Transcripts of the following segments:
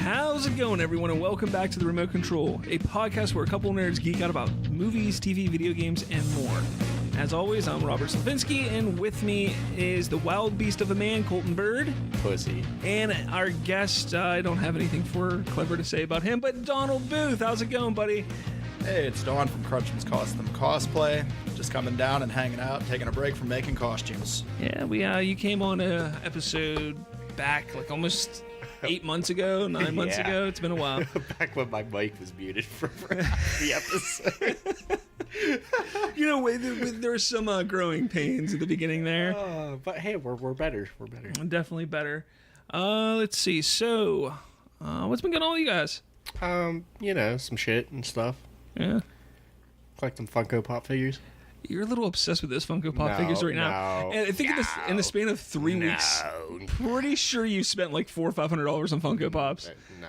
How's it going, everyone, and welcome back to The Remote Control, a podcast where a couple nerds geek out about movies, TV, video games, and more. As always, I'm Robert Slavinsky, and with me is the wild beast of a man, Colton Bird. Pussy. And our guest, I don't have anything clever to say about him, but Donald Booth. How's it going, buddy? Hey, it's Don from Crunchems Custom Cosplay. Just coming down and hanging out, taking a break from making costumes. Yeah, you came on a episode back like almost 8 months ago, 9 months ago. It's been a while. Back when my mic was muted for half the episode. You know, there were some growing pains at the beginning there. But hey, we're better. We're better. Definitely better. Let's see. So, what's been going on with you guys? Some shit and stuff. Yeah. Collect some Funko Pop figures. You're a little obsessed with those Funko Pop figures right now. And I think in the span of 3 weeks, pretty sure you spent like $400 or $500 on Funko Pops. Nah.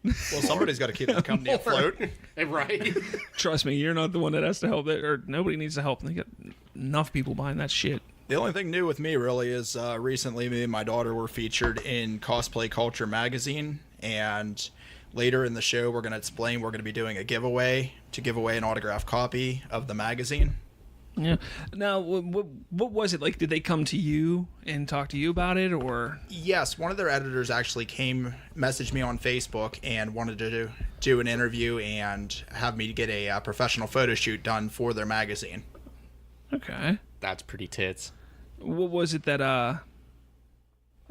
Well, somebody's got to keep the company afloat. Right. Trust me, you're not the one that has to help it, or nobody needs to help. They got enough people buying that shit. The only thing new with me really is recently me and my daughter were featured in Cosplay Culture magazine, and later in the show we're going to explain we're going to be doing a giveaway to give away an autographed copy of the magazine. Yeah. Now, what was it like? Did they come to you and talk to you about it, or? Yes, one of their editors actually messaged me on Facebook and wanted to do an interview and have me get a professional photo shoot done for their magazine. Okay. That's pretty tits. What was it that,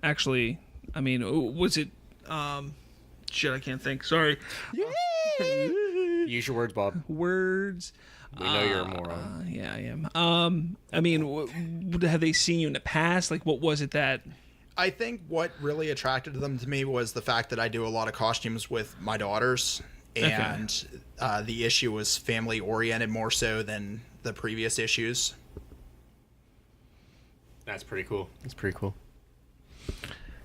actually, I mean, was it, shit, I can't think. Sorry. Use your words, Bob. Words. We know you're a moron. Yeah, I am. I mean, have they seen you in the past? Like, what was it that... I think what really attracted them to me was the fact that I do a lot of costumes with my daughters, and the issue was family-oriented more so than the previous issues. That's pretty cool.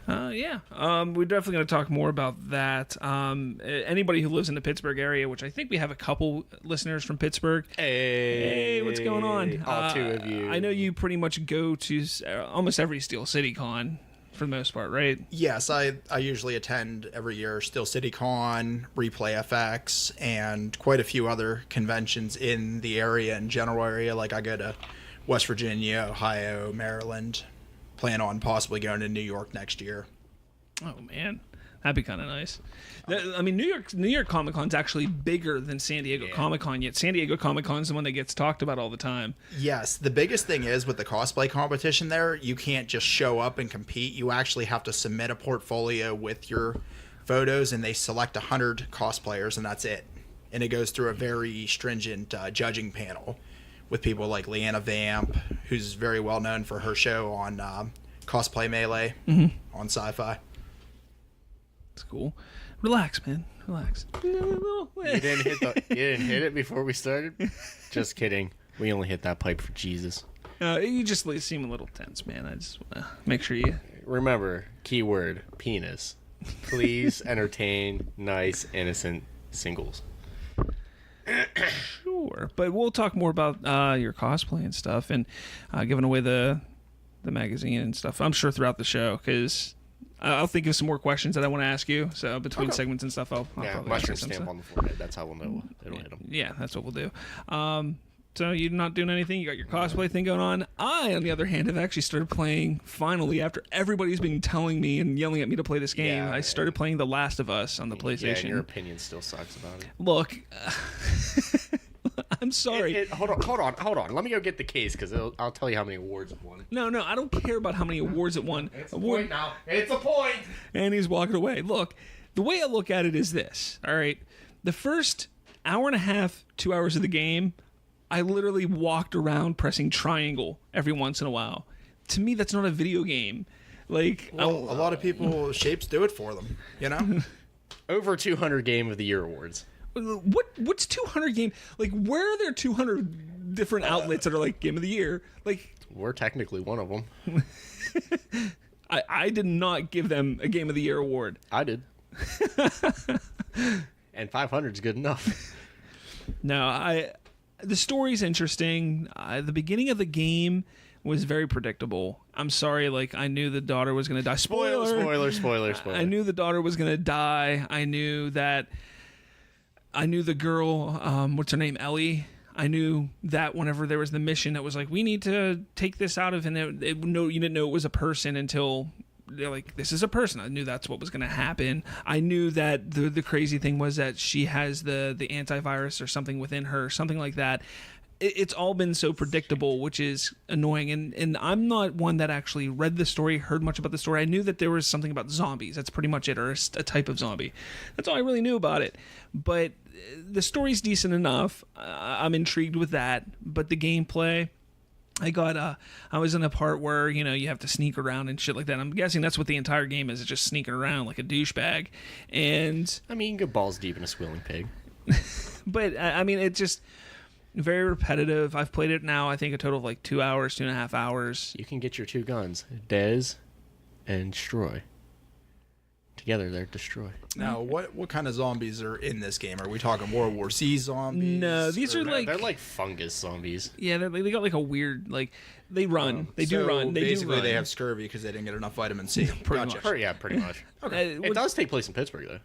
Yeah. We're definitely going to talk more about that. Anybody who lives in the Pittsburgh area, which I think we have a couple listeners from Pittsburgh. Hey, what's going on? All two of you. I know you pretty much go to almost every Steel City Con for the most part, right? Yes, I usually attend every year Steel City Con, Replay FX, and quite a few other conventions in the area and general area. Like I go to West Virginia, Ohio, Maryland. Plan on possibly going to New York next year. Oh man, that'd be kind of nice. I mean, New York Comic Con's actually bigger than San Diego Comic Con. Yet San Diego Comic Con's the one that gets talked about all the time. Yes, the biggest thing is with the cosplay competition there, you can't just show up and compete. You actually have to submit a portfolio with your photos, and they select 100 cosplayers, and that's it. And it goes through a very stringent judging panel with people like Leanna Vamp, who's very well known for her show on Cosplay Melee on Sci-Fi. That's cool. Relax, man. Relax. You didn't hit it before we started? Just kidding. We only hit that pipe for Jesus. You just seem a little tense, man. I just want to make sure you... Remember, keyword, penis. Please entertain nice, innocent singles. Sure, but we'll talk more about your cosplay and stuff, and giving away the magazine and stuff. I'm sure throughout the show, because I'll think of some more questions that I want to ask you. So between segments and stuff, I'll probably mushroom ask you stamp on the forehead. That's how we'll know it'll hit them. Yeah, that's what we'll do. So you're not doing anything? You got your cosplay thing going on? I, on the other hand, have actually started playing, finally, after everybody's been telling me and yelling at me to play this game, I started playing The Last of Us on the PlayStation. Yeah, and your opinion still sucks about it. Look, I'm sorry. Hold on. Let me go get the case, because I'll tell you how many awards it won. No, I don't care about how many awards it won. It's a point now. It's a point! And he's walking away. Look, the way I look at it is this, all right? The first hour and a half, 2 hours of the game, I literally walked around pressing triangle every once in a while. To me, that's not a video game. Like, well, a lot of people, shapes do it for them, you know? Over 200 Game of the Year awards. What's 200 game? Like, where are there 200 different outlets that are like Game of the Year? Like, we're technically one of them. I did not give them a Game of the Year award. I did. And 500 is good enough. No, the story's interesting. The beginning of the game was very predictable. I'm sorry, like, I knew the daughter was going to die. Spoiler. I knew the daughter was going to die. I knew the girl, what's her name, Ellie. I knew that whenever there was the mission, it was like, we need to take this out of, and no, you didn't know it was a person until they're like, this is a person. I knew that's what was going to happen. I knew that the crazy thing was that she has the antivirus or something within her, something like that. It's all been so predictable, which is annoying. And I'm not one that actually read the story, heard much about the story. I knew that there was something about zombies. That's pretty much it, or a type of zombie. That's all I really knew about it. But the story's decent enough. I'm intrigued with that. But the gameplay, I was in a part where, you have to sneak around and shit like that. I'm guessing that's what the entire game is just sneaking around like a douchebag. And I mean, you can go balls deep in a squealing pig. But, I mean, it just... very repetitive. I've played it now, I think, a total of like 2 hours, 2.5 hours. You can get your two guns, Dez and Destroy. Together, they're Destroy. Now, what kind of zombies are in this game? Are we talking World War Z zombies? No, these are like... They're like fungus zombies. Yeah, they got like a weird, like, they run. They do run. Basically, they have scurvy because they didn't get enough vitamin C. Pretty much. Yeah, pretty much. Okay. It does take place in Pittsburgh, though.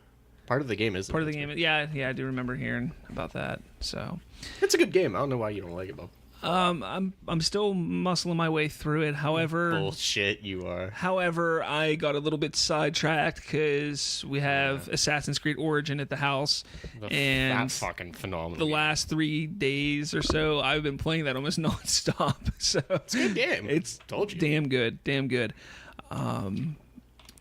Part of the game is... Part of the game. Yeah, I do remember hearing about that, so... It's a good game. I don't know why you don't like it, Bob. I'm still muscling my way through it. However... Bullshit, you are. However, I got a little bit sidetracked because we have Assassin's Creed Origin at the house. That's fucking phenomenal. The last 3 days or so, I've been playing that almost nonstop. So it's a good game. It's told you. Damn good.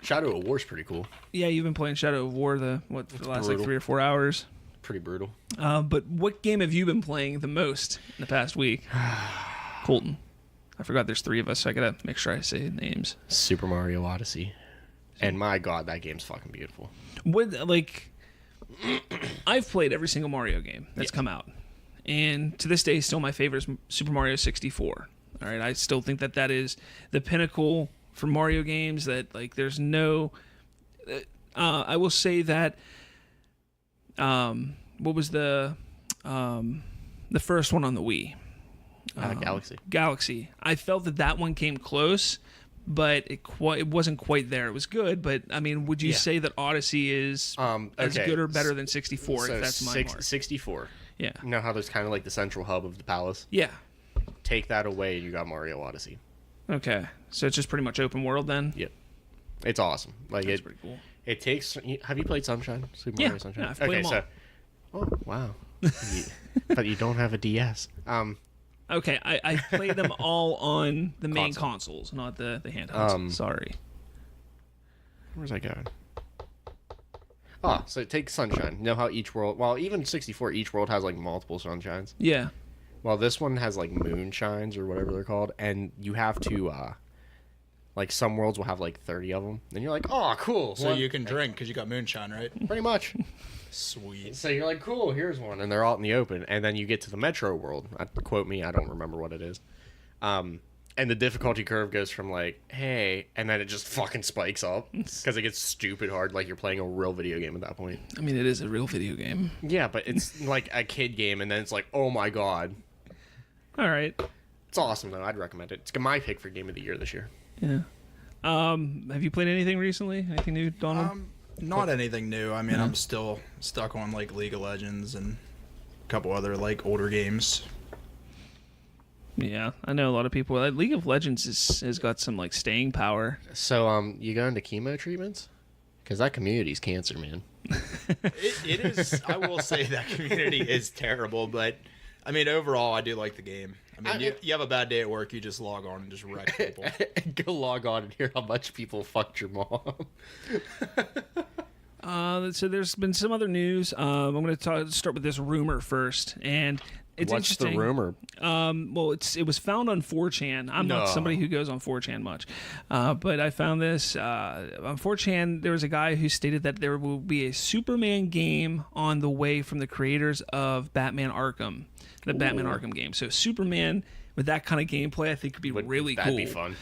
Shadow of War's pretty cool. Yeah, you've been playing Shadow of War the last brutal. like 3 or 4 hours. Pretty brutal. But what game have you been playing the most in the past week? Colton. I forgot there's 3 of us, so I gotta make sure I say names. Super Mario Odyssey. And my god, that game's fucking beautiful. I've played every single Mario game that's come out. And to this day, still my favorite is Super Mario 64. All right, I still think that is the pinnacle for Mario games, that like there's no I will say that what was the first one on the Wii? Galaxy. I felt that one came close, but it wasn't quite there. It was good, but I mean, would you say that Odyssey is as good or better than 64? So if that's my mark. 64. Yeah. You know how there's kind of like the central hub of the palace? Yeah. Take that away and you got Mario Odyssey. Okay, so it's just pretty much open world then. Yep, it's awesome. Like that's pretty cool. It takes. Have you played Sunshine? Super Mario Sunshine. Yeah, I've played them all. Oh wow, but you don't have a DS. Okay, I played them all on the main consoles, not the handhelds. Sorry. Where's I going? So take Sunshine. You know how each world, well, even 64, each world has like multiple sunshines. Yeah. Well, this one has like moonshines or whatever they're called, and you have to like some worlds will have like 30 of them. And you're like, oh, cool. So you can drink because you got moonshine, right? Pretty much. Sweet. So you're like, cool, here's one, and they're out in the open. And then you get to the Metro world. Quote me, I don't remember what it is. And the difficulty curve goes from like, hey, and then it just fucking spikes up because it gets stupid hard, like you're playing a real video game at that point. I mean, it is a real video game. Yeah, but it's like a kid game, and then it's like, oh my god. All right. It's awesome, though. I'd recommend it. It's my pick for Game of the Year this year. Yeah. Have you played anything recently? Anything new, Donald? Not anything new. I mean, I'm still stuck on like League of Legends and a couple other like older games. Yeah, I know a lot of people. League of Legends has got some like staying power. So, you go into chemo treatments? Because that community's cancer, man. It is. I will say that community is terrible, but I mean, overall, I do like the game. I mean, you have a bad day at work, you just log on and just wreck people. Go log on and hear how much people fucked your mom. So there's been some other news. I'm going to start with this rumor first, and it's What's interesting. the rumor? Well, it was found on 4chan. I'm not somebody who goes on 4chan much, but I found this on 4chan. There was a guy who stated that there will be a Superman game on the way from the creators of Batman Arkham, the Batman Arkham game. So Superman with that kind of gameplay, I think could be really cool. That'd be fun.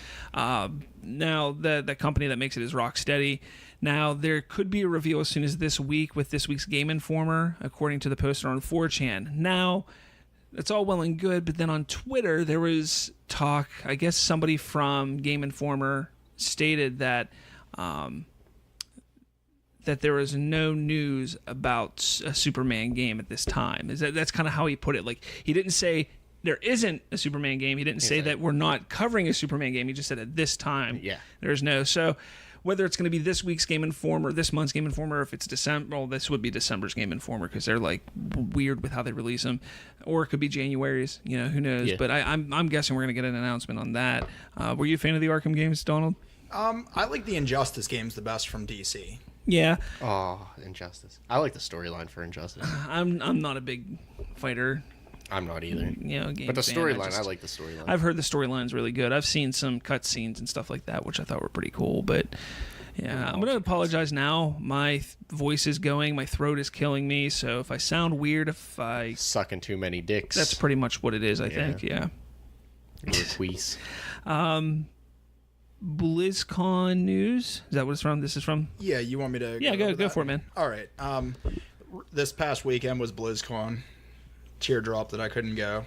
Now, the company that makes it is Rocksteady. Now, there could be a reveal as soon as this week with this week's Game Informer, according to the poster on 4chan. Now, that's all well and good, but then on Twitter there was talk. I guess somebody from Game Informer stated that that there was no news about a Superman game at this time. That's kind of how he put it. Like, he didn't say there isn't a Superman game. He didn't say that we're not covering a Superman game. He just said at this time there's no. So whether it's going to be this week's Game Informer, this month's Game Informer, if it's December, well, this would be December's Game Informer because they're like weird with how they release them, or it could be January's. You know, who knows? Yeah. But I'm guessing we're going to get an announcement on that. Were you a fan of the Arkham games, Donald? I like the Injustice games the best from DC. Yeah. Oh, Injustice. I like the storyline for Injustice. I'm not a big fighter. I'm not either. You know, game but the fan. storyline, I like the storyline. I've heard the storyline's really good. I've seen some cutscenes and stuff like that, which I thought were pretty cool. But yeah, I'm gonna apologize now. My voice is going. My throat is killing me. So if I sound weird, if I sucking too many dicks, that's pretty much what it is. I think. Yeah. Queese. BlizzCon news. Is that what it's from? This is from? Yeah, you want me to? Yeah, go for it, man. All right. This past weekend was BlizzCon. Teardrop that I couldn't go.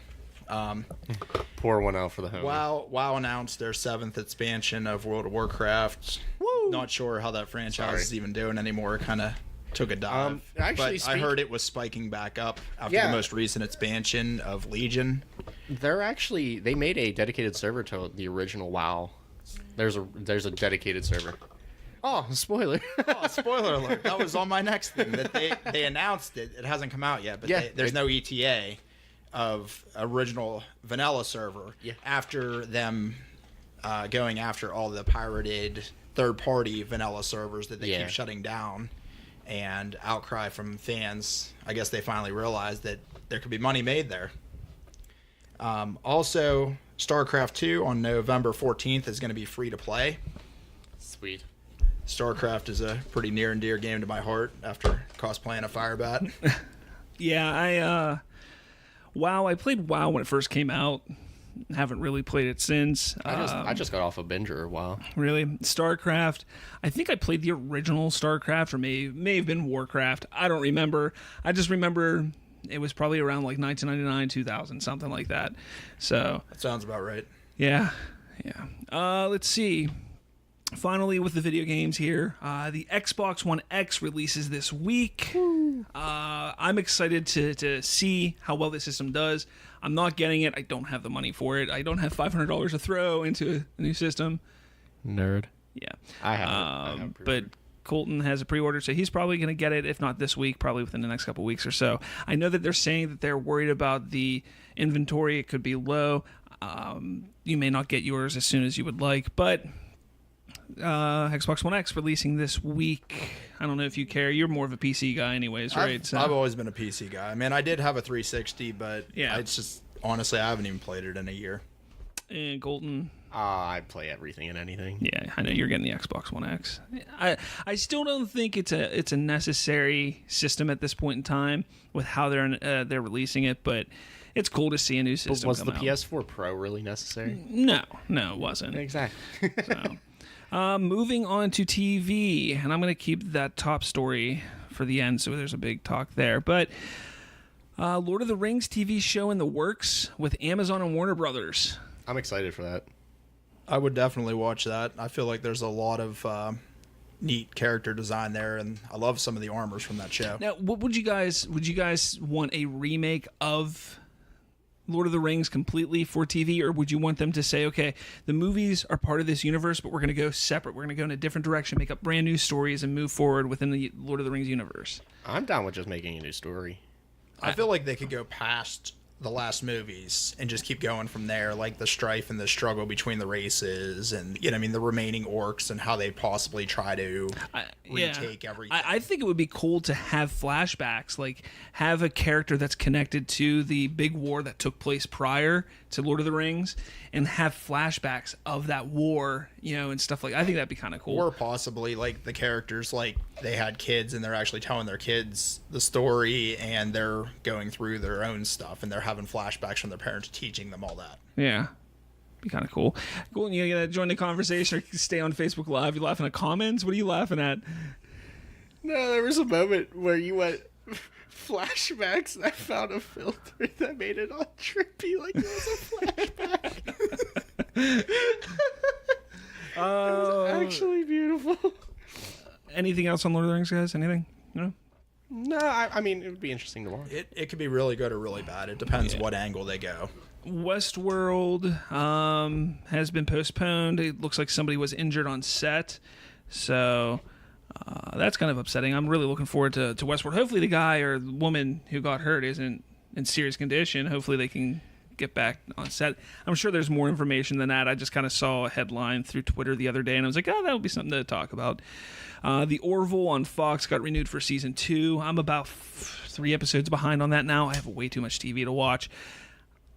Pour one out for the home. WoW announced their 7th expansion of World of Warcraft. Woo! Not sure how that franchise is even doing anymore. Kind of took a dive. But I heard it was spiking back up after the most recent expansion of Legion. They made a dedicated server to the original WoW. There's a dedicated server. Oh, spoiler. Spoiler alert. That was on my next thing. That they announced it. It hasn't come out yet, but there's no ETA of original vanilla server after them going after all the pirated third-party vanilla servers that they keep shutting down, and outcry from fans. I guess they finally realized that there could be money made there. Also, StarCraft 2 on November 14th is going to be free to play. Sweet. StarCraft is a pretty near and dear game to my heart after cosplaying a Firebat. Yeah, I played WoW when it first came out. Haven't really played it since. I just got off a binger. Wow. Really? StarCraft. I think I played the original StarCraft, or may have been Warcraft. I don't remember. I just remember it was probably around like 1999, 2000, something like that. So that sounds about right. Yeah. Let's see. Finally, with the video games here, the Xbox One X releases this week. I'm excited to see how well the system does. I'm not getting it. I don't have the money for it. I don't have $500 to throw into a new system. Nerd. Yeah. I have but Colton has a pre-order, so he's probably going to get it, if not this week, probably within the next couple weeks or so. I know that they're saying that they're worried about the inventory. It could be low. You may not get yours as soon as you would like, but Xbox One X releasing this week. I don't know if you care. You're more of a PC guy anyways, right? I've always been a PC guy. I mean, I did have a 360, but it's just, honestly, I haven't even played it in a year. And Colton? I play everything and anything. Yeah, I know you're getting the Xbox One X. I still don't think it's a necessary system at this point in time with how they're releasing it, but it's cool to see a new system. But was the PS4 Pro really necessary? No, it wasn't. Exactly. Moving on to TV, and I'm going to keep that top story for the end, so there's a big talk there. But Lord of the Rings TV show in the works with Amazon and Warner Brothers. I'm excited for that. I would definitely watch that. I feel like there's a lot of neat character design there, and I love some of the armors from that show. Now, what would you guys want a remake of Lord of the Rings completely for TV, or would you want them to say, okay, the movies are part of this universe, but we're going to go separate. We're going to go in a different direction, make up brand new stories, and move forward within the Lord of the Rings universe? I'm down with just making a new story. I feel like they could go past the last movies and just keep going from there, like the strife and the struggle between the races, and the remaining orcs and how they possibly try to retake everything. I think it would be cool to have flashbacks, like have a character that's connected to the big war that took place prior to Lord of the Rings, and have flashbacks of that war, and stuff like. I think that'd be kind of cool. Or possibly like the characters, like they had kids and they're actually telling their kids the story, and they're going through their own stuff, and they're having flashbacks from their parents teaching them all that. Yeah. Be kind of cool. Colton, you gonna join the conversation or stay on Facebook Live? You laughing at comments? What are you laughing at? No, there was a moment where you went, flashbacks. I found a filter that made it all trippy, like it was a flashback. It was actually beautiful. Anything else on Lord of the Rings, guys? Anything? No. No, I mean, it would be interesting to watch. It could be really good or really bad. It depends what angle they go. Westworld has been postponed. It looks like somebody was injured on set, so that's kind of upsetting. I'm really looking forward to Westworld. Hopefully the guy or the woman who got hurt isn't in serious condition. Hopefully they can get back on set. I'm sure there's more information than that. I just kind of saw a headline through Twitter the other day, and I was like, oh, that would be something to talk about. The Orville on Fox got renewed for season 2. I'm about 3 episodes behind on that now. I have way too much TV to watch.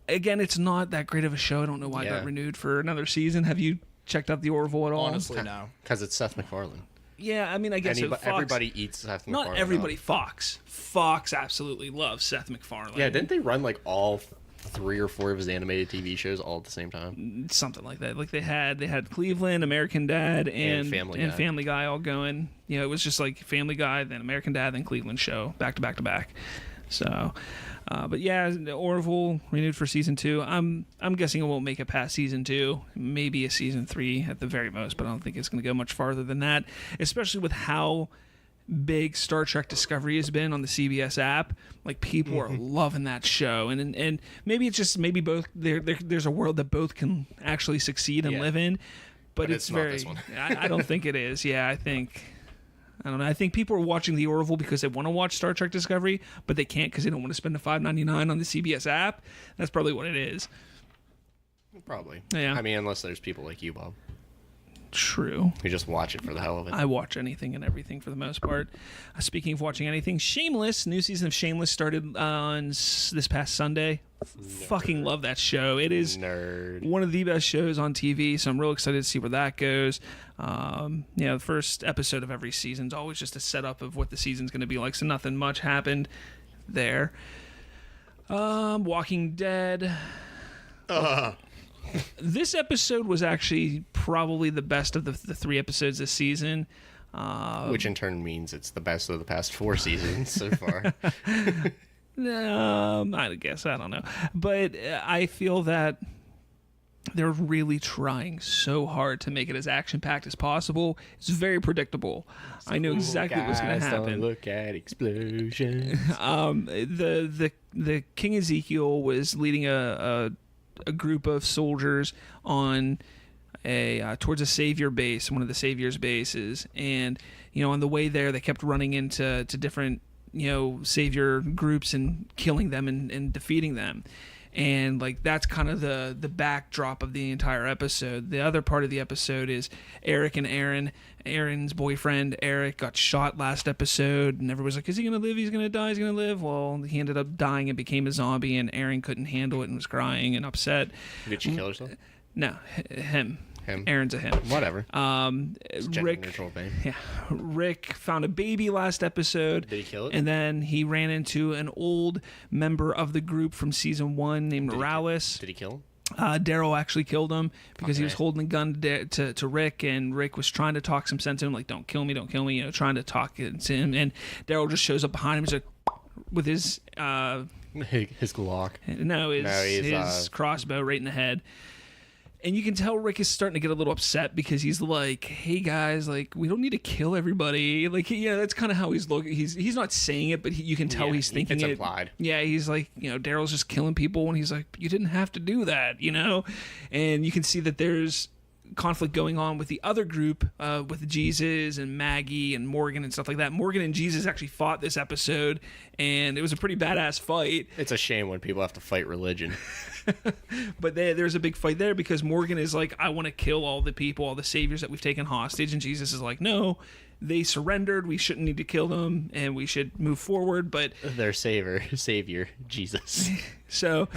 Again, it's not that great of a show. I don't know why it got renewed for another season. Have you checked out The Orville at all? Honestly, no. Because it's Seth MacFarlane. Yeah, I mean, I guess Fox, everybody eats Seth MacFarlane. Not everybody. Fox absolutely loves Seth MacFarlane. Yeah, didn't they run like all 3 or 4 of his animated TV shows all at the same time? Something like that. Like they had Cleveland, American Dad, and Family Guy all going. You know, it was just like Family Guy, then American Dad, then Cleveland show, back to back to back. So, but yeah, Orville renewed for season 2. I'm guessing it won't make it past season 2, maybe a season 3 at the very most, but I don't think it's going to go much farther than that, especially with how big Star Trek Discovery has been on the CBS app. Like people are loving that show, and maybe it's just both. There's a world that both can actually succeed and live in, but it's not very. This one. I don't think it is. Yeah, I don't know. I think people are watching the Orville because they want to watch Star Trek Discovery, but they can't because they don't want to spend the $5.99 on the CBS app. That's probably what it is. Probably. Yeah. I mean, unless there's people like you, Bob, True. who just watch it for the hell of it. I watch anything and everything for the most part. Speaking of watching anything, Shameless, new season of Shameless started on this past Sunday. Fucking love that show. It is one of the best shows on TV, so I'm real excited to see where that goes. The first episode of every season is always just a setup of what the season's going to be like, so nothing much happened there. Walking Dead. This episode was actually probably the best of the 3 episodes this season. Which in turn means it's the best of the past 4 seasons so far. I guess. I don't know. But I feel that they're really trying so hard to make it as action-packed as possible. It's very predictable. I know exactly what's going to happen. Don't look at explosions. The King Ezekiel was leading a group of soldiers on towards a savior base, one of the savior's bases, and on the way there they kept running into different savior groups and killing them and defeating them, and like that's kind of the backdrop of the entire episode. The other part of the episode is Eric and Aaron. Aaron's boyfriend Eric got shot last episode, and everyone's like, is he gonna live, he's gonna die, he's gonna live? Well, he ended up dying and became a zombie, and Aaron couldn't handle it and was crying and upset. Did she kill herself? No, him. Aaron's a him. Whatever. Rick. Yeah. Rick found a baby last episode. Did he kill it? And then he ran into an old member of the group from season 1 named Morales. Did he kill him? Daryl actually killed him because he was holding a gun to Rick, and Rick was trying to talk some sense to him, like, don't kill me, trying to talk to him. And Daryl just shows up behind him. He's like, with his Glock. No, his crossbow right in the head. And you can tell Rick is starting to get a little upset because he's like, hey guys, like, we don't need to kill everybody. Like, that's kind of how he's looking. He's not saying it, but you can tell he's thinking it's it. Implied. Yeah, he's like, Daryl's just killing people, and he's like, you didn't have to do that, And you can see that there's conflict going on with the other group, with Jesus and Maggie and Morgan and stuff like that. Morgan and Jesus actually fought this episode, and it was a pretty badass fight. It's a shame when people have to fight religion. But there's a big fight there because Morgan is like, I want to kill all the people, all the saviors that we've taken hostage, and Jesus is like, no, they surrendered, we shouldn't need to kill them, and we should move forward. But their savior, Jesus. So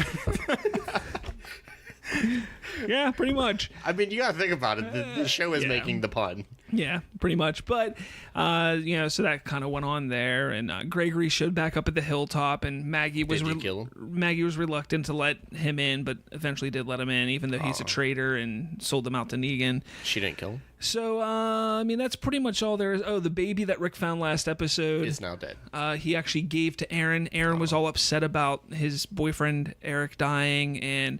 yeah, pretty much. I mean, you gotta think about it. The show is making the pun. Yeah, pretty much. But, so that kind of went on there. And Gregory showed back up at the hilltop, and Maggie was kill him? Maggie was reluctant to let him in, but eventually did let him in, even though he's a traitor and sold him out to Negan. She didn't kill him? So, I mean, that's pretty much all there is. Oh, the baby that Rick found last episode Is now dead. he actually gave to Aaron. Aaron was all upset about his boyfriend Eric dying, and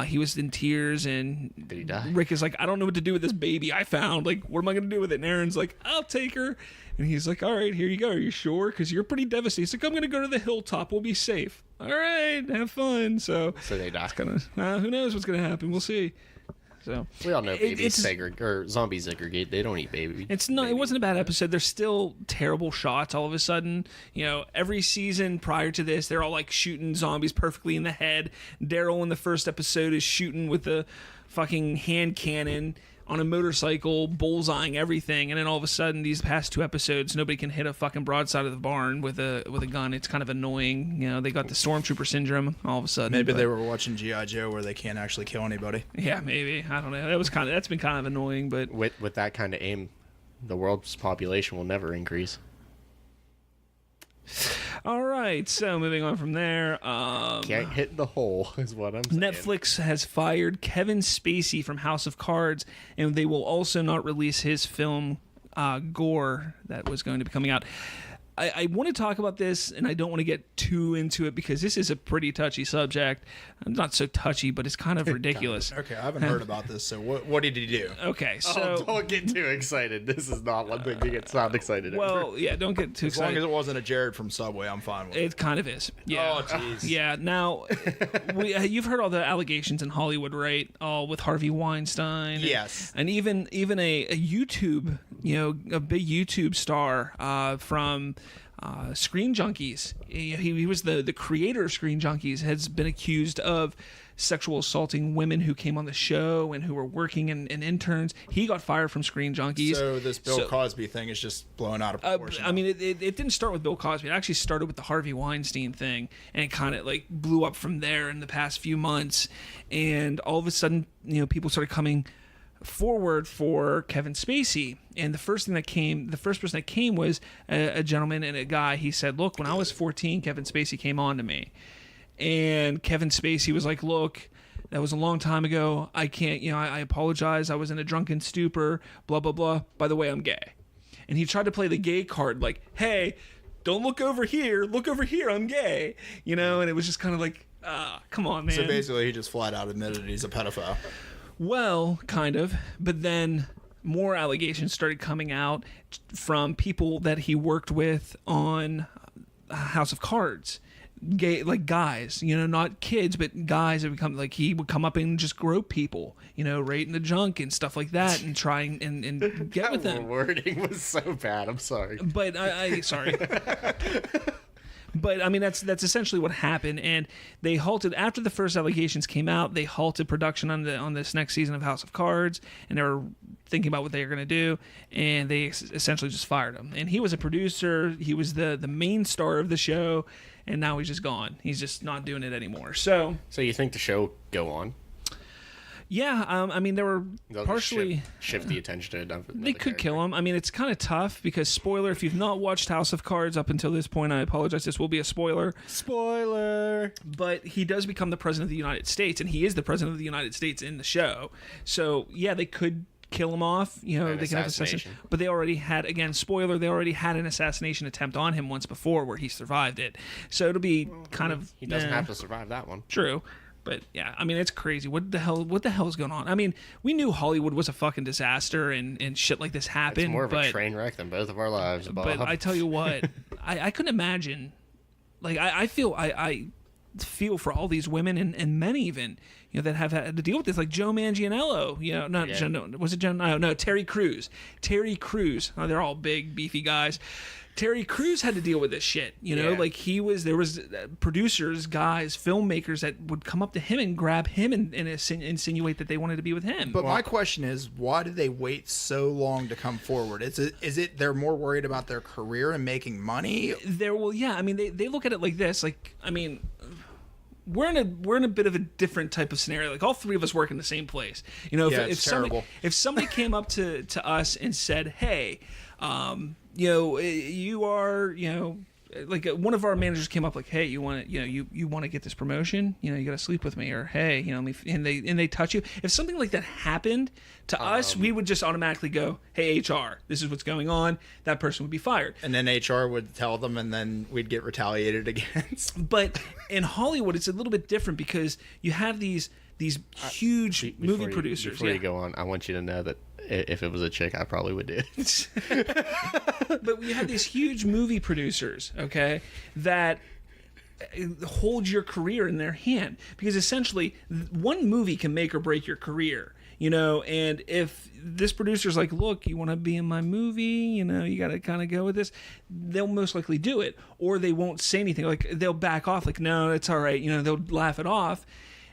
he was in tears. And Did he die? Rick is like, I don't know what to do with this baby I found. Like, what am I going to do with it? And Aaron's like, I'll take her. And he's like, all right, here you go. Are you sure? Because you're pretty devastated. He's like, I'm going to go to the hilltop. We'll be safe. All right, have fun. So they die. Who knows what's going to happen? We'll see. So We all know babies or zombies segregate. They don't eat baby. It's not. It wasn't a bad episode. There's still terrible shots. All of a sudden, every season prior to this, they're all like shooting zombies perfectly in the head. Daryl in the first episode is shooting with a fucking hand cannon on a motorcycle, bullseyeing everything, and then all of a sudden, these past 2 episodes, nobody can hit a fucking broadside of the barn with a gun. It's kind of annoying. They got the stormtrooper syndrome all of a sudden. Maybe they were watching G.I. Joe where they can't actually kill anybody. Yeah, maybe. I don't know. That's been kind of annoying, but With that kind of aim, the world's population will never increase. all right. So moving on from there. Can't hit the hole is what I'm saying. Netflix has fired Kevin Spacey from House of Cards, and they will also not release his film Gore that was going to be coming out. I want to talk about this, and I don't want to get too into it because this is a pretty touchy subject. Not so touchy, but it's kind of ridiculous. Okay, I haven't heard about this. So what did he do? Okay, so don't get too excited. This is not one thing to get sound excited over. well, yeah, don't get too As long excited. as it wasn't a Jared from Subway, I'm fine with it. It kind of is. Yeah. Oh, jeez. Yeah. Now, you've heard all the allegations in Hollywood, right? All with Harvey Weinstein. Yes. And even a YouTube, a big YouTube star from Screen Junkies. He was the creator of Screen Junkies. Has been accused of sexual assaulting women who came on the show and who were working in interns. He got fired from Screen Junkies. So this Bill Cosby thing is just blown out of proportion. I mean, it didn't start with Bill Cosby. It actually started with the Harvey Weinstein thing, and it kind of like blew up from there in the past few months. And all of a sudden, people started coming forward for Kevin Spacey, and the first person that came was a gentleman and a guy. He said, look, when I was 14, Kevin Spacey came on to me, and Kevin Spacey was like, look, that was a long time ago. I can't, I apologize. I was in a drunken stupor, blah, blah, blah. By the way, I'm gay. And he tried to play the gay card, like, hey, don't look over here, I'm gay, and it was just kind of like, come on, man. So basically, he just flat out admitted he's a pedophile. Well, kind of. But then more allegations started coming out from people that he worked with on House of Cards. Gay, like guys, not kids, but guys that become like he would come up and just grope people, right in the junk and stuff like that, and try and get with them. The wording was so bad. I'm sorry. But I sorry. But I mean, that's essentially what happened, and they halted after the first allegations came out. They halted production on this next season of House of Cards, and they were thinking about what they were going to do, and they essentially just fired him. And he was a producer; he was the main star of the show, and now he's just gone. He's just not doing it anymore. So you think the show go on? Yeah, I mean, they were They'll partially shift the attention to another they could character. kill him. I mean, it's kind of tough because spoiler. If you've not watched House of Cards up until this point, I apologize. This will be a spoiler. Spoiler. But he does become the president of the United States, and he is the president of the United States in the show. So yeah, they could kill him off. They can have assassination. But they already had, again, spoiler. They already had an assassination attempt on him once before, where he survived it. So it'll be kind of he doesn't have to survive that one. True. But yeah, I mean, it's crazy. What the hell is going on? I mean, we knew Hollywood was a fucking disaster and shit like this happened. It's more of a train wreck than both of our lives, Bob. But I tell you what, I couldn't imagine. Like, I feel for all these women and men even, that have had to deal with this, like Joe Manganiello, Terry Crews. Oh, they're all big, beefy guys. Terry Crews had to deal with this shit, like there was producers, guys, filmmakers that would come up to him and grab him and insinuate that they wanted to be with him. But my question is, why did they wait so long to come forward? Is it they're more worried about their career and making money? I mean, they look at it like this, like, I mean, we're in a bit of a different type of scenario. Like, all three of us work in the same place. If somebody came up to us and said, hey, you are, like one of our managers came up like, hey, you want to, you want to get this promotion, you got to sleep with me, or hey, and they touch you. If something like that happened to us, we would just automatically go, hey, HR, this is what's going on. That person would be fired. And then HR would tell them, and then we'd get retaliated against. But in Hollywood, it's a little bit different because you have these huge movie producers. Before you go on, I want you to know that if it was a chick, I probably would do it. But we have these huge movie producers, okay, that hold your career in their hand, because essentially one movie can make or break your career, and if this producer's like, look, you want to be in my movie, you got to kind of go with this, they'll most likely do it, or they won't say anything, like they'll back off, like, no, it's all right, they'll laugh it off.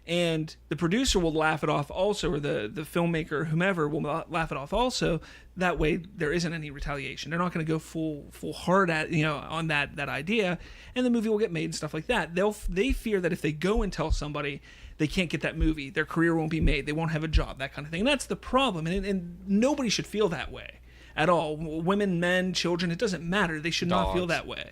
And the producer will laugh it off also, or the filmmaker, whomever, will laugh it off also. That way, there isn't any retaliation. They're not going to go full hard at on that idea, and the movie will get made and stuff like that. They fear that if they go and tell somebody, they can't get that movie, their career won't be made, they won't have a job, that kind of thing. And that's the problem. And nobody should feel that way at all. Women, men, children, it doesn't matter. They should not feel that way.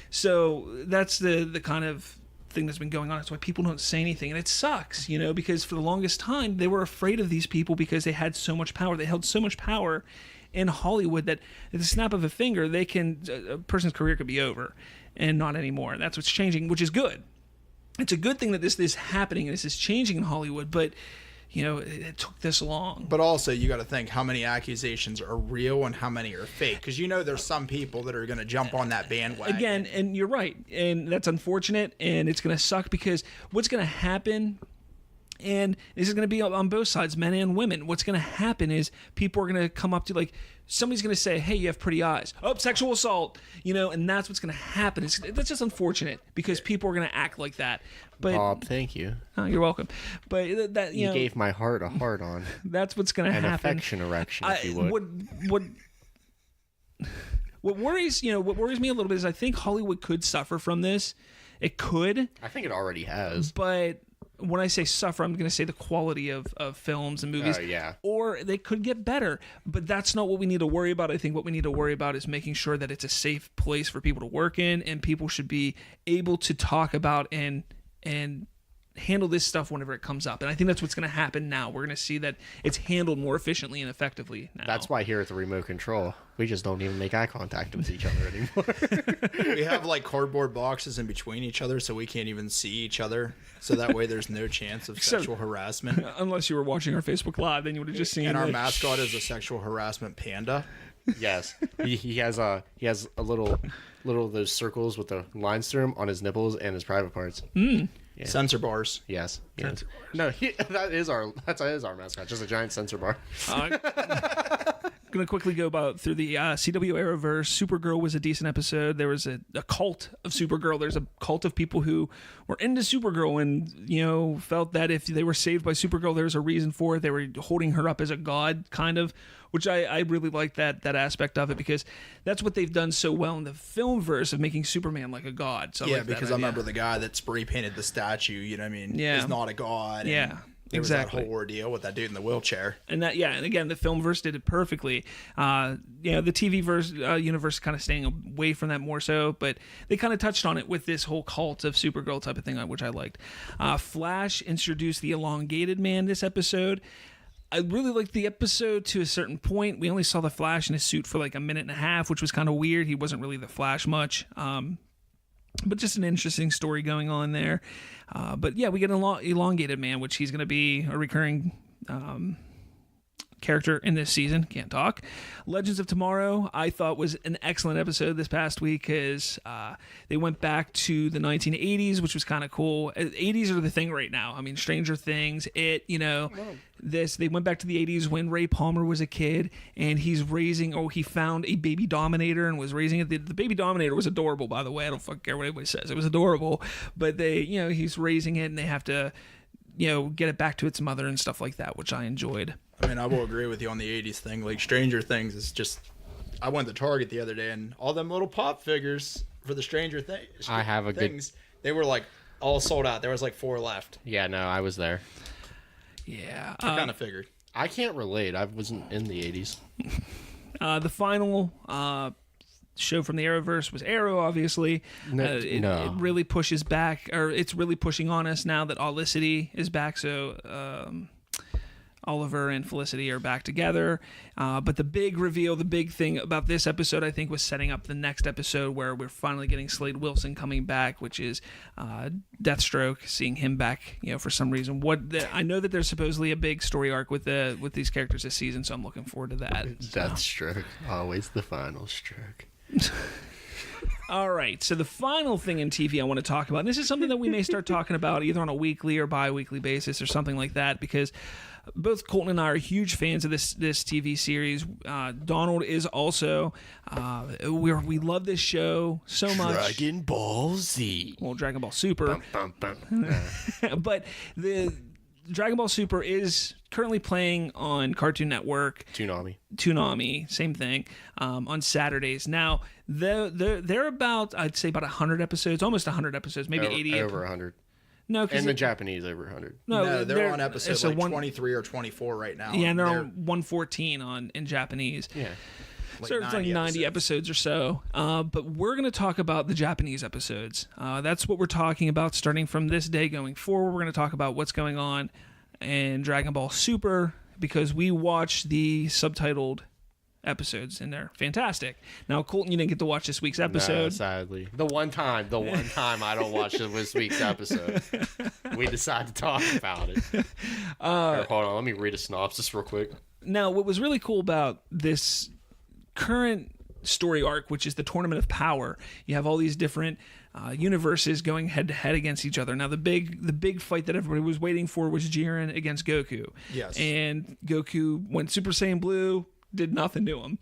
So that's the kind of thing that's been going on. That's why people don't say anything, and it sucks, because for the longest time they were afraid of these people because they had so much power. They held so much power in Hollywood that at the snap of a finger, a person's career could be over, and not anymore. That's what's changing, which is good. It's a good thing that this is happening and this is changing in Hollywood, but it took this long. But also, you got to think how many accusations are real and how many are fake. Because there's some people that are going to jump on that bandwagon. Again, and you're right. And that's unfortunate. And it's going to suck, because what's going to happen, and this is going to be on both sides, men and women, what's going to happen is people are going to come up to, like, somebody's going to say, hey, you have pretty eyes. Oh, sexual assault. And that's what's going to happen. That's just unfortunate, because people are going to act like that. But, Bob, thank you. Oh, you're welcome. But that you gave my heart a heart on. That's what's going to happen. An affection erection, if you would. What worries me a little bit is I think Hollywood could suffer from this. It could. I think it already has. But when I say suffer, I'm going to say the quality of films and movies. Yeah. Or they could get better. But that's not what we need to worry about. I think what we need to worry about is making sure that it's a safe place for people to work in, and people should be able to talk about and handle this stuff whenever it comes up. And I think that's what's going to happen now. We're going to see that it's handled more efficiently and effectively now. That's why here at the remote control, we just don't even make eye contact with each other anymore. We have like cardboard boxes in between each other, so we can't even see each other. So that way there's no chance of sexual harassment. Unless you were watching our Facebook Live, then you would have just seen. And our mascot is a sexual harassment panda. Yes, he has a little of those circles with the lines through them on his nipples and his private parts. Yeah. Sensor bars. Yes. No, that is our mascot. Just a giant sensor bar. I'm gonna quickly go through the CW Arrowverse. Supergirl was a decent episode. There was a cult of Supergirl. There's a cult of people who were into Supergirl and felt that if they were saved by Supergirl, there was a reason for it. They were holding her up as a god, kind of, which I really like that aspect of it, because that's what they've done so well in the film verse of making Superman like a god. So yeah, because I remember the guy that spray painted the statue, is not a god. Yeah. There was that whole ordeal with that dude in the wheelchair. And and again, the film verse did it perfectly. The TV verse universe kind of staying away from that more so, but they kind of touched on it with this whole cult of Supergirl type of thing, which I liked. Flash introduced the elongated man this episode. I really liked the episode to a certain point. We only saw the Flash in his suit for like a minute and a half, which was kind of weird. He wasn't really the Flash much. But just an interesting story going on there. But yeah, we get an elongated man, which he's going to be a recurring character in this season. Can't talk. Legends of Tomorrow, I thought was an excellent episode this past week, because they went back to the 1980s, which was kind of cool. 80s are the thing right now. I mean, Stranger Things, they went back to the 80s when Ray Palmer was a kid, and he found a baby Dominator and was raising it. The baby Dominator was adorable, by the way. I don't fucking care what anybody says. It was adorable. But he's raising it, and they have to, get it back to its mother and stuff like that, which I enjoyed. I mean, I will agree with you on the 80s thing. Like, Stranger Things is just... I went to Target the other day, and all them little pop figures for the Stranger Things... They were, like, all sold out. There was, like, 4 left. Yeah, no, I was there. Yeah. I kind of figured. I can't relate. I wasn't in the 80s. The final show from the Arrowverse was Arrow, obviously. It really pushes back, or it's really pushing on us now that Olicity is back. So Oliver and Felicity are back together. But the big reveal, the big thing about this episode, I think, was setting up the next episode where we're finally getting Slade Wilson coming back, which is Deathstroke, seeing him back, for some reason. I know that there's supposedly a big story arc with these characters this season, so I'm looking forward to that. Deathstroke, always the final stroke. All right, so the final thing in TV I want to talk about, and this is something that we may start talking about either on a weekly or bi-weekly basis or something like that, because both Colton and I are huge fans of this TV series. Donald is also. We love this show so much. Dragonball Z. Well, Dragonball Super. Bum, bum, bum. But the Dragonball Super is currently playing on Cartoon Network. Toonami, same thing, on Saturdays. Now, they're about, I'd say, about 100 episodes, almost 100 episodes, maybe 80. Over 100. No, in the Japanese, over 100. No, they're on episode 23 or 24 right now. Yeah, and they're on 114 in Japanese. Yeah. So it's like 90 episodes or so. But we're going to talk about the Japanese episodes. That's what we're talking about starting from this day going forward. We're going to talk about what's going on in Dragon Ball Super because we watched the subtitled episodes and they're fantastic. Now, Colton, you didn't get to watch this week's episode. No, sadly. The one time I don't watch this week's episode. We decide to talk about it. Here, hold on, let me read a synopsis real quick. Now, what was really cool about this current story arc, which is the Tournament of Power, you have all these different universes going head to head against each other. Now, the big fight that everybody was waiting for was Jiren against Goku. Yes. And Goku went Super Saiyan Blue, did nothing to him.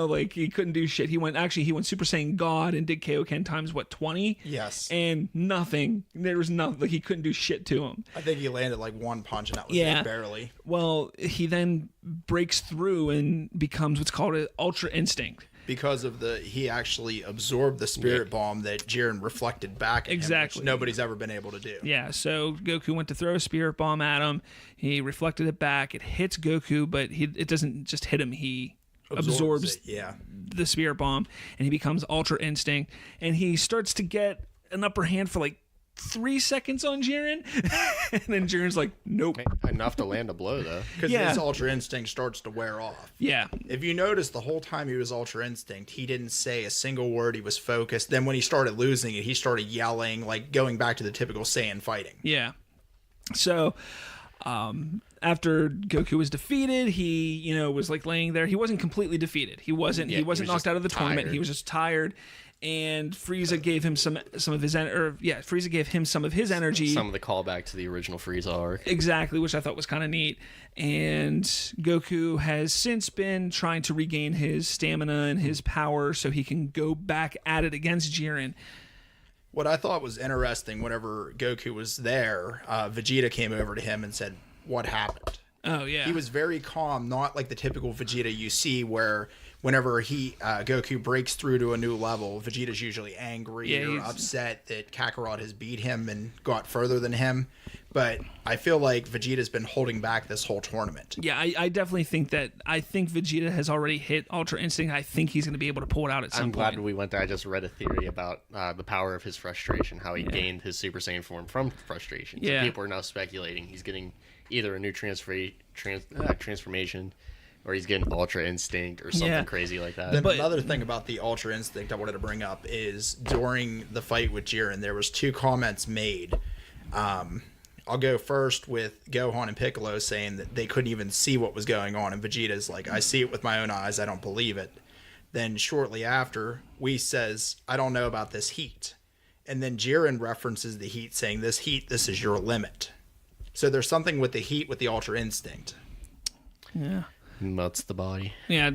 Like he couldn't do shit. He went Super Saiyan God and did Kaioken times 20? Yes. And nothing. There was nothing. Like he couldn't do shit to him. I think he landed like one punch and that was it, barely. Well, he then breaks through and becomes what's called an Ultra Instinct. Because of he actually absorbed the spirit bomb that Jiren reflected back at him, which nobody's ever been able to do. Yeah, so Goku went to throw a spirit bomb at him. He reflected it back. It hits Goku, but it doesn't just hit him. He absorbs the spirit bomb, and he becomes Ultra Instinct. And he starts to get an upper hand for like 3 seconds on Jiren, and then Jiren's like, nope. Enough to land a blow, though. Because his Ultra Instinct starts to wear off. Yeah. If you notice, the whole time he was Ultra Instinct, he didn't say a single word. He was focused. Then when he started losing it, he started yelling, like going back to the typical Saiyan fighting. Yeah. So, after Goku was defeated, he, was like laying there. He wasn't completely defeated. He wasn't knocked out of the tournament. He was just tired. And Frieza gave him some of his Frieza gave him some of his energy. Some of the callback to the original Frieza arc. Exactly, which I thought was kind of neat. And Goku has since been trying to regain his stamina and his power so he can go back at it against Jiren. What I thought was interesting, whenever Goku was there, Vegeta came over to him and said, "What happened?" Oh, yeah. He was very calm, not like the typical Vegeta you see where whenever Goku breaks through to a new level, Vegeta's usually angry or upset that Kakarot has beat him and got further than him. But I feel like Vegeta's been holding back this whole tournament. Yeah, I definitely think that. I think Vegeta has already hit Ultra Instinct. I think he's going to be able to pull it out at some point. I'm glad we went there. I just read a theory about the power of his frustration, how he gained his Super Saiyan form from frustration. So people are now speculating he's getting either a new transformation or he's getting Ultra Instinct or something crazy like that. Then another thing about the Ultra Instinct I wanted to bring up is during the fight with Jiren, there was 2 comments made. I'll go first with Gohan and Piccolo saying that they couldn't even see what was going on, and Vegeta's like, I see it with my own eyes, I don't believe it. Then shortly after, Whis says, I don't know about this heat. And then Jiren references the heat, saying, this heat, this is your limit. So there's something with the heat with the Ultra Instinct. Yeah. Melts the body. Yeah.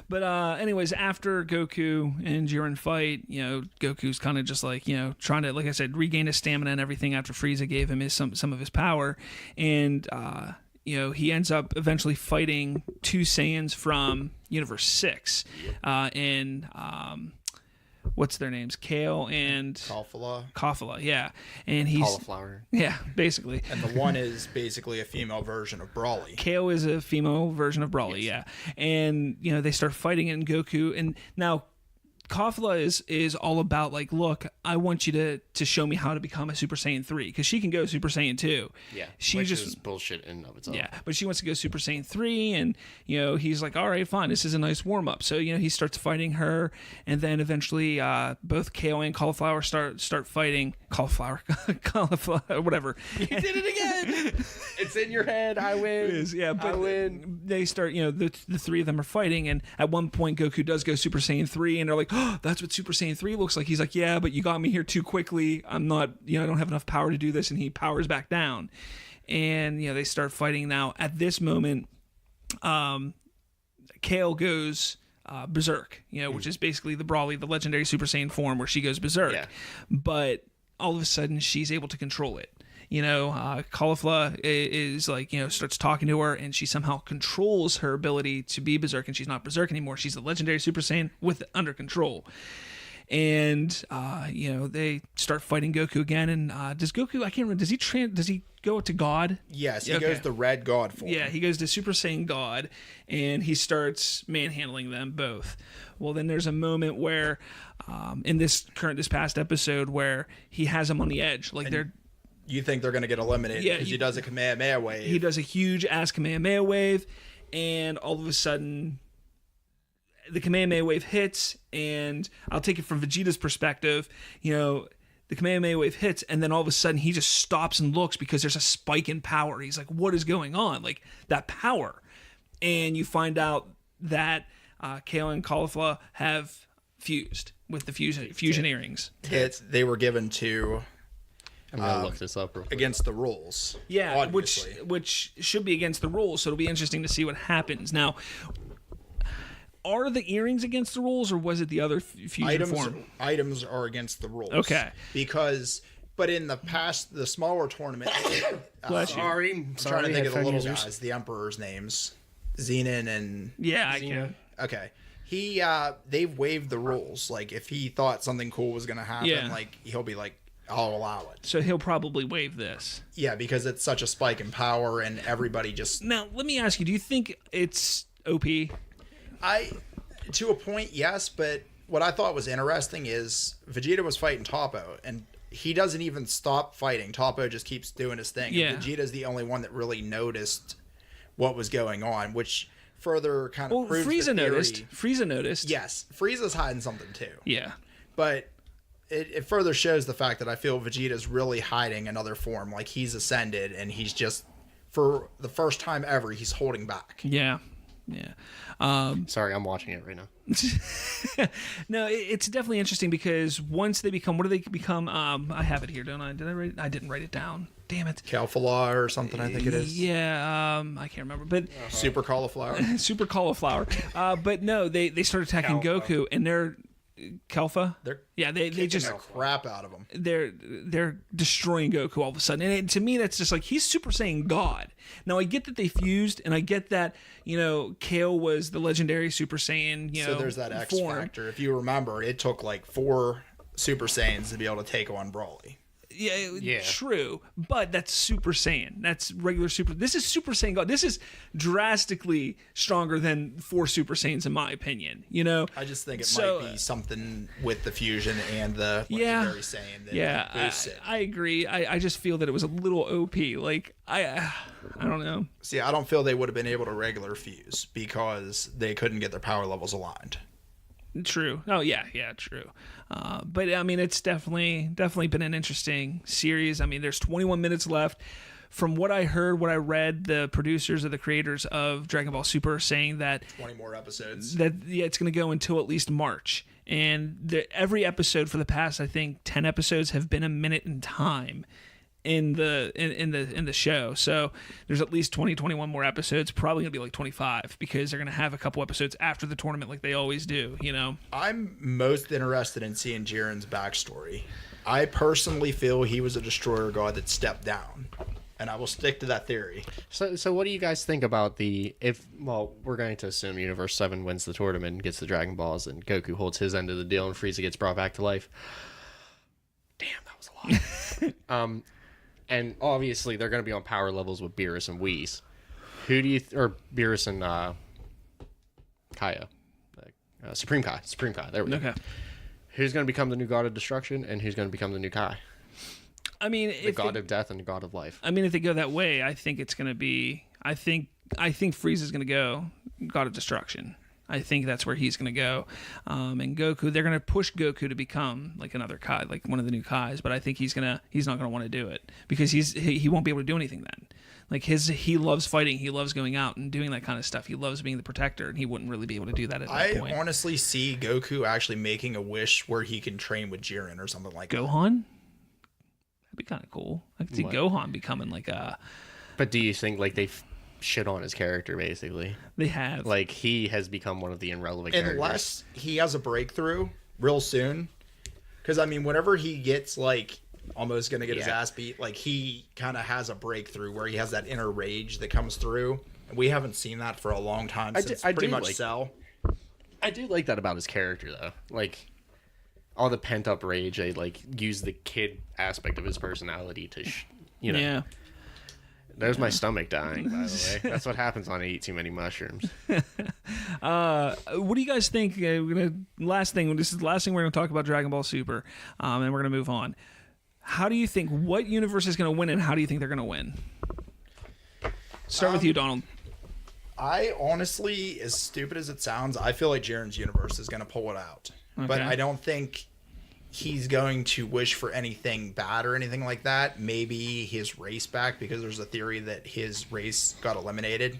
But anyways, after Goku and Jiren fight, Goku's kind of just like, trying to, like I said, regain his stamina and everything after Frieza gave him some of his power. And, he ends up eventually fighting 2 Saiyans from Universe 6. What's their names? Kale and Kafala, yeah. And he's cauliflower. Yeah, basically. And the one is basically a female version of Brawly. Kale is a female version of Brawly, yeah. And they start fighting in Goku, and now Kafla is all about like, look, I want you to show me how to become a Super Saiyan 3, because she can go Super Saiyan 2. Yeah, she which just is bullshit in and of itself. Yeah, but she wants to go Super Saiyan 3, and he's like, all right, fine, this is a nice warm up. So he starts fighting her, and then eventually both Kale and Cauliflower start fighting. Cauliflower, whatever. You did it again. It's in your head. I win. Yeah, but I win. They start, the three of them are fighting, and at one point Goku does go Super Saiyan 3, and they're like, oh, that's what Super Saiyan 3 looks like. He's like, yeah, but you got me here too quickly. I'm not, I don't have enough power to do this, and he powers back down. And, they start fighting now. At this moment, Kale goes Berserk, which is basically the Brawly, the legendary Super Saiyan form where she goes Berserk. Yeah. But all of a sudden, she's able to control it. Cauliflower is like, starts talking to her, and she somehow controls her ability to be Berserk, and she's not Berserk anymore. She's a legendary Super Saiyan with under control. And, they start fighting Goku again. And does Goku, I can't remember, does he go to God? Yes, he goes the Red God form. Yeah, he goes to Super Saiyan God, and he starts manhandling them both. Well, then there's a moment where, in this past episode, where he has them on the edge. Like, You think they're going to get eliminated because he does a Kamehameha wave. He does a huge ass Kamehameha wave, and all of a sudden, the Kamehameha wave hits, and I'll take it from Vegeta's perspective. The Kamehameha wave hits, and then all of a sudden he just stops and looks because there's a spike in power. He's like, what is going on? Like, that power. And you find out that Kale and Cauliflower have fused with the fusion earrings. They were given to... I'm going to look this up real quick. Against the rules. Yeah, obviously. which should be against the rules, so it'll be interesting to see what happens. Now, are the earrings against the rules, or was it the other fusion form? Items are against the rules. Okay. But in the past, the smaller tournament... Bless you. I'm trying to think of the little guys, the Emperor's names. Zenon and... Yeah, I can. Okay. They've waived the rules. Like, if he thought something cool was going to happen, he'll be like, I'll allow it. So he'll probably waive this. Yeah, because it's such a spike in power, and everybody just... Now, let me ask you, do you think it's OP? To a point, yes, but what I thought was interesting is Vegeta was fighting Toppo, and he doesn't even stop fighting. Toppo just keeps doing his thing. Yeah. And Vegeta's the only one that really noticed what was going on, which further kind of proves Frieza the theory. noticed. Frieza noticed. Yes, Frieza's hiding something too. Yeah. But it further shows the fact that I feel Vegeta's really hiding another form. Like, he's ascended, and he's just, for the first time ever, he's holding back. Yeah. Yeah. Sorry, I'm watching it right now. No, it's definitely interesting because once they become, what do they become? I have it here, don't I? Did I write it? I didn't write it down. Damn it. Cauliflower or something, I think it is. Yeah, I can't remember. But Super Cauliflower. Super Cauliflower. But no, they start attacking Goku, and they're Kelpha. They just the crap out of him. They're destroying Goku all of a sudden, and to me that's just like, he's Super Saiyan God. Now I get that they fused, and I get that Kale was the legendary Super Saiyan. So there's that X form. factor. If you remember, it took like 4 Super Saiyans to be able to take on Brawly. Yeah, true, but that's Super Saiyan. That's regular Super. This is Super Saiyan God. This is drastically stronger than 4 Super Saiyans, in my opinion. I just think it might be something with the fusion and the legendary Saiyan. That boosts it. I agree. I just feel that it was a little OP. Like I don't know. See, I don't feel they would have been able to regular fuse because they couldn't get their power levels aligned. True. Oh yeah, true. But I mean, it's definitely been an interesting series. I mean, there's 21 minutes left. From what I heard, what I read, the producers or the creators of Dragon Ball Super are saying that 20 more episodes. It's going to go until at least March. And every episode for the past, I think, 10 episodes have been a minute in time in the show. So there's at least 21 more episodes, probably gonna be like 25, because they're gonna have a couple episodes after the tournament like they always do. I'm most interested in seeing Jiren's backstory. I personally feel he was a destroyer god that stepped down, and I will stick to that theory. So what do you guys think about we're going to assume Universe 7 wins the tournament and gets the Dragon Balls, and Goku holds his end of the deal and Frieza gets brought back to life. Damn, that was a lot. And obviously, they're going to be on power levels with Beerus and Whis. Who do you... or Beerus and Kaya. Supreme Kai. Supreme Kai. There we go. Okay. Who's going to become the new god of destruction, and who's going to become the new Kai? I mean, The god of death and the god of life. I mean, if they go that way, I think it's going to be. I think Frieza's going to go god of destruction. I think that's where he's going to go. And Goku, they're going to push Goku to become like another Kai, like one of the new Kais. But I think he's not going to want to do it because he won't be able to do anything then. Like he loves fighting. He loves going out and doing that kind of stuff. He loves being the protector, and he wouldn't really be able to do that at that point. I honestly see Goku actually making a wish where he can train with Jiren or something like that. Gohan? That'd be kind of cool. I could see Gohan becoming like a... But do you think like they shit on his character, basically? They have. Like, he has become one of the irrelevant characters. Unless he has a breakthrough real soon. Because, I mean, whenever he gets, like, almost going to get his ass beat, like, he kind of has a breakthrough where he has that inner rage that comes through. We haven't seen that for a long time since pretty much Cell. I do like that about his character, though. Like, all the pent-up rage, they, like, use the kid aspect of his personality to, Yeah. There's my stomach dying, by the way. That's what happens when I eat too many mushrooms. What do you guys think? Last thing. This is the last thing we're going to talk about Dragon Ball Super, and we're going to move on. How do you think? What universe is going to win, and how do you think they're going to win? Start with you, Donald. I honestly, as stupid as it sounds, I feel like Jiren's universe is going to pull it out. Okay. But I don't think he's going to wish for anything bad or anything like that. Maybe his race back, because there's a theory that his race got eliminated,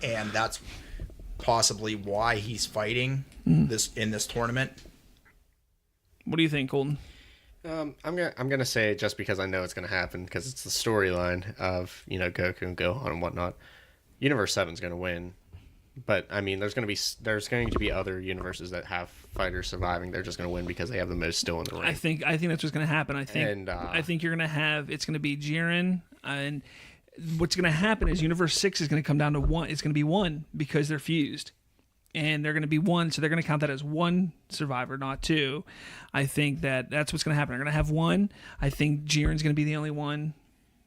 and that's possibly why he's fighting this tournament. What do you think, Colton? I'm gonna say it just because I know it's gonna happen, because it's the storyline of Goku and Gohan and whatnot. Universe 7's gonna win. But I mean, there's going to be other universes that have fighters surviving. They're just going to win because they have the most still in the ring. I think that's what's going to happen. I think you're going to have it's going to be Jiren, and what's going to happen is Universe 6 is going to come down to one. It's going to be one because they're fused, and they're going to be one, so they're going to count that as one survivor, not two. I think that's what's going to happen. They're going to have one. I think Jiren's going to be the only one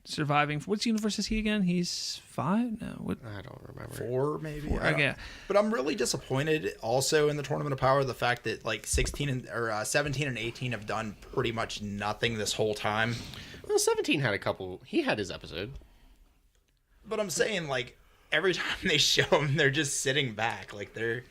surviving. What universe is he again? He's 5? No, what? I don't remember. 4 maybe. 4, okay. But I'm really disappointed also in the Tournament of Power, the fact that like 17 and 18 have done pretty much nothing this whole time. Well, 17 had he had his episode. But I'm saying, like, every time they show him, they're just sitting back, like they're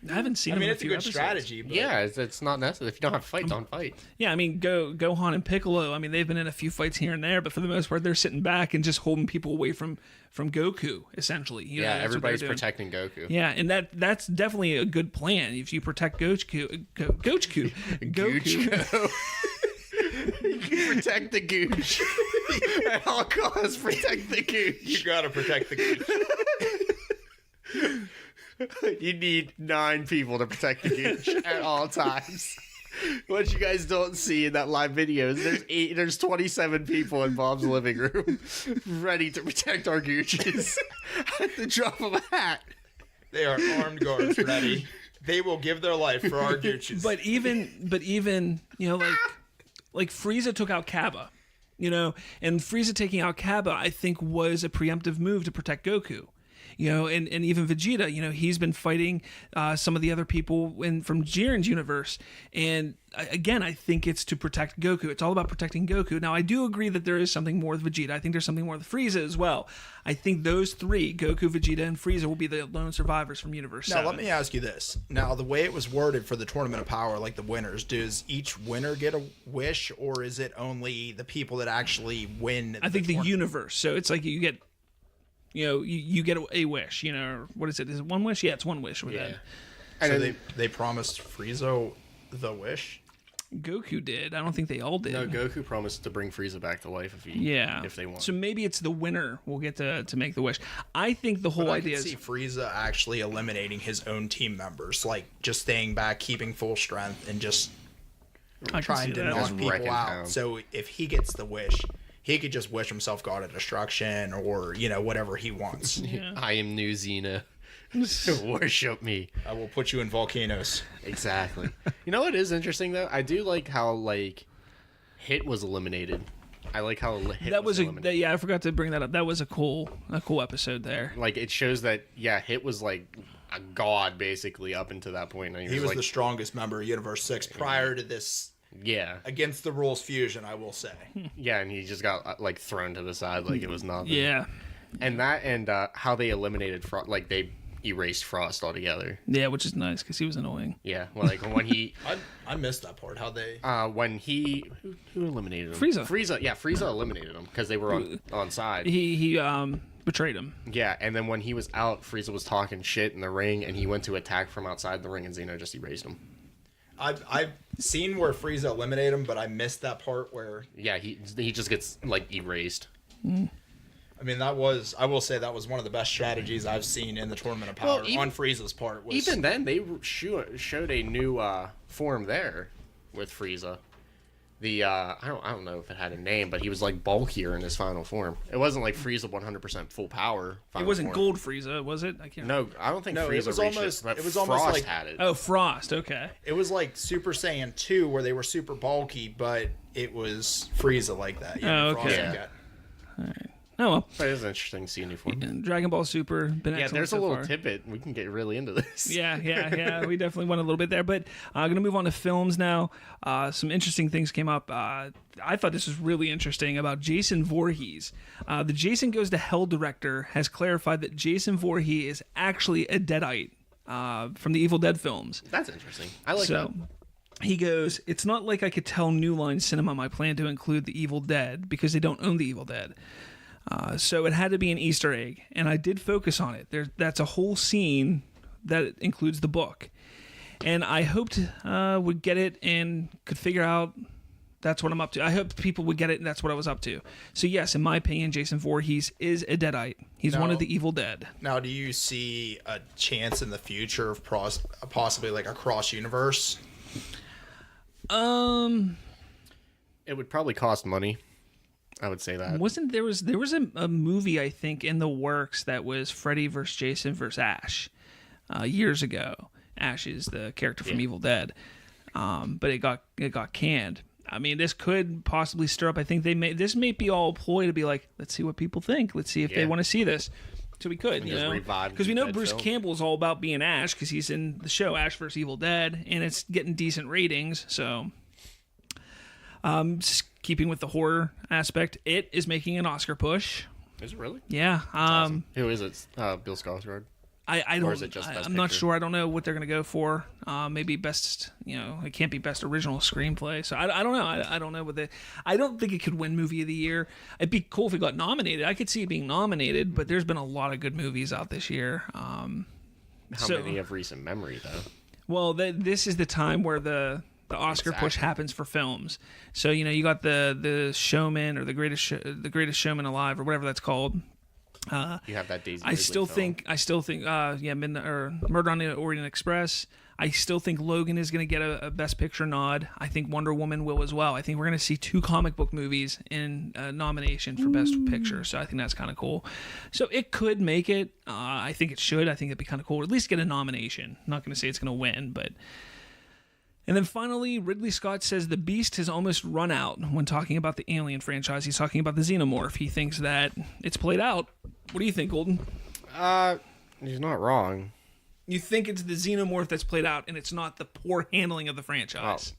I haven't seen. I mean, it's a good strategy. But... Yeah, it's not necessary. If you don't have to fight, don't fight. Yeah, I mean, Gohan and Piccolo. I mean, they've been in a few fights here and there, but for the most part, they're sitting back and just holding people away from Goku, essentially. Everybody's protecting Goku. Yeah, and that's definitely a good plan. If you protect Goku, You protect the Gooch. At all costs, protect the Gooch. You gotta protect the Gooch. You need 9 people to protect the Gooch at all times. What you guys don't see in that live video is there's 27 people in Bob's living room ready to protect our Gooches at the drop of a hat. They are armed guards ready. They will give their life for our Gooches. But even like Frieza took out Kappa, and Frieza taking out Kappa, I think, was a preemptive move to protect Goku. And even Vegeta, he's been fighting some of the other people from Jiren's universe. And again, I think it's to protect Goku. It's all about protecting Goku. Now, I do agree that there is something more with Vegeta. I think there's something more with Frieza as well. I think those 3, Goku, Vegeta, and Frieza, will be the lone survivors from Universe 7. Now, let me ask you this. Now, the way it was worded for the Tournament of Power, like the winners, does each winner get a wish, or is it only the people that actually win? I think the universe. So it's like you get... you get a wish, what is it? Is it one wish? Yeah, it's one wish. Yeah. So they promised Frieza the wish? Goku did. I don't think they all did. No, Goku promised to bring Frieza back to life if they want. So maybe it's the winner will get to make the wish. I think the whole idea is... I can see Frieza actually eliminating his own team members, like just staying back, keeping full strength, and just trying to knock people out. So if he gets the wish... He could just wish himself God of Destruction or, whatever he wants. Yeah. I am New Xena. Worship me. I will put you in volcanoes. Exactly. What is interesting, though? I do like how, Hit was eliminated. I like how Hit was eliminated. I forgot to bring that up. That was a cool episode there. It shows that, Hit was, a god basically up until that point. And he was the strongest member of Universe 6 prior to this. Yeah. Against the rules fusion, I will say. Yeah, and he just got like thrown to the side like it was nothing. Yeah. And that and how they eliminated Frost, like they erased Frost altogether. Yeah, which is nice because he was annoying. Yeah, like when he I missed that part. How they when he who eliminated him? Frieza. Yeah, Frieza eliminated him because they were on side. He betrayed him. Yeah, and then when he was out, Frieza was talking shit in the ring, and he went to attack from outside the ring, and Xeno just erased him. I've seen where Frieza eliminated him, but I missed that part where... Yeah, he just gets, like, erased. I mean, I will say that was one of the best strategies I've seen in the Tournament of Power on Frieza's part. Even then, they showed a new form there with Frieza. The I don't know if it had a name, but he was like bulkier in his final form. It wasn't like Frieza 100% full power. It wasn't Gold Frieza, was it? I can't. No, I don't think Frieza it was reached almost. It, It was Frost almost like had it. Oh, Frost. Okay. It was like Super Saiyan 2, where they were super bulky, but it was Frieza like that. Oh, okay. Frost Yeah. got- All right. Oh well. But it is interesting to see a new form. Dragonball Super. Been Yeah, excellent there's a so little far. tidbit. We can get really into this. Yeah. We definitely went a little bit there, but I'm gonna move on to films now. Some interesting things came up. I thought this was really interesting about Jason Voorhees. The Jason Goes to Hell director has clarified that Jason Voorhees is actually a Deadite from the Evil Dead films. That's interesting. I like So he goes, "It's not like I could tell New Line Cinema my plan to include the Evil Dead because they don't own the Evil Dead. So it had to be an Easter egg, and I did focus on it. That's a whole scene that includes the book, and I hoped would get it and could figure out that's what I'm up to. I hoped people would get it, and that's what I was up to. So yes, in my opinion, Jason Voorhees is a Deadite. He's one of the Evil Dead. Now, do you see a chance in the future of possibly like a cross universe? It would probably cost money. I would say that. Wasn't there was a movie I think in the works that was Freddy versus Jason versus Ash years ago. Ash is the character from Evil Dead, but it got canned. I mean, this could possibly stir up. I think this may be all a ploy to be like, let's see what people think. Let's see if they want to see this. So we could, just revive because we the know Dead Bruce film. Campbell is all about being Ash because he's in the show Ash vs. Evil Dead, and it's getting decent ratings. So, just keeping with the horror aspect, it is making an Oscar push. Is it really? Yeah. Awesome. Who is it? Bill Skarsgård. I don't. Or is it just Best I'm not Picture? sure. I don't know what they're gonna go for. Maybe best. It can't be best original screenplay. So I don't know. I don't know what they. I don't think it could win movie of the year. It'd be cool if it got nominated. I could see it being nominated, but there's been a lot of good movies out this year. How many of recent memory though? Well, this is the time where the Oscar push happens for films. So you got the Showman or the greatest Showman alive or whatever that's called. You have that Daisy. I still think, Murder on the Orient Express. I still think Logan is going to get a Best Picture nod. I think Wonder Woman will as well. I think we're going to see 2 comic book movies in nomination for Best Picture. So I think that's kind of cool. So it could make it. I think it should. I think it'd be kind of cool. At least get a nomination. I'm not going to say it's going to win, but. And then finally, Ridley Scott says the Beast has almost run out when talking about the Alien franchise. He's talking about the Xenomorph. He thinks that it's played out. What do you think, Colton? He's not wrong. You think it's the Xenomorph that's played out, and it's not the poor handling of the franchise?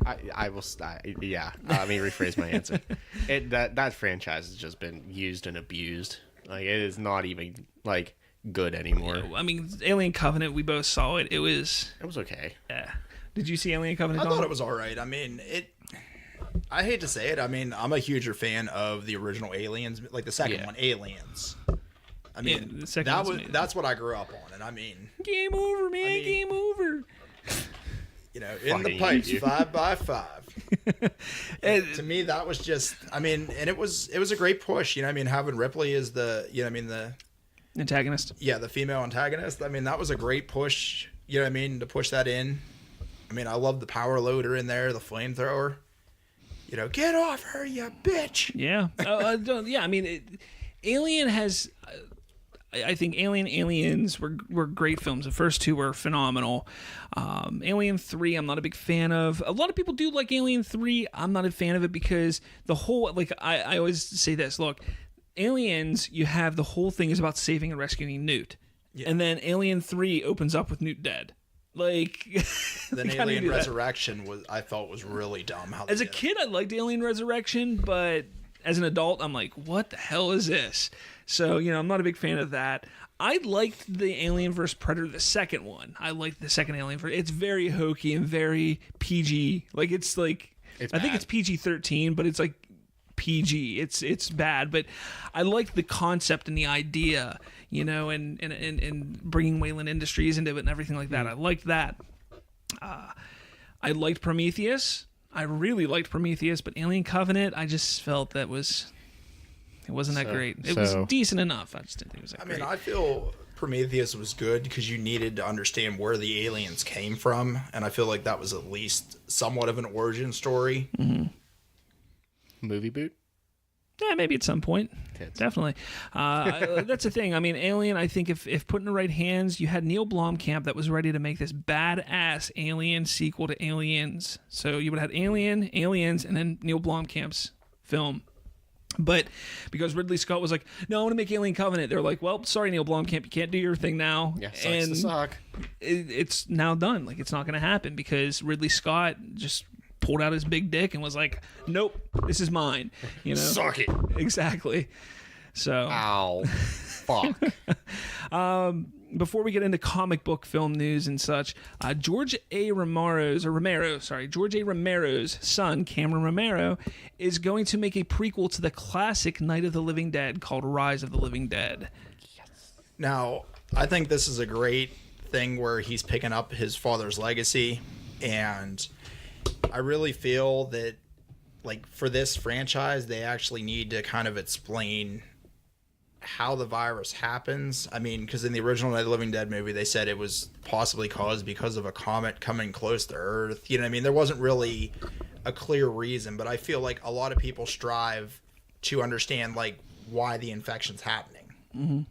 I will. Yeah. Let me rephrase my answer. That franchise has just been used and abused. Like it is not even like good anymore. I mean, Alien Covenant. We both saw it. It was okay. Yeah. Did you see Alien Covenant? I thought it was all right. I mean, I hate to say it. I mean, I'm a huger fan of the original Aliens, like the second one, Aliens. I mean, the second one's amazing. that's what I grew up on, and I mean, game over, man. Game over. In the pipes, 5x5. To me, that was just. I mean, and it was a great push. Having Ripley as the, the antagonist. Yeah, the female antagonist. I mean, that was a great push. To push that in. I mean, I love the power loader in there, the flamethrower. Get off her, you bitch. Yeah. Yeah. I mean, Alien has. I think Aliens were great films. The first 2 were phenomenal. Alien 3, I'm not a big fan of. A lot of people do like Alien 3. I'm not a fan of it because the whole I always say this. Look, Aliens, you have the whole thing is about saving and rescuing Newt. and then Alien 3 opens up with Newt dead. Like, then Alien Resurrection I thought was really dumb. As a kid, I liked Alien Resurrection, but as an adult, I'm like, what the hell is this? So, I'm not a big fan of that. I liked the Alien vs. Predator, the second one. I liked the second Alien. It's very hokey and very PG. I think it's PG-13, but it's like PG. It's bad, but I liked the concept and the idea, and bringing Wayland Industries into it and everything like that. I liked that. I liked Prometheus. I really liked Prometheus, but Alien Covenant, I just felt it wasn't that great. It was decent enough. I just didn't think it was that great. I mean, I feel Prometheus was good because you needed to understand where the aliens came from, and I feel like that was at least somewhat of an origin story. Mm-hmm. Movie boot? Yeah, maybe at some point. Definitely. That's the thing. I mean, Alien, I think if put in the right hands, you had Neil Blomkamp that was ready to make this badass Alien sequel to Aliens. So you would have had Alien, Aliens, and then Neil Blomkamp's film. But because Ridley Scott was like, no, I want to make Alien Covenant, they're like, well, sorry, Neil Blomkamp, you can't do your thing now. Yeah, sucks to suck. It's now done. Like, it's not going to happen because Ridley Scott just pulled out his big dick and was like, nope, this is mine. Suck it. Exactly. So. Ow. Fuck. Before we get into comic book film news and such, George A. Romero's son, Cameron Romero, is going to make a prequel to the classic Night of the Living Dead called Rise of the Living Dead. Yes. Now, I think this is a great thing where he's picking up his father's legacy, and I really feel that, like, for this franchise, they actually need to kind of explain how the virus happens. I mean, because in the original Night of the Living Dead movie, they said it was possibly caused because of a comet coming close to Earth. You know what I mean? There wasn't really a clear reason, but I feel like a lot of people strive to understand, like, why the infection's happening. Mm-hmm.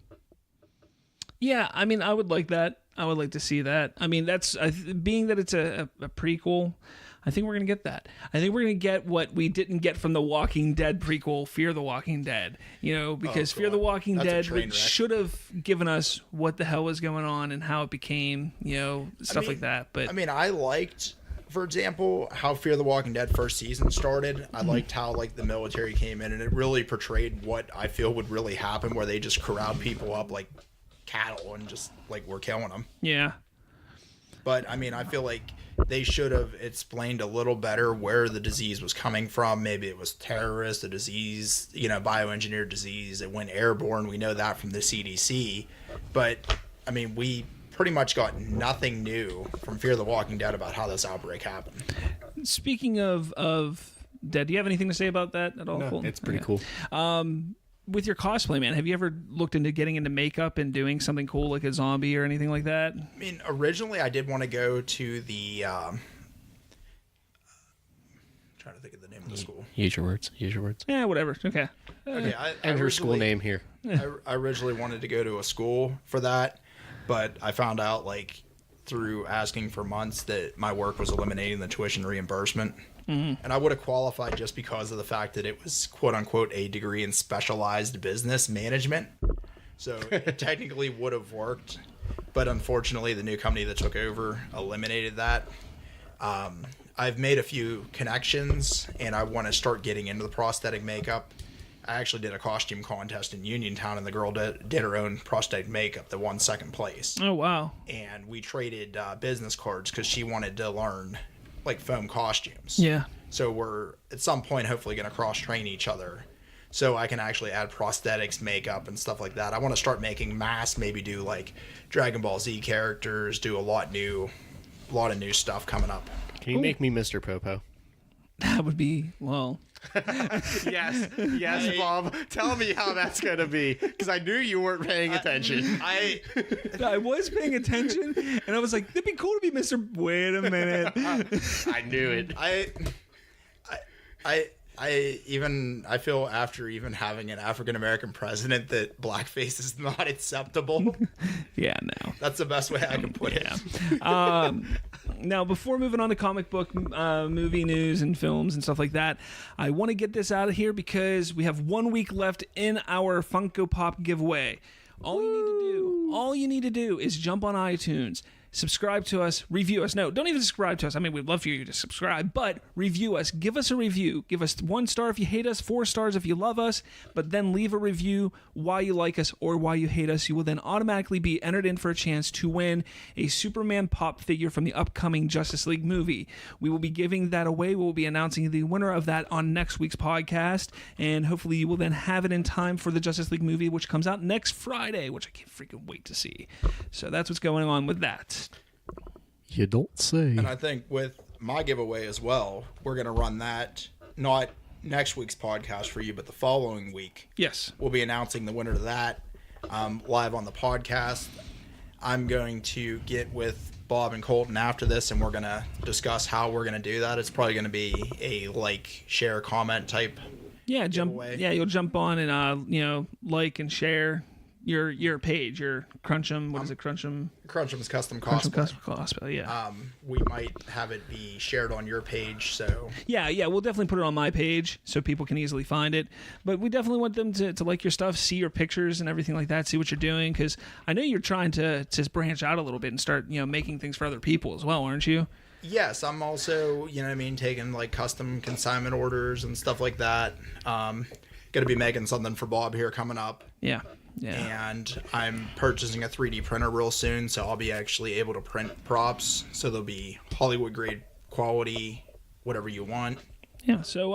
Yeah, I mean, I would like that. I would like to see that. I mean, that's being that it's a prequel, I think we're going to get that. I think we're going to get what we didn't get from the Walking Dead prequel, Fear the Walking Dead. Because Fear the Walking Dead should have given us what the hell was going on and how it became, stuff like that. But I mean, I liked, for example, how Fear the Walking Dead first season started. I liked how, like, the military came in, and it really portrayed what I feel would really happen, where they just corralled people up like cattle and just, like, we're killing them. Yeah. But, I mean, I feel like they should have explained a little better where the disease was coming from. Maybe it was terrorist, a disease, bioengineered disease. It went airborne. We know that from the CDC. But, I mean, we pretty much got nothing new from Fear the Walking Dead about how this outbreak happened. Speaking of Dead, do you have anything to say about that at all? No, Colton? It's pretty cool. With your cosplay, man, have you ever looked into getting into makeup and doing something cool like a zombie or anything like that? I mean, originally I did want to go to the trying to think of the name of the school. Use your words. Yeah, whatever. Okay. Okay, And her school name here. I originally wanted to go to a school for that, but I found out, like, through asking for months, that my work was eliminating the tuition reimbursement. Mm-hmm. And I would have qualified just because of the fact that it was, quote unquote, a degree in specialized business management. So it technically would have worked. But unfortunately, the new company that took over eliminated that. I've made a few connections, and I want to start getting into the prosthetic makeup. I actually did a costume contest in Uniontown, and the girl did her own prosthetic makeup that won second place. Oh, wow. And we traded business cards because she wanted to learn, like, foam costumes. Yeah. So we're, at some point, hopefully going to cross-train each other so I can actually add prosthetics, makeup, and stuff like that. I want to start making masks, maybe do, like, Dragonball Z characters, do a lot of new stuff coming up. Can you make me Mr. Popo? That would be, well... Yes, Bob. Tell me how that's going to be, because I knew you weren't paying attention. I was paying attention, and I was like, it'd be cool to be Mr. Wait a minute. I knew it. I feel after even having an African-American president that blackface is not acceptable. Yeah, no. That's the best way I can put it. Now, before moving on to comic book movie news and films and stuff like that, I want to get this out of here because we have 1 week left in our Funko Pop giveaway. All you need to do is jump on iTunes, subscribe to us, review us. No, don't even subscribe to us. I mean, we'd love for you to subscribe, but review us. Give us a review. Give us 1 star if you hate us, 4 stars if you love us, but then leave a review why you like us or why you hate us. You will then automatically be entered in for a chance to win a Superman pop figure from the upcoming Justice League movie. We will be giving that away. We will be announcing the winner of that on next week's podcast, and hopefully you will then have it in time for the Justice League movie, which comes out next Friday, which I can't freaking wait to see. So that's what's going on with that. You don't say. And I think with my giveaway as well, we're going to run that, not next week's podcast for you, but the following week. Yes. We'll be announcing the winner of that live on the podcast. I'm going to get with Bob and Colton after this, and we're going to discuss how we're going to do that. It's probably going to be a like, share, comment type giveaway. You'll jump on and, like and share your page, your Crunchum, what is it, Crunchems Custom Cosplay. Custom Cosplay, yeah. We might have it be shared on your page, so... Yeah, we'll definitely put it on my page so people can easily find it. But we definitely want them to like your stuff, see your pictures and everything like that, see what you're doing, because I know you're trying to branch out a little bit and start, making things for other people as well, aren't you? Yes, I'm also, taking, like, custom consignment orders and stuff like that. Going to be making something for Bob here coming up. Yeah. And I'm purchasing a 3D printer real soon, so I'll be actually able to print props. So they'll be Hollywood grade quality, whatever you want. Yeah, so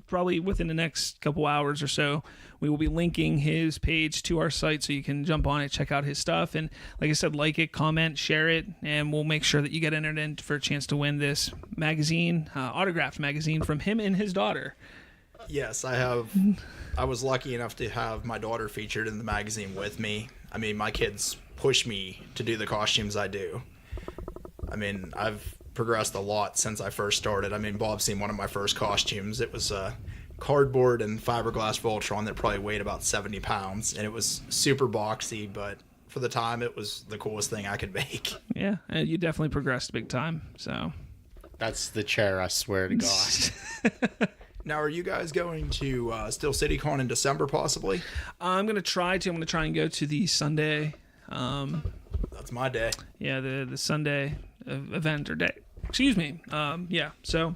probably within the next couple hours or so, we will be linking his page to our site so you can jump on it, check out his stuff. And like I said, like it, comment, share it, and we'll make sure that you get entered in for a chance to win this magazine, autographed magazine from him and his daughter. Yes, I was lucky enough to have my daughter featured in the magazine with me. I mean, my kids push me to do the costumes I do. I mean, I've progressed a lot since I first started. I mean, Bob's seen one of my first costumes. It was a cardboard and fiberglass Voltron that probably weighed about 70 pounds, and it was super boxy, but for the time, it was the coolest thing I could make. Yeah, you definitely progressed big time, so... That's the chair, I swear to God. Now, are you guys going to Steel City Con in December, possibly? I'm going to try and go to the Sunday. That's my day. Yeah, the Sunday event or day. Excuse me. So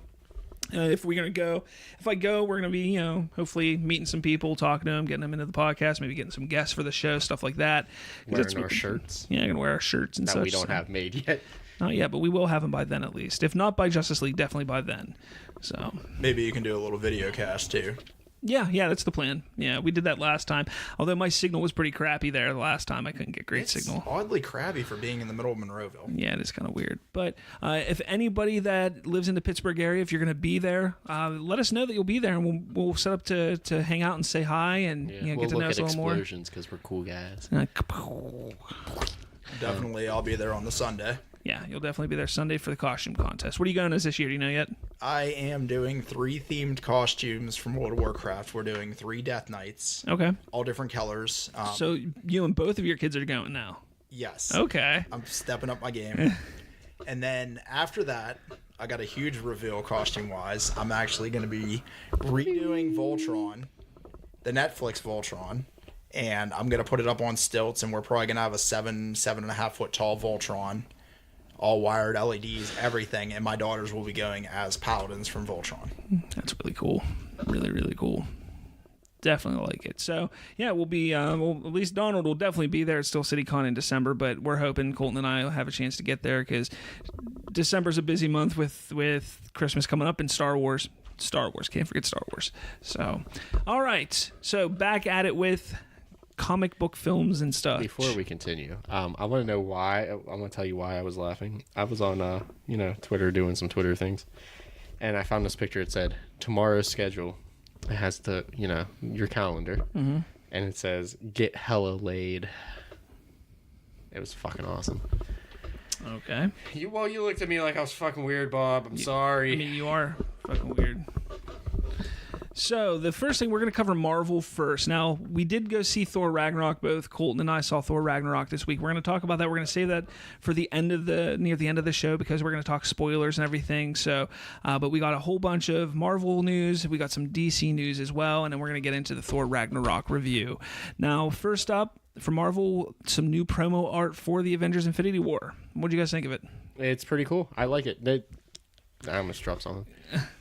if we're going to go, we're going to be, hopefully meeting some people, talking to them, getting them into the podcast, maybe getting some guests for the show, stuff like that. Wearing our shirts. Yeah, going to wear our shirts and that such. We don't have made yet. Not yet, but we will have them by then at least. If not by Justice League, definitely by then. So maybe you can do a little video cast too. Yeah, that's the plan. Yeah, we did that last time. Although my signal was pretty crappy there the last time. I couldn't get great signal. Oddly crabby for being in the middle of Monroeville. Yeah, it is kind of weird. But if anybody that lives in the Pittsburgh area, if you're going to be there, let us know that you'll be there, and we'll set up to hang out and say hi and get to know us a little more. We'll look at explosions because we're cool guys. Definitely, I'll be there on the Sunday. Yeah, you'll definitely be there Sunday for the costume contest. What are you going as this year? Do you know yet? I am doing 3 themed costumes from World of Warcraft. We're doing 3 Death Knights. Okay. All different colors. So you and both of your kids are going now? Yes. Okay. I'm stepping up my game. And then after that, I got a huge reveal costume-wise. I'm actually going to be redoing Voltron, the Netflix Voltron. And I'm going to put it up on stilts, and we're probably going to have a 7.5 foot tall Voltron. All wired LEDs, everything, and my daughters will be going as paladins from Voltron. That's really cool. Really, really cool. Definitely like it. So, yeah, we'll be, at least Donald will definitely be there at Steel City Con in December, but we're hoping Colton and I will have a chance to get there because December's a busy month with Christmas coming up and Star Wars. Can't forget Star Wars. So, all right. So, back at it with comic book films and stuff. Before we continue, I want to know why. I'm going to tell you why I was laughing. I was on, Twitter doing some Twitter things, and I found this picture. It said, tomorrow's schedule. It has your calendar, and it says, get hella laid. It was fucking awesome. Okay. You looked at me like I was fucking weird, Bob. I'm sorry. I mean, you are fucking weird. So the first thing, we're going to cover Marvel first. Now, we did go see Thor Ragnarok. Both Colton and I saw Thor Ragnarok this week. We're going to talk about that. We're going to save that for the end of near the end of the show, because we're going to talk spoilers and everything. So, but we got a whole bunch of Marvel news. We got some DC news as well, and then we're going to get into the Thor Ragnarok review. Now, first up, for Marvel, some new promo art for the Avengers Infinity War. What do you guys think of it? It's pretty cool. I like it. I almost dropped something.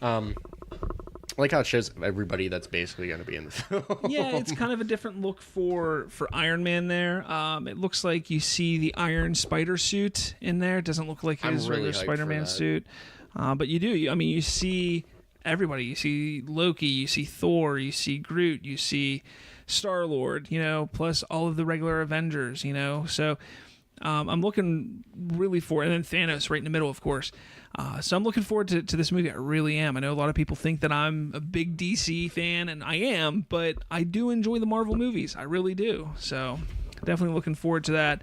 I like how it shows everybody that's basically going to be in the film. Yeah, it's kind of a different look for Iron Man there. It looks like you see the Iron Spider suit in there. It doesn't look like his really regular Spider-Man suit. But you do. You see everybody. You see Loki. You see Thor. You see Groot. You see Star-Lord, plus all of the regular Avengers, So I'm looking really forward, and then Thanos right in the middle, of course. So I'm looking forward to this movie. I really am. I know a lot of people think that I'm a big DC fan, and I am, but I do enjoy the Marvel movies. I really do. So definitely looking forward to that.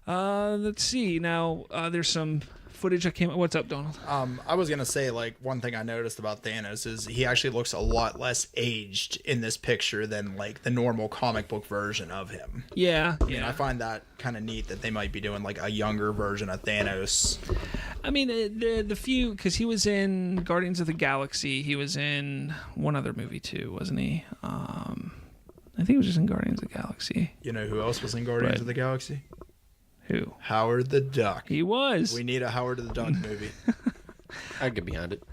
Let's see. Now, there's some footage that came. What's up, Donald? I was gonna say, one thing I noticed about Thanos is he actually looks a lot less aged in this picture than the normal comic book version of him. Yeah. And I find that kind of neat that they might be doing a younger version of Thanos. I mean, the few, because he was in Guardians of the Galaxy. He was in one other movie too, wasn't he? I think he was just in Guardians of the Galaxy. You know who else was in Guardians of the Galaxy? Who? Howard the Duck. He was. We need a Howard the Duck movie. I'd get behind it.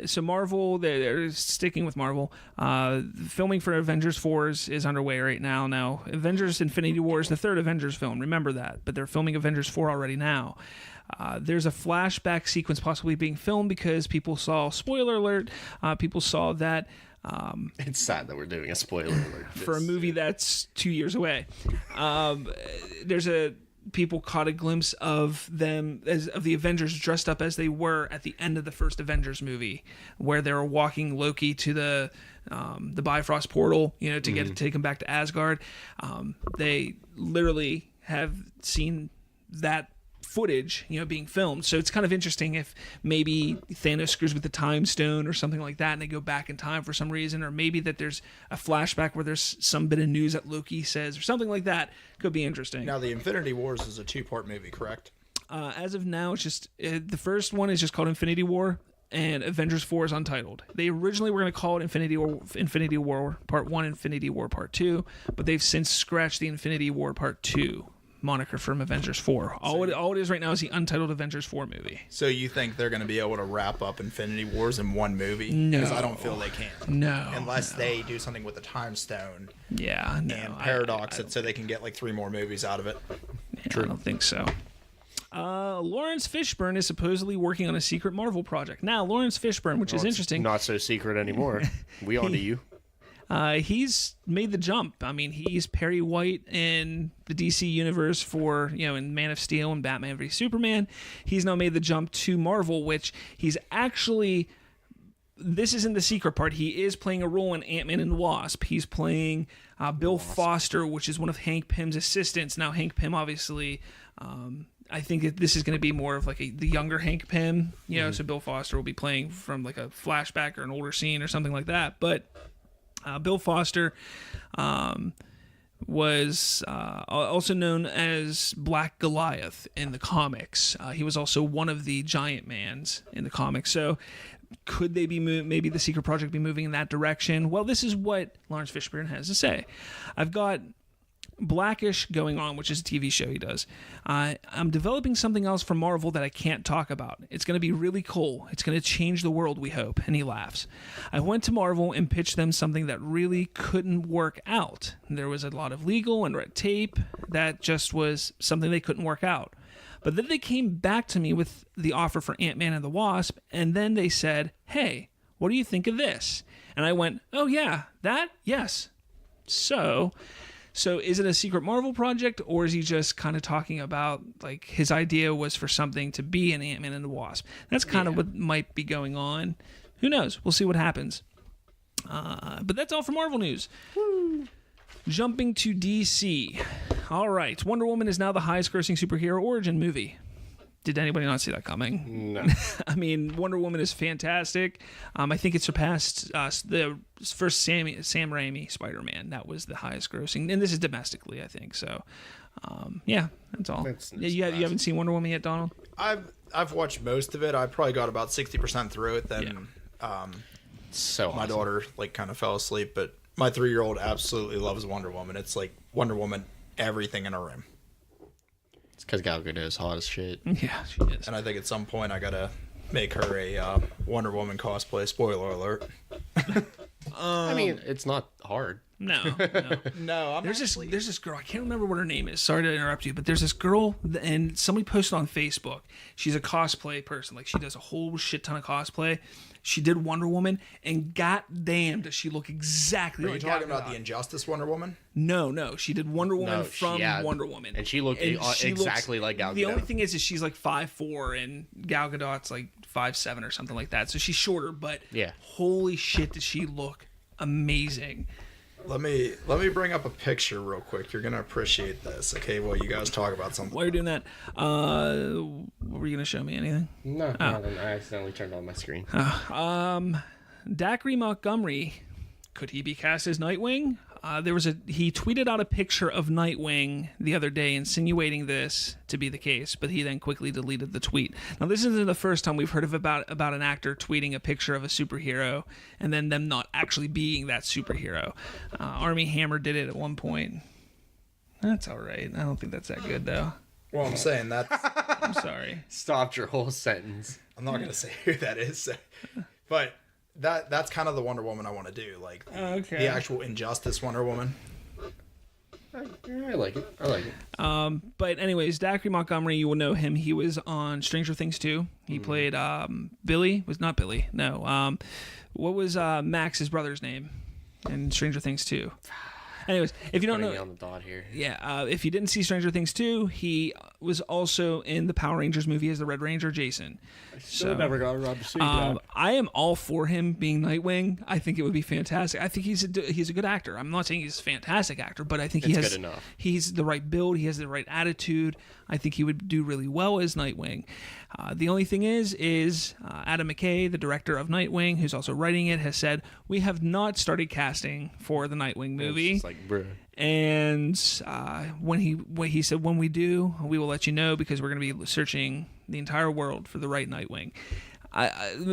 So Marvel, they're sticking with Marvel. Filming for Avengers 4 is underway right now. Now, Avengers Infinity War is the third Avengers film. Remember that. But they're filming Avengers 4 already now. There's a flashback sequence possibly being filmed because people saw, spoiler alert, people saw that... it's sad that we're doing a spoiler alert for a movie that's 2 years away. People caught a glimpse of them of the Avengers dressed up as they were at the end of the first Avengers movie, where they were walking Loki to the Bifrost portal, to take him back to Asgard. They literally have seen that footage, being filmed. So it's kind of interesting if maybe Thanos screws with the time stone or something like that, and they go back in time for some reason, or maybe that there's a flashback where there's some bit of news that Loki says or something like that. Could be interesting. Now, the Infinity Wars is a 2-part movie, correct? As of now, it's just the first one is just called Infinity War, and Avengers 4 is untitled. They originally were going to call it Infinity War Part 1, Infinity War Part 2, but they've since scratched the Infinity War Part 2 moniker from Avengers 4. All it is right now is the untitled Avengers 4 movie. So you think they're going to be able to wrap up Infinity Wars in one movie? No. Because I don't feel they can. No. Unless they do something with the time stone. Yeah, no. And paradox it so they can get 3 more movies out of it. Yeah, I don't think so. Lawrence Fishburne is supposedly working on a secret Marvel project. Now, Lawrence Fishburne, which is interesting. Not so secret anymore. We on to you. He's made the jump. I mean, he's Perry White in the DC universe for, in Man of Steel and Batman v Superman. He's now made the jump to Marvel, which he's actually, this isn't the secret part. He is playing a role in Ant-Man and the Wasp. He's playing Bill Foster, which is one of Hank Pym's assistants. Now, Hank Pym, obviously, I think this is going to be more of the younger Hank Pym, so Bill Foster will be playing from a flashback or an older scene or something like that. But Bill Foster was also known as Black Goliath in the comics. He was also one of the Giant Mans in the comics. So could they be maybe the secret project be moving in that direction? Well, this is what Lawrence Fishburne has to say. I've got Blackish going on, which is a TV show he does. I'm developing something else for Marvel that I can't talk about. It's going to be really cool. It's going to change the world, we hope. And he laughs. I went to Marvel and pitched them something that really couldn't work out. There was a lot of legal and red tape that just was something they couldn't work out. But then they came back to me with the offer for Ant-Man and the Wasp, and then they said, hey, what do you think of this? And I went, oh yeah, that? Yes. So is it a secret Marvel project, or is he just kind of talking about his idea was for something to be an Ant-Man and the Wasp? That's kind of what might be going on. Who knows? We'll see what happens. But that's all for Marvel news. Woo. Jumping to DC. All right. Wonder Woman is now the highest grossing superhero origin movie. Did anybody not see that coming? No. I mean, Wonder Woman is fantastic. I think it surpassed the first Sam Raimi Spider-Man. That was the highest grossing, and this is domestically, I think. So, yeah, that's all. You haven't seen Wonder Woman yet, Donald? I've watched most of it. I probably got about 60% through it. Then, so my daughter kind of fell asleep, but my 3-year-old absolutely loves Wonder Woman. It's like Wonder Woman, everything in her room. It's because Gal Gadot is hot as shit. Yeah, she is. And I think at some point I gotta make her a Wonder Woman cosplay. Spoiler alert. I mean, it's not hard. No. No, There's this girl. I can't remember what her name is. Sorry to interrupt you, but there's this girl, and somebody posted on Facebook. She's a cosplay person. Like, she does a whole shit ton of cosplay. She did Wonder Woman, and goddamn, does she look exactly like Gal Gadot. Are you talking about the Injustice Wonder Woman? No. She did Wonder Woman from Wonder Woman. And she looked exactly like Gal Gadot. The only thing is she's like 5'4", and Gal Gadot's like 5'7" or something like that. So she's shorter, but holy shit, does she look amazing. Let me bring up a picture real quick. You're gonna appreciate this, okay? While you guys talk about something. While you're doing that, were you gonna show me anything? No, I accidentally turned on my screen. Dacre Montgomery, could he be cast as Nightwing? He tweeted out a picture of Nightwing the other day insinuating this to be the case, but he then quickly deleted the tweet. Now, this isn't the first time we've heard about an actor tweeting a picture of a superhero and then them not actually being that superhero. Armie Hammer did it at one point. That's all right. I don't think that's that good, though. Well, I'm saying that. I'm sorry. Stopped your whole sentence. I'm not gonna say who that is, but that's kind of the Wonder Woman I want to do, like the actual Injustice Wonder Woman. I like it. But anyways, Dacre Montgomery, you will know him. He was on Stranger Things 2. He played Billy. Was not Billy. No. What was Max's brother's name in Stranger Things 2? Anyways, if you don't know, on the dot here. Yeah, if you didn't see Stranger Things 2, he was also in the Power Rangers movie as the Red Ranger Jason. I still never got around to seeing that. I am all for him being Nightwing. I think it would be fantastic. I think he's a good actor. I'm not saying he's a fantastic actor, but I think good enough. He's the right build. He has the right attitude. I think he would do really well as Nightwing. The only thing is Adam McKay, the director of Nightwing, who's also writing it, has said, we have not started casting for the Nightwing movie. It's like, bruh. And when he said, when we do, we will let you know, because we're going to be searching the entire world for the right Nightwing.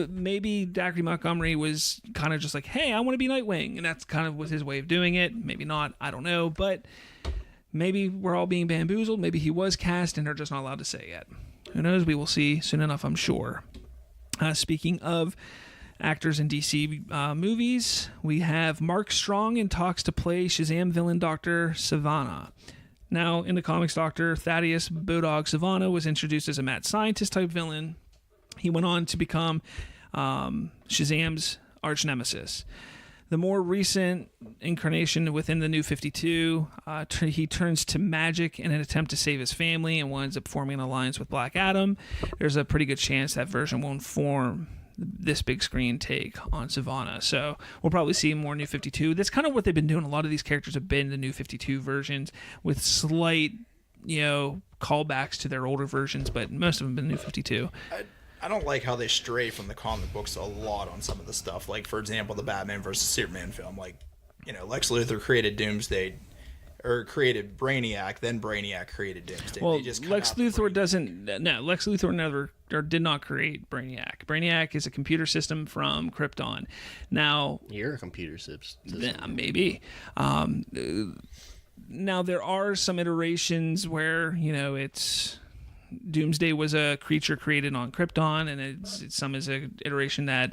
Maybe Dacre Montgomery was kind of just like, hey, I want to be Nightwing, and that's kind of was his way of doing it. Maybe not, I don't know, but maybe we're all being bamboozled. Maybe he was cast and they're just not allowed to say yet. Who knows? We will see soon enough, I'm sure. Speaking of actors in DC movies, we have Mark Strong in talks to play Shazam villain Dr. Sivana. Now, in the comics, Dr. Thaddeus Bodog Sivana was introduced as a mad scientist type villain. He went on to become Shazam's arch nemesis. The more recent incarnation within the New 52, he turns to magic in an attempt to save his family and winds up forming an alliance with Black Adam. There's a pretty good chance that version won't form this big screen take on Sivana. So we'll probably see more New 52. That's kind of what they've been doing. A lot of these characters have been the New 52 versions with slight, callbacks to their older versions, but most of them have been New 52. I don't like how they stray from the comic books a lot on some of the stuff. Like, for example, the Batman versus Superman film. Like, Lex Luthor created Doomsday, or created Brainiac, then Brainiac created Doomsday. Well, Lex Luthor never, or did not create Brainiac. Brainiac is a computer system from Krypton. Now, you're a computer system. Maybe. Now, there are some iterations where, it's Doomsday was a creature created on Krypton, and some is an iteration that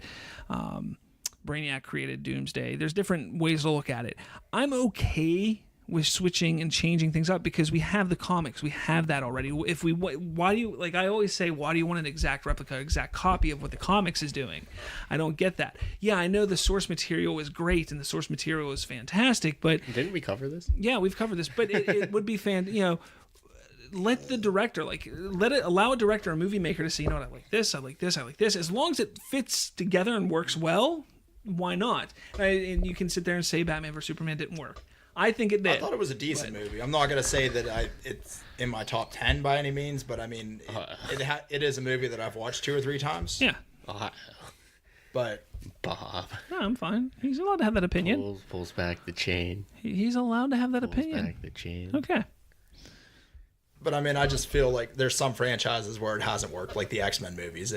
Brainiac created Doomsday. There's different ways to look at it. I'm okay with switching and changing things up because we have the comics. We have that already. Why do you, like I always say, why do you want an exact replica, exact copy of what the comics is doing? I don't get that. Yeah, I know the source material is great and the source material is fantastic, but didn't we cover this? Yeah, we've covered this, but it would be let the director, allow a director or movie maker to say, I like this, I like this, I like this. As long as it fits together and works well, why not? And you can sit there and say Batman vs Superman didn't work. I think it did. I thought it was a decent movie. I'm not gonna say that it's in my top 10 by any means, but I mean, it is a movie that I've watched 2 or 3 times. Yeah. But Bob. No, I'm fine. He's allowed to have that opinion. Pulls back the chain. He's allowed to have that Pulls opinion. back the chain. Okay. But I mean, I just feel like there's some franchises where it hasn't worked, like the X-Men movies.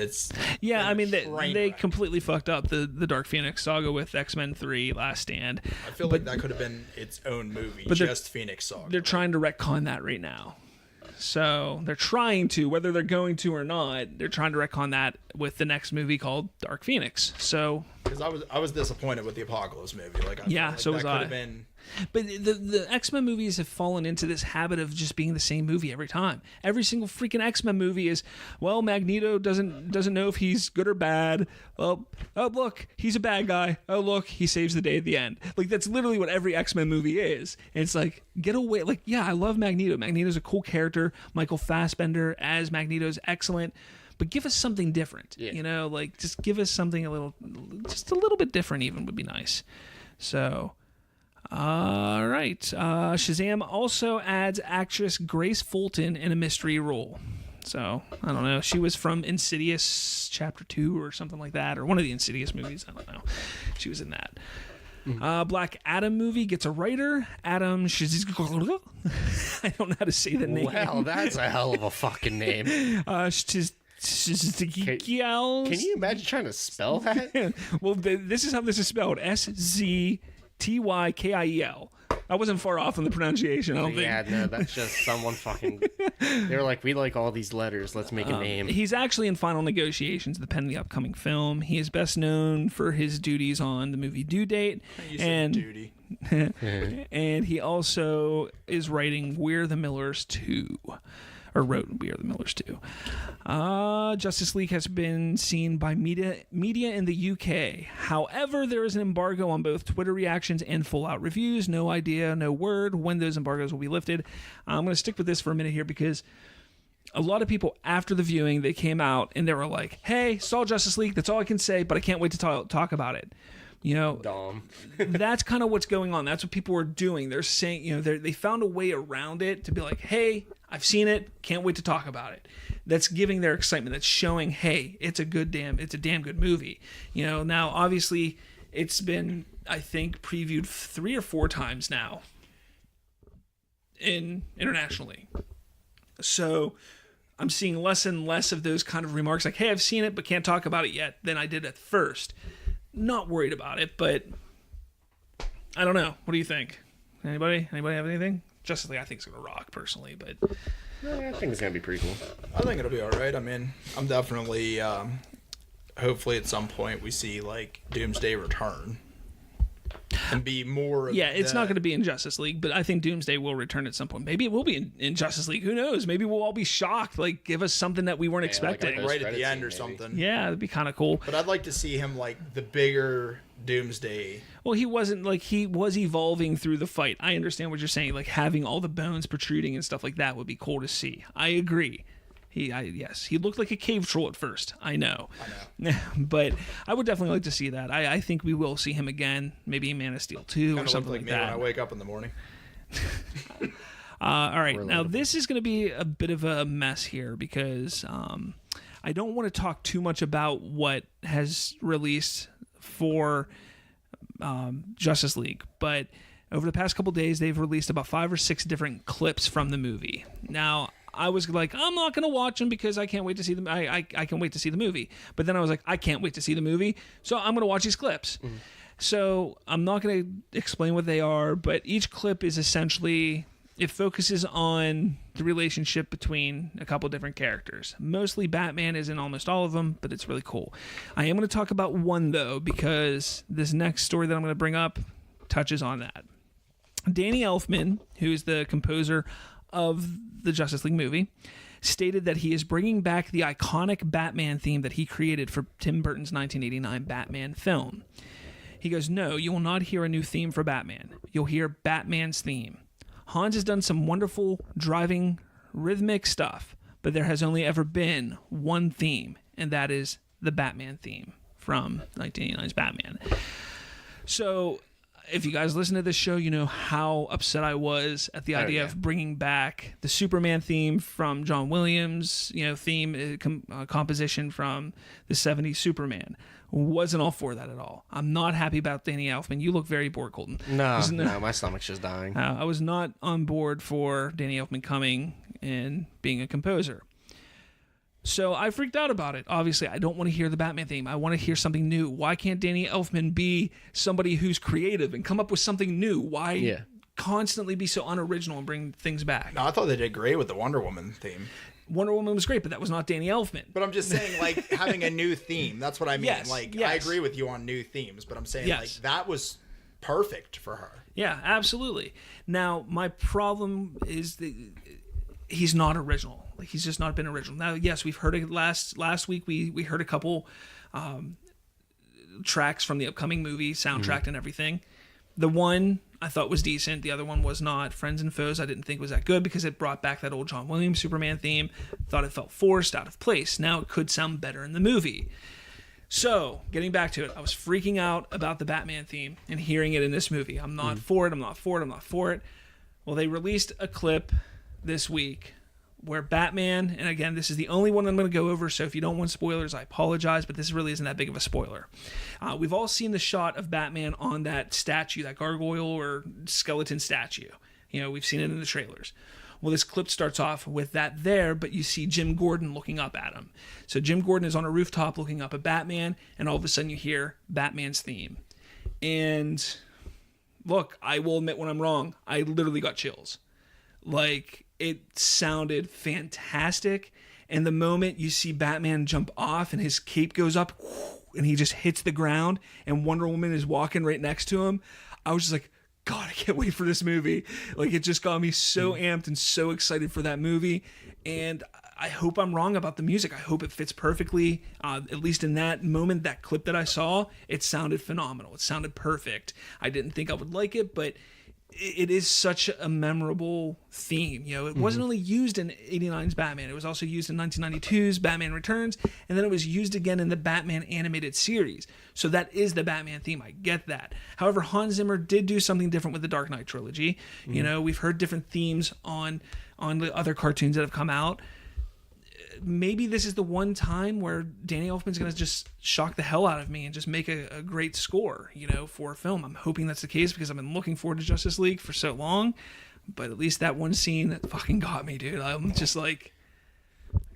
I mean, they wreck. completely fucked up the Dark Phoenix saga with X-Men 3 Last Stand. I feel like that could have been its own movie, just Phoenix Saga. They're trying to retcon that right now. So they're trying to, whether they're going to or not, they're trying to retcon that with the next movie called Dark Phoenix. So because I was disappointed with the Apocalypse movie. Like, so was I. Been... But the X-Men movies have fallen into this habit of just being the same movie every time. Every single freaking X-Men movie is, well, Magneto doesn't know if he's good or bad. Well, oh look, he's a bad guy. Oh look, he saves the day at the end. Like, that's literally what every X-Men movie is. And it's like, get away. Like, yeah, I love Magneto. Magneto's a cool character. Michael Fassbender as Magneto's excellent. But give us something different. Yeah. You know, like, just give us something just a little bit different even would be nice. So... all right. Shazam also adds actress Grace Fulton in a mystery role. So, I don't know. She was from Insidious Chapter 2 or something like that, or one of the Insidious movies. I don't know. She was in that. Black Adam movie gets a writer. Adam I don't know how to say the name. Wow, that's a hell of a fucking name. Can you imagine trying to spell that? Well, this is how this is spelled. SZTYKIEL. I wasn't far off on the pronunciation, I don't think. Yeah, no, that's just someone fucking... They were like, we like all these letters. Let's make a name. He's actually in final negotiations to pen the upcoming film. He is best known for his duties on the movie Due Date. You said duty. And he also is writing We're the Millers 2. Or wrote We Are the Millers 2. Justice League has been seen by media in the UK. However, there is an embargo on both Twitter reactions and full-out reviews. No idea, no word when those embargoes will be lifted. I'm going to stick with this for a minute here because a lot of people after the viewing, they came out and they were like, hey, saw Justice League, that's all I can say, but I can't wait to talk about it. You know, Dumb. That's kind of what's going on. That's what people are doing. They're saying, you know, they found a way around it to be like, hey, I've seen it. Can't wait to talk about it. That's giving their excitement. That's showing, hey, it's a damn good movie. You know, now obviously it's been, I think, previewed 3 or 4 times now internationally. So I'm seeing less and less of those kind of remarks like, hey, I've seen it, but can't talk about it yet than I did at first. Not worried about it, but I don't know. What do you think? Anybody have anything? Justice League, I think, is going to rock, personally, but... I think it's going to be pretty cool. I think it'll be all right. I mean, I'm definitely... hopefully at some point we see, like, Doomsday return. And be more... Yeah, it's not going to be in Justice League, but I think Doomsday will return at some point. Maybe it will be in Justice League. Who knows? Maybe we'll all be shocked. Like, give us something that we weren't expecting. Like right at the end or something. Yeah, that'd be kind of cool. But I'd like to see him, like, the bigger Doomsday. Well, he wasn't, like, he was evolving through the fight. I understand what you're saying. Like, having all the bones protruding and stuff like that would be cool to see. I agree. Yes, he looked like a cave troll at first. I know. But I would definitely like to see that. I think we will see him again, maybe in Man of Steel 2 or something like me that. When I wake up in the morning. All right, now this is going to be a bit of a mess here because I don't want to talk too much about what has released for Justice League, but over the past couple days, they've released about 5 or 6 different clips from the movie. Now, I was like, I'm not going to watch them because I can't wait to see them. I can wait to see the movie. But then I was like, I can't wait to see the movie, so I'm going to watch these clips. Mm-hmm. So I'm not going to explain what they are, but each clip is essentially, it focuses on the relationship between a couple different characters. Mostly Batman is in almost all of them, but it's really cool. I am going to talk about one, though, because this next story that I'm going to bring up touches on that. Danny Elfman, who is the composer of the Justice League movie, stated that he is bringing back the iconic Batman theme that he created for Tim Burton's 1989 Batman film. He goes, no, you will not hear a new theme for Batman. You'll hear Batman's theme. Hans has done some wonderful, driving, rhythmic stuff, but there has only ever been one theme, and that is the Batman theme from 1989's Batman. So if you guys listen to this show, you know how upset I was at the idea of bringing back the Superman theme from John Williams, composition from the 70s Superman. Wasn't all for that at all. I'm not happy about Danny Elfman. You look very bored, Colton. No, my stomach's just dying. I was not on board for Danny Elfman coming and being a composer. So I freaked out about it. Obviously, I don't want to hear the Batman theme. I want to hear something new. Why can't Danny Elfman be somebody who's creative and come up with something new? Why constantly be so unoriginal and bring things back? No, I thought they did great with the Wonder Woman theme. Wonder Woman was great, but that was not Danny Elfman. But I'm just saying, like, having a new theme. That's what I mean. Yes, I yes. agree with you on new themes, but I'm saying, like, that was perfect for her. Yeah, absolutely. Now, my problem is that he's not original. Like, he's just not been original. Now, yes, we've heard it last week. We heard a couple tracks from the upcoming movie, soundtrack and everything. The one I thought was decent. The other one was not. Friends and Foes I didn't think was that good because it brought back that old John Williams Superman theme. Thought it felt forced, out of place. Now it could sound better in the movie. So, getting back to it, I was freaking out about the Batman theme and hearing it in this movie. I'm not for it. I'm not for it. I'm not for it. Well, they released a clip this week where Batman, and again, this is the only one I'm going to go over, so if you don't want spoilers, I apologize, but this really isn't that big of a spoiler. We've all seen the shot of Batman on that statue, that gargoyle or skeleton statue. You know, we've seen it in the trailers. Well, this clip starts off with that there, but you see Jim Gordon looking up at him. So Jim Gordon is on a rooftop looking up at Batman, and all of a sudden you hear Batman's theme. And look, I will admit when I'm wrong, I literally got chills. Like, it sounded fantastic. And the moment you see Batman jump off and his cape goes up and he just hits the ground and Wonder Woman is walking right next to him, I was just like, God, I can't wait for this movie. Like, it just got me so amped and so excited for that movie. And I hope I'm wrong about the music. I hope it fits perfectly. At least in that moment, that clip that I saw, it sounded phenomenal. It sounded perfect. I didn't think I would like it, but it is such a memorable theme. You know, it wasn't only used in 89's Batman. It was also used in 1992's Batman Returns, and then it was used again in the Batman animated series. So that is the Batman theme. I get that. However, Hans Zimmer did do something different with the Dark Knight trilogy. You know, we've heard different themes on the other cartoons that have come out. Maybe this is the one time where Danny Elfman's going to just shock the hell out of me and just make a great score, you know, for a film. I'm hoping that's the case because I've been looking forward to Justice League for so long. But at least that one scene that fucking got me, dude. I'm just like,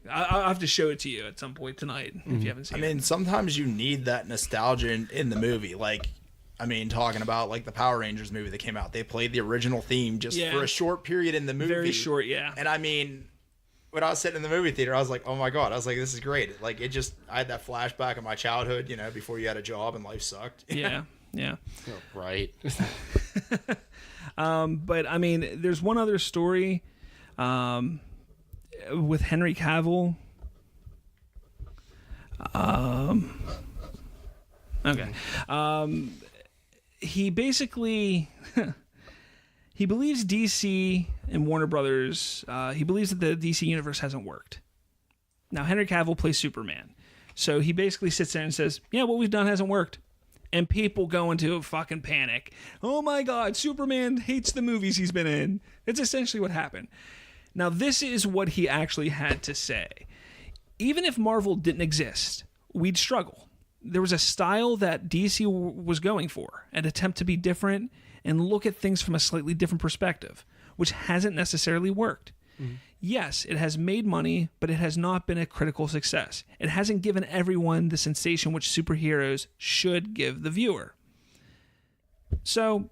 I'll have to show it to you at some point tonight if you haven't seen it. I mean, sometimes you need that nostalgia in the movie. Like, I mean, talking about like the Power Rangers movie that came out, they played the original theme just for a short period in the movie. Very short, yeah. And I mean, when I was sitting in the movie theater, I was like, oh my God. I was like, this is great. Like, I had that flashback of my childhood, you know, before you had a job and life sucked. Yeah. Oh, right. But I mean, there's one other story with Henry Cavill. He basically he believes DC and Warner Brothers, he believes that the DC universe hasn't worked. Now, Henry Cavill plays Superman. So he basically sits there and says, yeah, what we've done hasn't worked. And people go into a fucking panic. Oh my God, Superman hates the movies he's been in. It's essentially what happened. Now, this is what he actually had to say. Even if Marvel didn't exist, we'd struggle. There was a style that DC was going for, an attempt to be different and look at things from a slightly different perspective, which hasn't necessarily worked. Yes, it has made money, but it has not been a critical success. It hasn't given everyone the sensation which superheroes should give the viewer. So,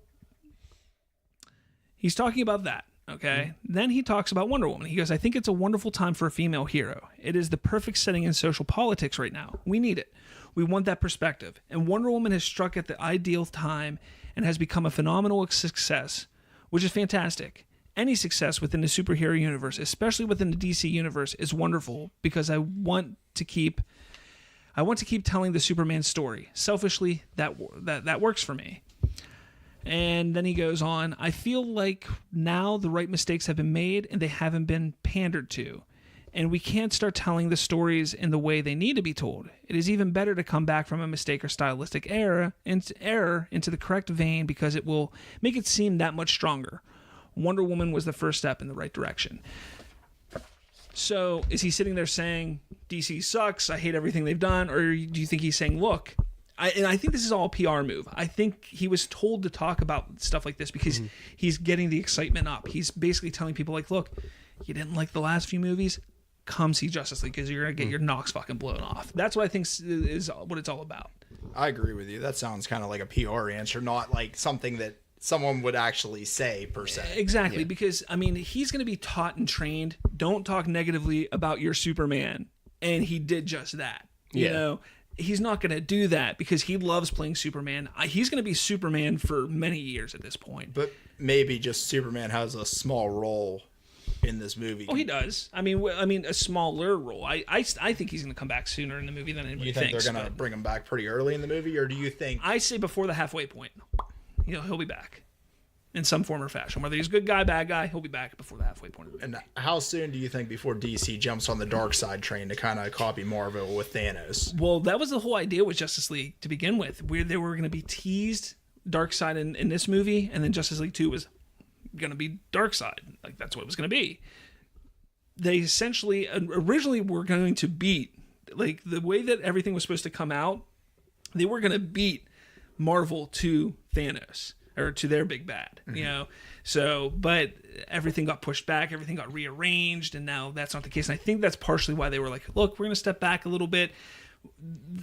he's talking about that, okay? Then he talks about Wonder Woman. He goes, I think it's a wonderful time for a female hero. It is the perfect setting in social politics right now. We need it. We want that perspective. And Wonder Woman has struck at the ideal time and has become a phenomenal success, which is fantastic. Any success within the superhero universe, especially within the DC universe, is wonderful because I want to keep telling the Superman story. Selfishly, that works for me. And then he goes on, I feel like now the right mistakes have been made and they haven't been pandered to. and we can't start telling the stories in the way they need to be told. It is even better to come back from a mistake or stylistic error into the correct vein, because it will make it seem that much stronger. Wonder Woman was the first step in the right direction. So is he sitting there saying DC sucks, I hate everything they've done, or do you think he's saying, look, I think this is all a PR move. I think he was told to talk about stuff like this because he's getting the excitement up. He's basically telling people, like, look, you didn't like the last few movies? Come see Justice League, because you're going to get your knocks fucking blown off. That's what I think is what it's all about. I agree with you. That sounds kind of like a PR answer, not like something that someone would actually say, per se. Exactly, because, I mean, he's going to be taught and trained, don't talk negatively about your Superman. And he did just that. You know? He's not going to do that because he loves playing Superman. He's going to be Superman for many years at this point. But maybe just Superman has a small role in this movie. Oh, he does. I mean, a smaller role. I think he's going to come back sooner in the movie than anybody thinks. You think they're going to bring him back pretty early in the movie, or do you think... I say before the halfway point. He'll be back in some form or fashion. Whether he's a good guy, bad guy, he'll be back before the halfway point. And how soon do you think before DC jumps on the dark side train to kind of copy Marvel with Thanos? Well, that was the whole idea with Justice League to begin with, where they were going to be teased Darkseid in this movie, and then Justice League 2 was going to be Darkseid. Like, that's what it was going to be. They essentially originally were going to beat, like, the way that everything was supposed to come out, they were going to beat Marvel to Thanos, or to their big bad, you know? So, but everything got pushed back, everything got rearranged, and now that's not the case. And I think that's partially why they were like, look, we're going to step back a little bit.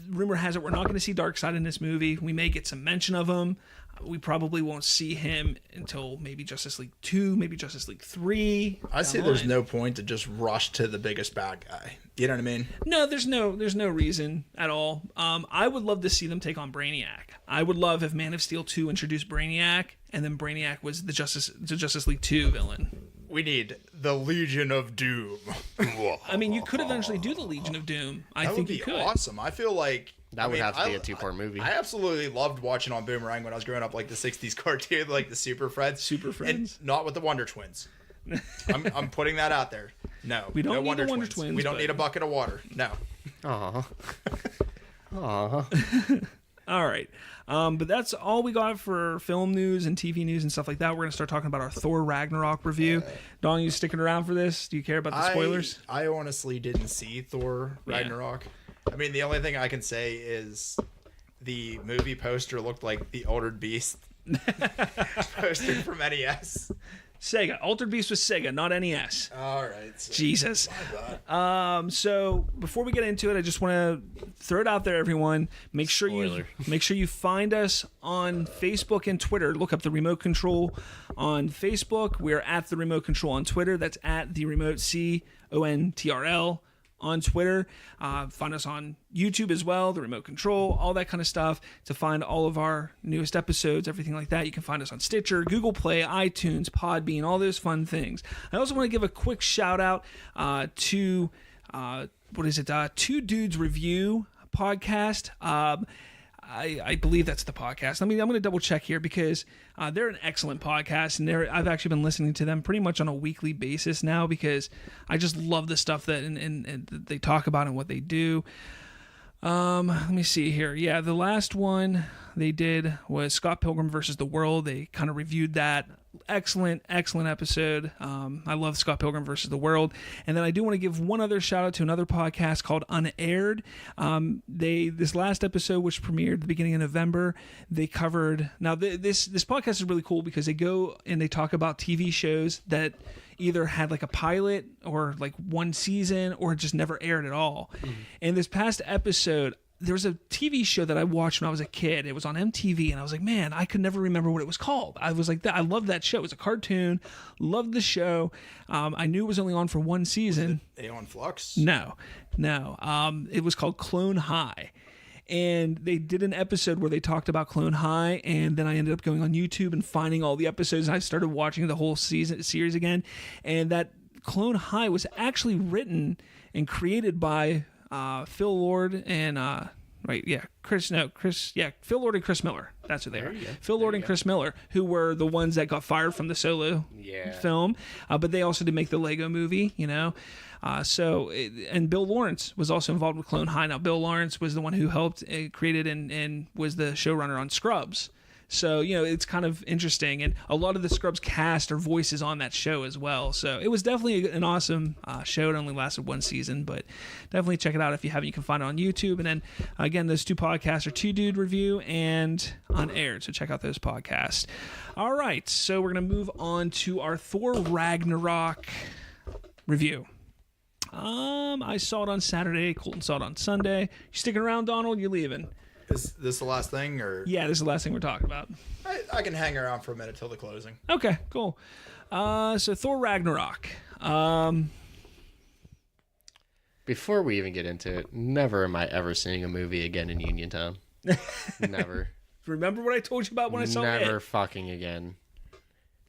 Rumor has it we're not going to see Darkseid in this movie. We may get some mention of him. We probably won't see him until maybe Justice League 2, maybe Justice League 3. I say there's no point to just rush to the biggest bad guy. You know what I mean? No, there's no reason at all. I would love to see them take on Brainiac. I would love if Man of Steel 2 introduced Brainiac, and then Brainiac was the Justice League 2 villain. We need the Legion of Doom. I mean, you could eventually do the Legion of Doom. I think you could. That would be awesome. I feel like... That would have to be a two-part movie. I absolutely loved watching on Boomerang when I was growing up, like the 60s cartoon, like the Super Friends. Super Friends? And not with the Wonder Twins. I'm putting that out there. No. We don't no need Wonder the Wonder Twins. We don't need a bucket of water. No. All right. But that's all we got for film news and TV news and stuff like that. We're going to start talking about our Thor Ragnarok review. Don, you sticking around for this? Do you care about the spoilers? I honestly didn't see Thor Ragnarok. I mean, the only thing I can say is the movie poster looked like the Altered Beast poster from NES. Sega. Altered Beast was Sega, not NES. All right. So Jesus. So before we get into it, I just want to throw it out there, everyone. Make sure you find us on Facebook and Twitter. Look up The Remote Control on Facebook. We're at The Remote Control on Twitter. That's at The Remote CONTRL on Twitter. Find us on YouTube as well, The Remote Control, all that kind of stuff. To find all of our newest episodes, everything like that, you can find us on Stitcher, Google Play, iTunes, Podbean, all those fun things. I also want to give a quick shout out to Two Dudes Review podcast. I believe that's the podcast. I'm going to double check here because they're an excellent podcast, and I've actually been listening to them pretty much on a weekly basis now because I just love the stuff that and they talk about and what they do. Let me see here. Yeah, the last one they did was Scott Pilgrim versus the World. They kind of reviewed that. Excellent episode. I love Scott Pilgrim versus the World. And then I do want to give one other shout out to another podcast called Unaired. This last episode, which premiered at the beginning of November, they covered. Now this podcast is really cool because they go and they talk about TV shows that either had like a pilot or like one season or just never aired at all. And this past episode, there was a TV show that I watched when I was a kid. It was on MTV, and I was like, man, I could never remember what it was called. I was like, I loved that show. It was a cartoon. Loved the show. I knew it was only on for one season. Was it Aeon Flux? No. It was called Clone High. And they did an episode where they talked about Clone High, and then I ended up going on YouTube and finding all the episodes, and I started watching the whole series again. And that Clone High was actually written and created by Phil Lord and right? Yeah, Phil Lord and Chris Miller. That's who they are. Phil Lord and go. Chris Miller, who were the ones that got fired from the Solo film, but they also did make the Lego movie, you know. And Bill Lawrence was also involved with Clone High. Now, Bill Lawrence was the one who helped created and was the showrunner on Scrubs. So, you know, it's kind of interesting. And a lot of the Scrubs cast are voices on that show as well. So it was definitely an awesome show. It only lasted one season, but definitely check it out if you haven't. You can find it on YouTube. And then, again, those two podcasts are Two Dude Review and Unaired. So check out those podcasts. All right. So we're going to move on to our Thor Ragnarok review. I saw it on Saturday. Colton saw it on Sunday. You sticking around, Donald? You leaving? Is this the last thing, or Yeah, this is the last thing we're talking about. I can hang around for a minute till the closing. Okay, cool. So Thor Ragnarok. Before we even get into it, never am I ever seeing a movie again in Uniontown. Never. Remember what I told you about when I saw it? Never fucking again.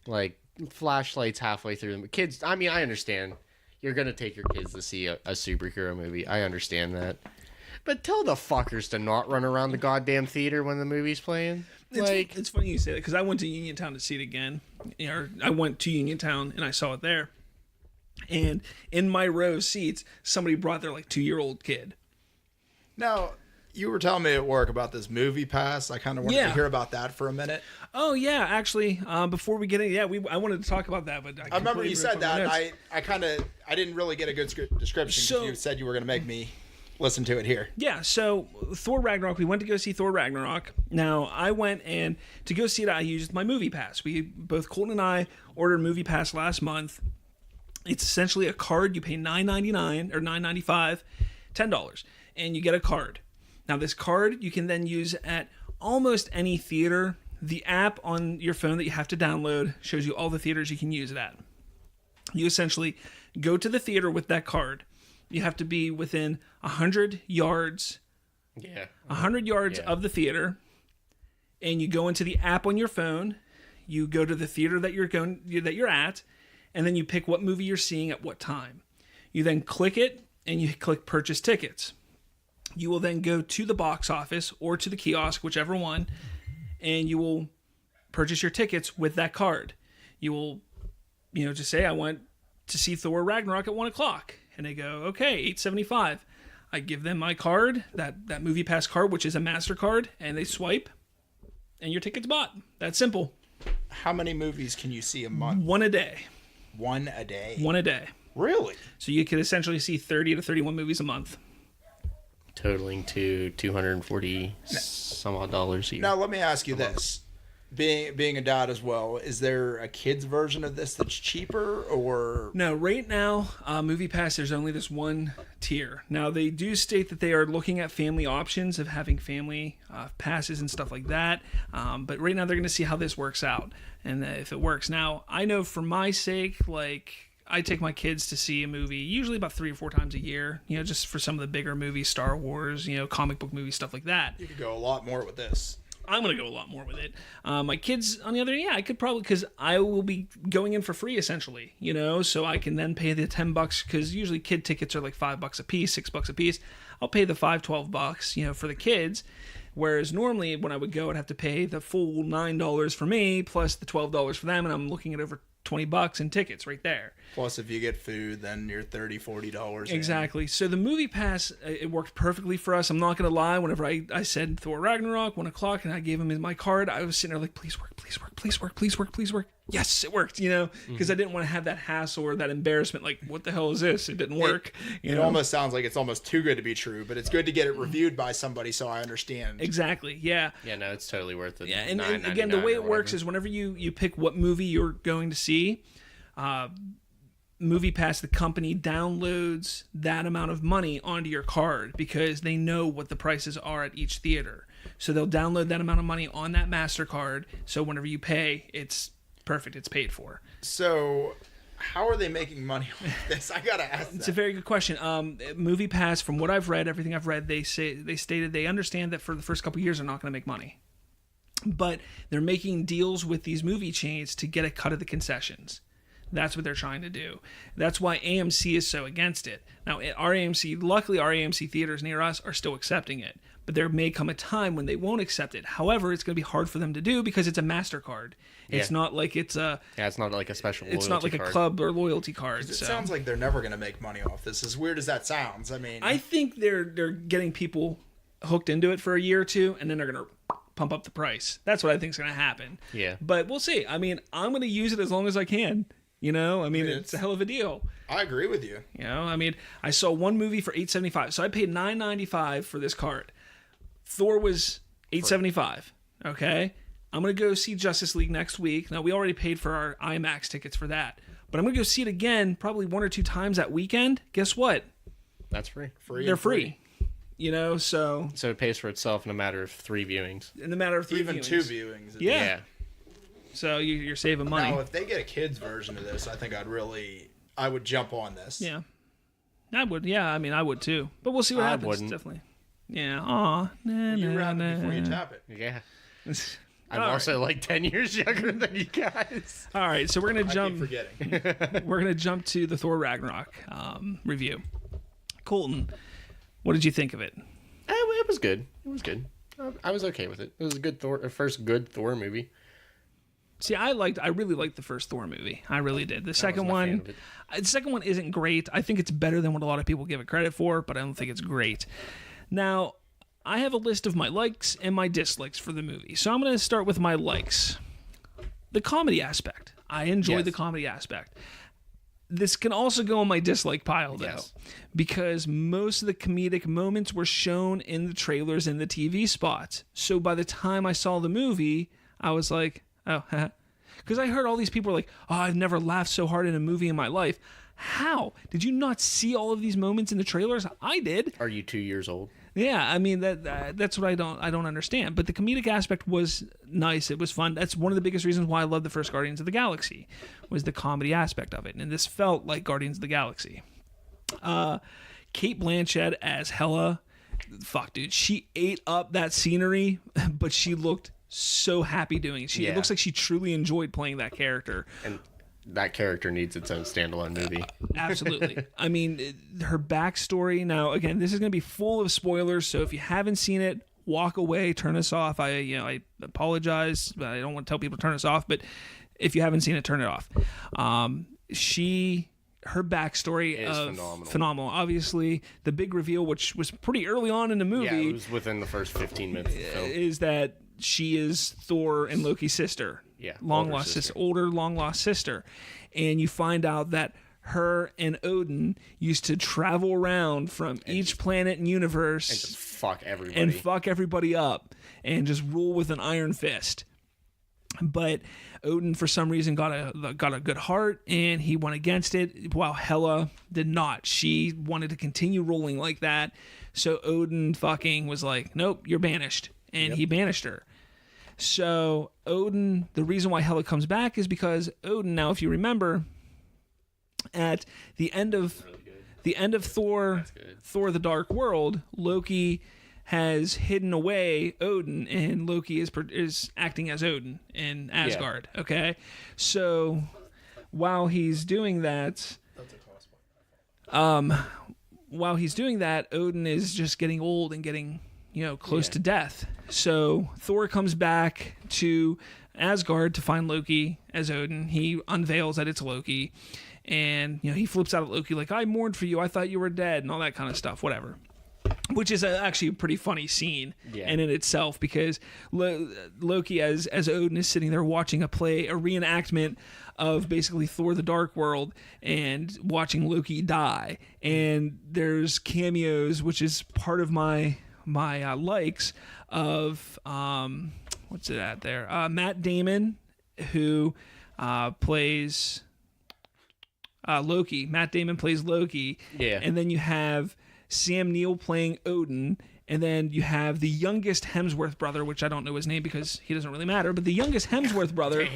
Like, flashlights halfway through them. Kids, I mean, I understand. You're going to take your kids to see a superhero movie. I understand that. But tell the fuckers to not run around the goddamn theater when the movie's playing. It's funny you say that because I went to Uniontown to see it again. I went to Uniontown and I saw it there. And in my row seats, somebody brought their 2-year-old kid. Now, you were telling me at work about this movie pass. I kind of wanted to hear about that for a minute. Oh yeah, actually, before we get in, I wanted to talk about that, but I remember you said that. I didn't really get a good description. So, you said you were going to make me listen to it here. Yeah, so Thor Ragnarok, we went to go see Thor Ragnarok. Now, I went and to go see it, I used my movie pass. Both Colton and I ordered movie pass last month. It's essentially a card. You pay $9.99 or $9.95, $10, and you get a card. Now, this card you can then use at almost any theater. The app on your phone that you have to download shows you all the theaters you can use it at. You essentially go to the theater with that card. You have to be within 100 yards. Yeah. 100 yards of the theater, and you go into the app on your phone. You go to the theater that you're at, and then you pick what movie you're seeing at what time. You then click it, and you click purchase tickets. You will then go to the box office or to the kiosk, whichever one, and you will purchase your tickets with that card. You will, just say, I want to see Thor Ragnarok at 1 o'clock. And they go, okay, $8.75. I give them my card, that movie pass card, which is a MasterCard, and they swipe, and your ticket's bought. That's simple. How many movies can you see a month? One a day. One a day? One a day. Really? So you could essentially see 30 to 31 movies a month. Totaling to $240 some odd dollars a year. Now, let me ask you this. Being a dad as well, is there a kid's version of this that's cheaper, or no? Right now, Movie Pass, there's only this one tier. Now they do state that they are looking at family options of having family passes and stuff like that. But right now they're going to see how this works out and if it works. Now I know for my sake, I take my kids to see a movie usually about 3 or 4 times a year. Just for some of the bigger movies, Star Wars, comic book movies, stuff like that. You could go a lot more with this. I'm going to go a lot more with it. My kids, on the other hand, I could probably, because I will be going in for free, essentially, so I can then pay the $10, because usually kid tickets are like $5 a piece, $6 a piece. I'll pay the $12, for the kids, whereas normally when I would go, I'd have to pay the full $9 for me, plus the $12 for them, and I'm looking at over $20 in tickets right there. Plus, if you get food, then you're $30, $40 Exactly. in. So the movie pass, it worked perfectly for us. I'm not going to lie. Whenever I said Thor Ragnarok, 1 o'clock, and I gave him my card, I was sitting there like, please work, please work, please work, please work, please work. Yes, it worked, because I didn't want to have that hassle or that embarrassment. Like, what the hell is this? It didn't work. It almost sounds like it's almost too good to be true, but it's good to get it reviewed by somebody so I understand. Exactly, yeah. Yeah, no, it's totally worth it. Yeah, and again, the way it works is whenever you pick what movie you're going to see, Movie Pass, the company, downloads that amount of money onto your card because they know what the prices are at each theater. So they'll download that amount of money on that MasterCard. So whenever you pay, it's perfect. It's paid for. So how are they making money with this? I gotta ask. It's a very good question. Movie Pass, from what I've read, everything I've read, they stated they understand that for the first couple of years they're not going to make money, but they're making deals with these movie chains to get a cut of the concessions. That's what they're trying to do. That's why AMC is so against it. Now, luckily our AMC theaters near us are still accepting it, but there may come a time when they won't accept it. However, it's going to be hard for them to do because it's a MasterCard. It's not like it's a... Yeah, it's not like a special loyalty It's not like card. a club or loyalty card. It sounds like they're never going to make money off this. As weird as that sounds, I mean... I think they're getting people hooked into it for a year or two, and then they're going to pump up the price. That's what I think is going to happen. Yeah. But we'll see. I mean, I'm going to use it as long as I can. You know, I mean, it's a hell of a deal. I agree with you. You know, I mean, I saw one movie for $8.75, so I paid $9.95 for this card. Thor was $8.75. Okay, I'm gonna go see Justice League next week. Now we already paid for our IMAX tickets for that, but I'm gonna go see it again, probably 1 or 2 times that weekend. Guess what? That's free. They're free. You know, so it pays for itself in a matter of 3 viewings. In a matter of 3 Even viewings. 2 viewings. Yeah. So you're saving money. Now, if they get a kids version of this, I think I would jump on this. Yeah, I would. Yeah, I mean, I would too. But we'll see what happens. Wouldn't. Definitely. Yeah. Aw. You wrap it before you tap it. Yeah. I'm also like 10 years younger than you guys. All right, so we're gonna jump. I keep forgetting. We're gonna jump to the Thor Ragnarok review. Colton, what did you think of it? It was good. It was good. I was okay with it. It was a good first good Thor movie. See, I really liked the first Thor movie. I really did. The second one isn't great. I think it's better than what a lot of people give it credit for, but I don't think it's great. Now, I have a list of my likes and my dislikes for the movie. So I'm going to start with my likes. The comedy aspect. I enjoyed the comedy aspect. This can also go on my dislike pile, though, because most of the comedic moments were shown in the trailers and the TV spots. So by the time I saw the movie, I was like, oh, because I heard all these people were like, oh, I've never laughed so hard in a movie in my life. How? Did you not see all of these moments in the trailers? I did. Are you 2 years old? Yeah, I mean that's what I don't understand. But the comedic aspect was nice. It was fun. That's one of the biggest reasons why I love the first Guardians of the Galaxy, was the comedy aspect of it. And this felt like Guardians of the Galaxy. Cate Blanchett as Hela, fuck, dude, she ate up that scenery, but she looked so happy doing it. It looks like she truly enjoyed playing that character. And that character needs its own standalone movie. Absolutely. I mean, her backstory. Now, again, this is going to be full of spoilers, so if you haven't seen it, walk away, turn us off. I apologize, but I don't want to tell people to turn us off. But if you haven't seen it, turn it off. Her backstory is phenomenal. Obviously, the big reveal, which was pretty early on in the movie, it was within the first 15 minutes of the film, is that she is Thor and Loki's sister. Yeah, older long lost sister, and you find out that her and Odin used to travel around from each planet and universe and just fuck everybody up and just rule with an iron fist. But Odin, for some reason, got a good heart, and he went against it, while Hela did not. She wanted to continue ruling like that, so Odin fucking was like, nope, you're banished, and he banished her. So Odin, the reason why Hela comes back is because Odin, now if you remember, at the end of Thor the Dark World, Loki has hidden away Odin, and Loki is acting as Odin in Asgard. Yeah. Okay, so while he's doing that, Odin is just getting old and getting close to death. So Thor comes back to Asgard to find Loki as Odin. He unveils that it's Loki, and he flips out at Loki like, I mourned for you, I thought you were dead, and all that kind of stuff, whatever. Which is actually a pretty funny scene in itself, because Loki as Odin is sitting there watching a reenactment of basically Thor the Dark World, and watching Loki die. And there's cameos, which is part of my likes of what's it at there? Matt Damon, who plays Loki. Matt Damon plays Loki. Yeah. And then you have Sam Neill playing Odin, and then you have the youngest Hemsworth brother, which I don't know his name because he doesn't really matter, but the youngest Hemsworth brher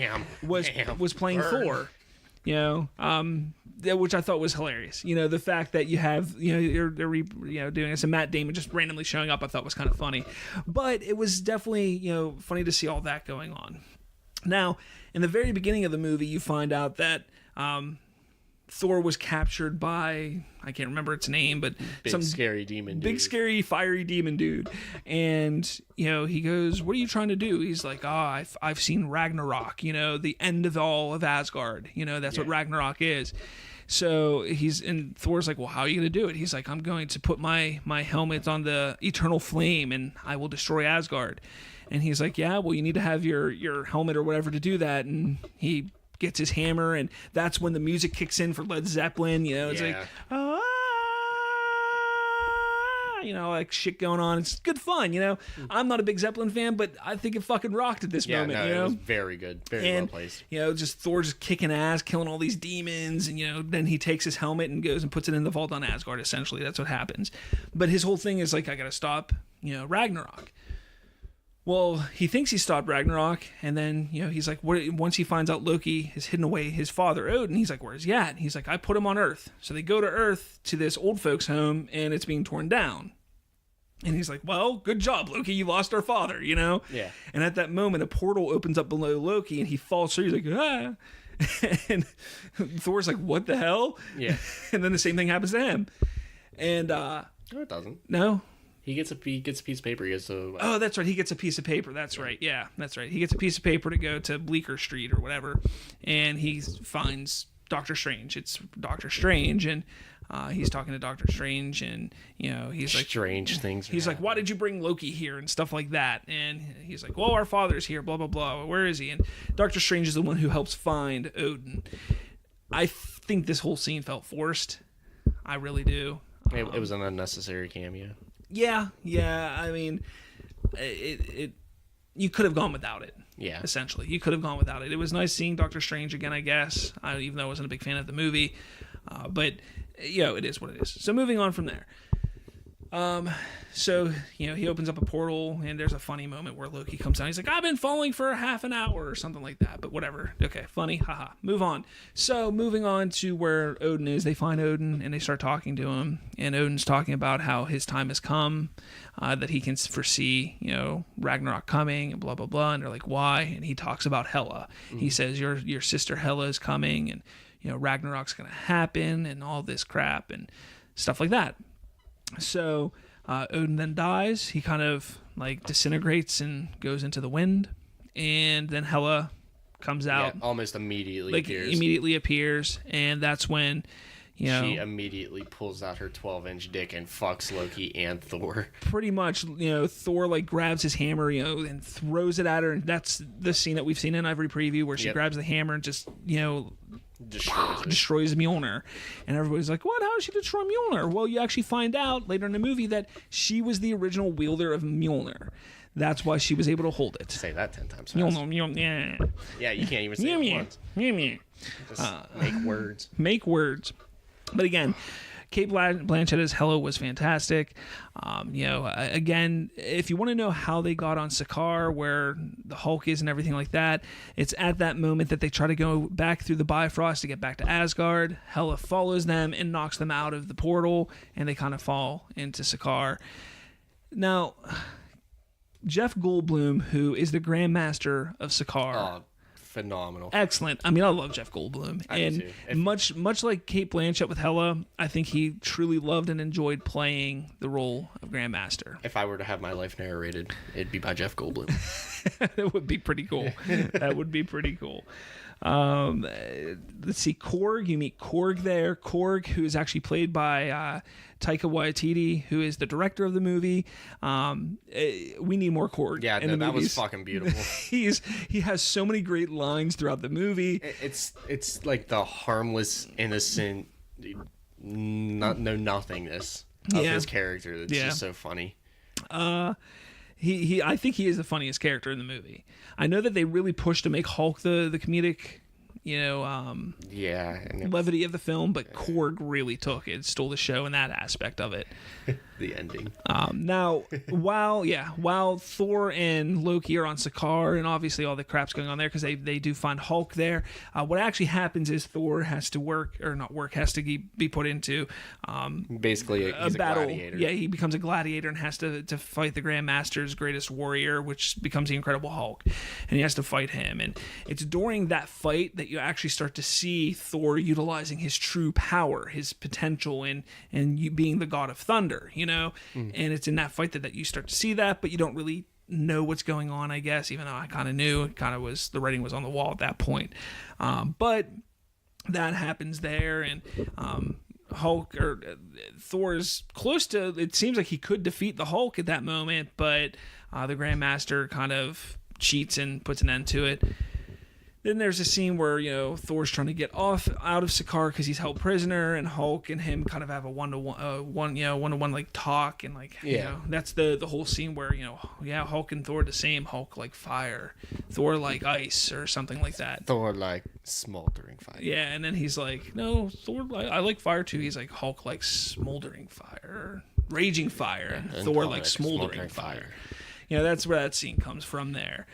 was playing Thor. Which I thought was hilarious. The fact that you have they're doing this, and Matt Damon just randomly showing up, I thought was kind of funny. But it was definitely funny to see all that going on. Now, in the very beginning of the movie, you find out that Thor was captured by, I can't remember its name, but Big scary demon dude. Big scary fiery demon dude. And, he goes, what are you trying to do? He's like, I've seen Ragnarok, the end of all of Asgard. That's what Ragnarok is. So and Thor's like, well, how are you going to do it? He's like, I'm going to put my helmet on the eternal flame and I will destroy Asgard. And he's like, yeah, well, you need to have your helmet or whatever to do that. And he gets his hammer, and that's when the music kicks in for Led Zeppelin. It's like, like shit going on. It's good fun. I'm not a big Zeppelin fan, but I think it fucking rocked at this moment. No, it was very good, very well placed. Just Thor just kicking ass, killing all these demons, and then he takes his helmet and goes and puts it in the vault on Asgard. Essentially, that's what happens. But his whole thing is like, I gotta stop, Ragnarok. Well, he thinks he stopped Ragnarok, and then, he's like, once he finds out Loki has hidden away his father, Odin, he's like, where's he at? He's like, I put him on Earth. So they go to Earth to this old folks' home, and it's being torn down. And he's like, well, good job, Loki. You lost our father, Yeah. And at that moment, a portal opens up below Loki, and he falls through. He's like, ah. And Thor's like, what the hell? Yeah. And then the same thing happens to him. And, no, it doesn't. No? He gets a piece of paper. He gets to. Oh, that's right. He gets a piece of paper. That's right. Yeah, that's right. He gets a piece of paper to go to Bleecker Street or whatever, and he finds Doctor Strange. It's Doctor Strange, and he's talking to Doctor Strange, and he's like, strange things. He's like, why did you bring Loki here and stuff like that? And he's like, well, our father's here. Blah blah blah. Where is he? And Doctor Strange is the one who helps find Odin. I think this whole scene felt forced. I really do. It was an unnecessary cameo. Yeah. I mean, it you could have gone without it. Yeah. Essentially, you could have gone without it. It was nice seeing Doctor Strange again, I guess. Even though I wasn't a big fan of the movie, but it is what it is. So moving on from there. So he opens up a portal, and there's a funny moment where Loki comes down. He's like, I've been falling for half an hour or something like that, but whatever. Okay, funny, haha. Move on. So moving on to where Odin is, they find Odin and they start talking to him, and Odin's talking about how his time has come, that he can foresee, Ragnarok coming and blah blah blah. And they're like, why? And he talks about Hela. He says, your sister Hela is coming, and Ragnarok's gonna happen, and all this crap and stuff like that. So Odin then dies. He kind of like disintegrates and goes into the wind, and then Hela comes out. Yeah, almost immediately appears, and that's when she immediately pulls out her 12-inch dick and fucks Loki and Thor. Pretty much, Thor like grabs his hammer, and throws it at her, and that's the scene that we've seen in every preview where she grabs the hammer and just destroys Mjolnir. And everybody's like, what? How did she destroy Mjolnir? Well, you actually find out later in the movie that she was the original wielder of Mjolnir. That's why she was able to hold it. Say that 10 times fast. Mjolnir. Yeah, you can't even say it once. Just make words. Make words. But again, Kate Blanchett as Hela was fantastic. Again, if you want to know how they got on Sakaar, where the Hulk is and everything like that, it's at that moment that they try to go back through the Bifrost to get back to Asgard. Hela follows them and knocks them out of the portal, and they kind of fall into Sakaar. Now, Jeff Goldblum, who is the Grandmaster of Sakaar, phenomenal. Excellent. I mean, I love Jeff Goldblum. And much like Kate Blanchett with Hela, I think he truly loved and enjoyed playing the role of Grandmaster. If I were to have my life narrated, it'd be by Jeff Goldblum. That would be pretty cool. That would be pretty cool. Let's see, Korg. You meet Korg there. Korg, who is actually played by Taika Waititi, who is the director of the movie. We need more Korg. Yeah, no, that was fucking beautiful. He has so many great lines throughout the movie. It's like the harmless, innocent, nothingness of his character. That's just so funny. I think he is the funniest character in the movie. I know that they really pushed to make Hulk the comedic, levity of the film, but Korg really took it, stole the show in that aspect of it. The ending. Now, while Thor and Loki are on Sakaar, and obviously all the crap's going on there because they do find Hulk there, what actually happens is Thor has to has to be put into basically he's a battle. Gladiator. Yeah, he becomes a gladiator and has to fight the Grandmaster's greatest warrior, which becomes the Incredible Hulk, and he has to fight him. And it's during that fight that you actually start to see Thor utilizing his true power, his potential, and you being the god of thunder, you know. And it's in that fight that you start to see that, but you don't really know what's going on, I guess, even though I kind of knew. It kind of was, the writing was on the wall at that point. But that happens there, and Hulk, or Thor, is close to, it seems like he could defeat the Hulk at that moment, but the Grandmaster kind of cheats and puts an end to it. Then there's a scene where, you know, Thor's trying to get out of Sakaar because he's held prisoner, and Hulk and him kind of have a one-to-one like talk, and like, you know, that's the whole scene where, you know, Hulk and Thor the same. Hulk like fire, Thor like ice or something like that. Thor like smoldering fire. Yeah, and then he's like, no, Thor, I like fire too. He's like, Hulk like smoldering fire, raging fire, and Thor like smoldering fire. You know, that's where that scene comes from there.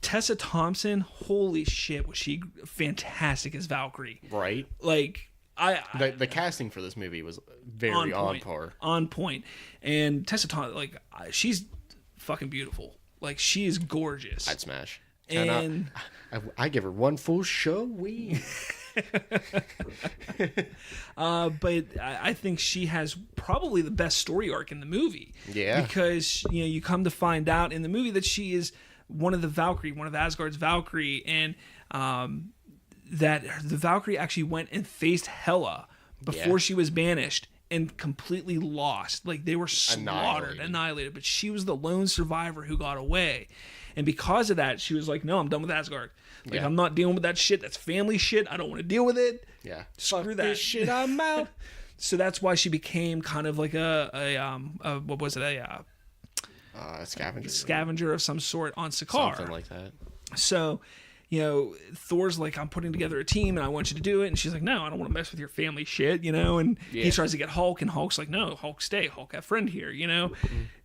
Tessa Thompson, holy shit, was she fantastic as Valkyrie. Right. Like, the casting for this movie was very on par. On point. And Tessa Thompson, like, she's fucking beautiful. Like, she is gorgeous. I'd smash. And I give her one full show. But I think she has probably the best story arc in the movie. Yeah. Because, you know, you come to find out in the movie that she is one of Asgard's Valkyrie, and that the Valkyrie actually went and faced Hela before she was banished and completely lost. Like, they were slaughtered, annihilated. But she was the lone survivor who got away. And because of that, she was like, no, I'm done with Asgard. Like, I'm not dealing with that shit. That's family shit. I don't want to deal with it. Yeah. Screw that this shit. I'm out. So that's why she became kind of like a scavenger of some sort on Sakaar. Something like that. So, you know, Thor's like, I'm putting together a team and I want you to do it. And she's like, no, I don't want to mess with your family shit, you know? And he tries to get Hulk, and Hulk's like, no, Hulk stay. Hulk have friend here, you know?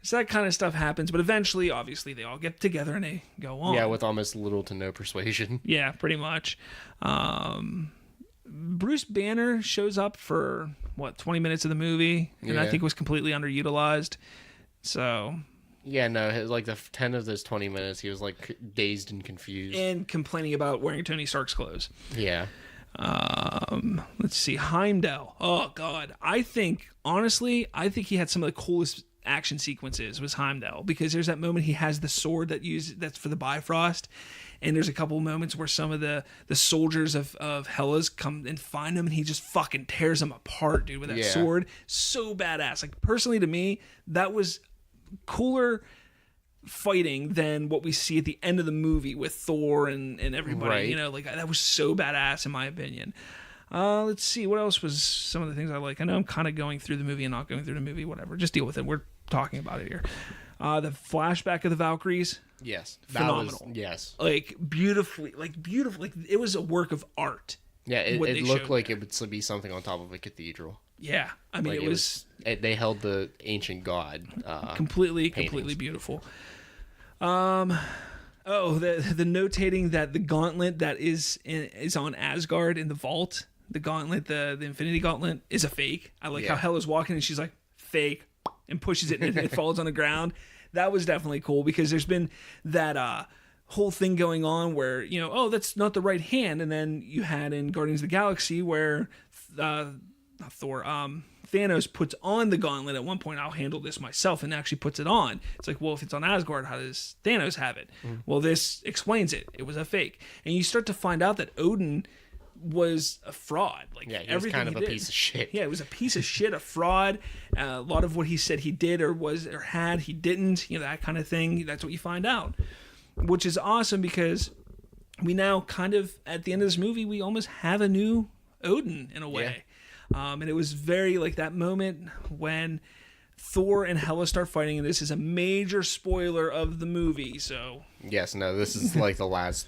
So that kind of stuff happens. But eventually, obviously, they all get together and they go on. Yeah, with almost little to no persuasion. Yeah, pretty much. Bruce Banner shows up for, 20 minutes of the movie? And I think was completely underutilized. So... Yeah, no, like the 10 of those 20 minutes, he was like dazed and confused. And complaining about wearing Tony Stark's clothes. Yeah. Let's see. Heimdall. Oh, God. Honestly, I think he had some of the coolest action sequences was Heimdall, because there's that moment he has the sword that's for the Bifrost. And there's a couple moments where some of the soldiers of Hela's come and find him, and he just fucking tears them apart, dude, with that sword. So badass. Like, personally, to me, that was cooler fighting than what we see at the end of the movie with Thor and everybody. Right. You know, like, that was so badass in my opinion. Let's see, what else was some of the things I like. I know I'm kind of going through the movie and not going through the movie, whatever, just deal with it. We're talking about it here. The flashback of the Valkyries, phenomenal. Like, beautiful, like it was a work of art. Yeah, it looked like it would be something on top of a cathedral. Yeah, I mean, like they held the ancient god completely beautiful. The notating that the gauntlet that is on Asgard in the vault, the gauntlet, the Infinity Gauntlet, is a fake. I like how Hela's walking and she's like, fake, and pushes it and it falls on the ground. That was definitely cool, because there's been that whole thing going on where, you know, oh, that's not the right hand, and then you had in Guardians of the Galaxy where Thanos puts on the gauntlet at one point. I'll handle this myself, and actually puts it on. It's like, well, if it's on Asgard, how does Thanos have it? Well, this explains it. It was a fake. And you start to find out that Odin was a fraud. Like, he was kind of a piece of shit. Yeah, it was a piece of shit, a fraud. A lot of what he said he did or had, he didn't. You know, that kind of thing. That's what you find out, which is awesome, because we now kind of, at the end of this movie, we almost have a new Odin in a way. Yeah. And it was very like that moment when Thor and Hela start fighting, and this is a major spoiler of the movie. So this is like the last,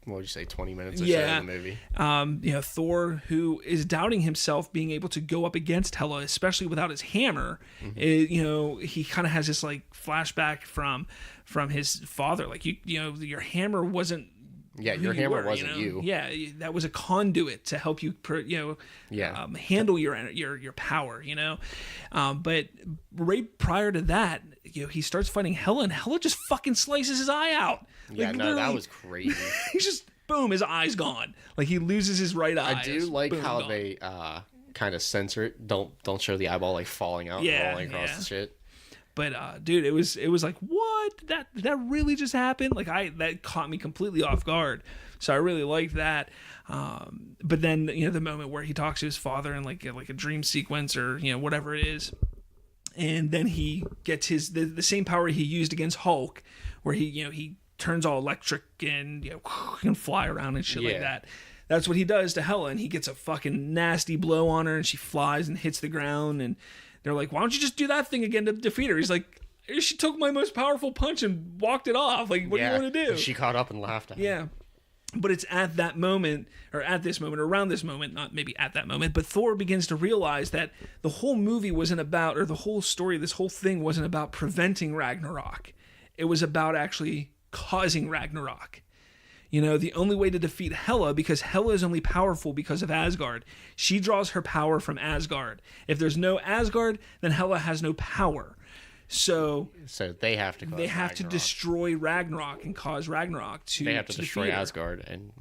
what would you say, 20 minutes or so of the movie. You know, Thor, who is doubting himself being able to go up against Hela, especially without his hammer. You know, he kind of has this like flashback from his father. Like, you know, your hammer wasn't. Yeah, your hammer wasn't you. Yeah, that was a conduit to help you, handle your power, you know. But right prior to that, you know, he starts fighting Hela, and Hela just fucking slices his eye out. Yeah, like, no, that was crazy. He's just boom, his eye's gone. Like he loses his right eye. I do like boom, how gone. they kind of censor it. Don't show the eyeball like falling out and rolling across the shit. But dude, it was like, what? That really just happened? Like that caught me completely off guard. So I really liked that. But then the moment where he talks to his father in like a dream sequence or whatever it is, and then he gets the same power he used against Hulk, where he turns all electric and can fly around and shit like that. That's what he does to Hela, and he gets a fucking nasty blow on her, and she flies and hits the ground, and they're like, why don't you just do that thing again to defeat her? He's like, she took my most powerful punch and walked it off. Like, what do you want to do? And she caught up and laughed at him. Yeah. But it's at that moment, or at this moment, or around this moment, not maybe at that moment, but Thor begins to realize that the whole movie wasn't about, or the whole story, this whole thing wasn't about preventing Ragnarok. It was about actually causing Ragnarok. The only way to defeat Hela, because Hela is only powerful because of Asgard. She draws her power from Asgard. If there's no Asgard, then Hela has no power. So they have to. To destroy Ragnarok and cause Ragnarok to. They have to destroy Asgard and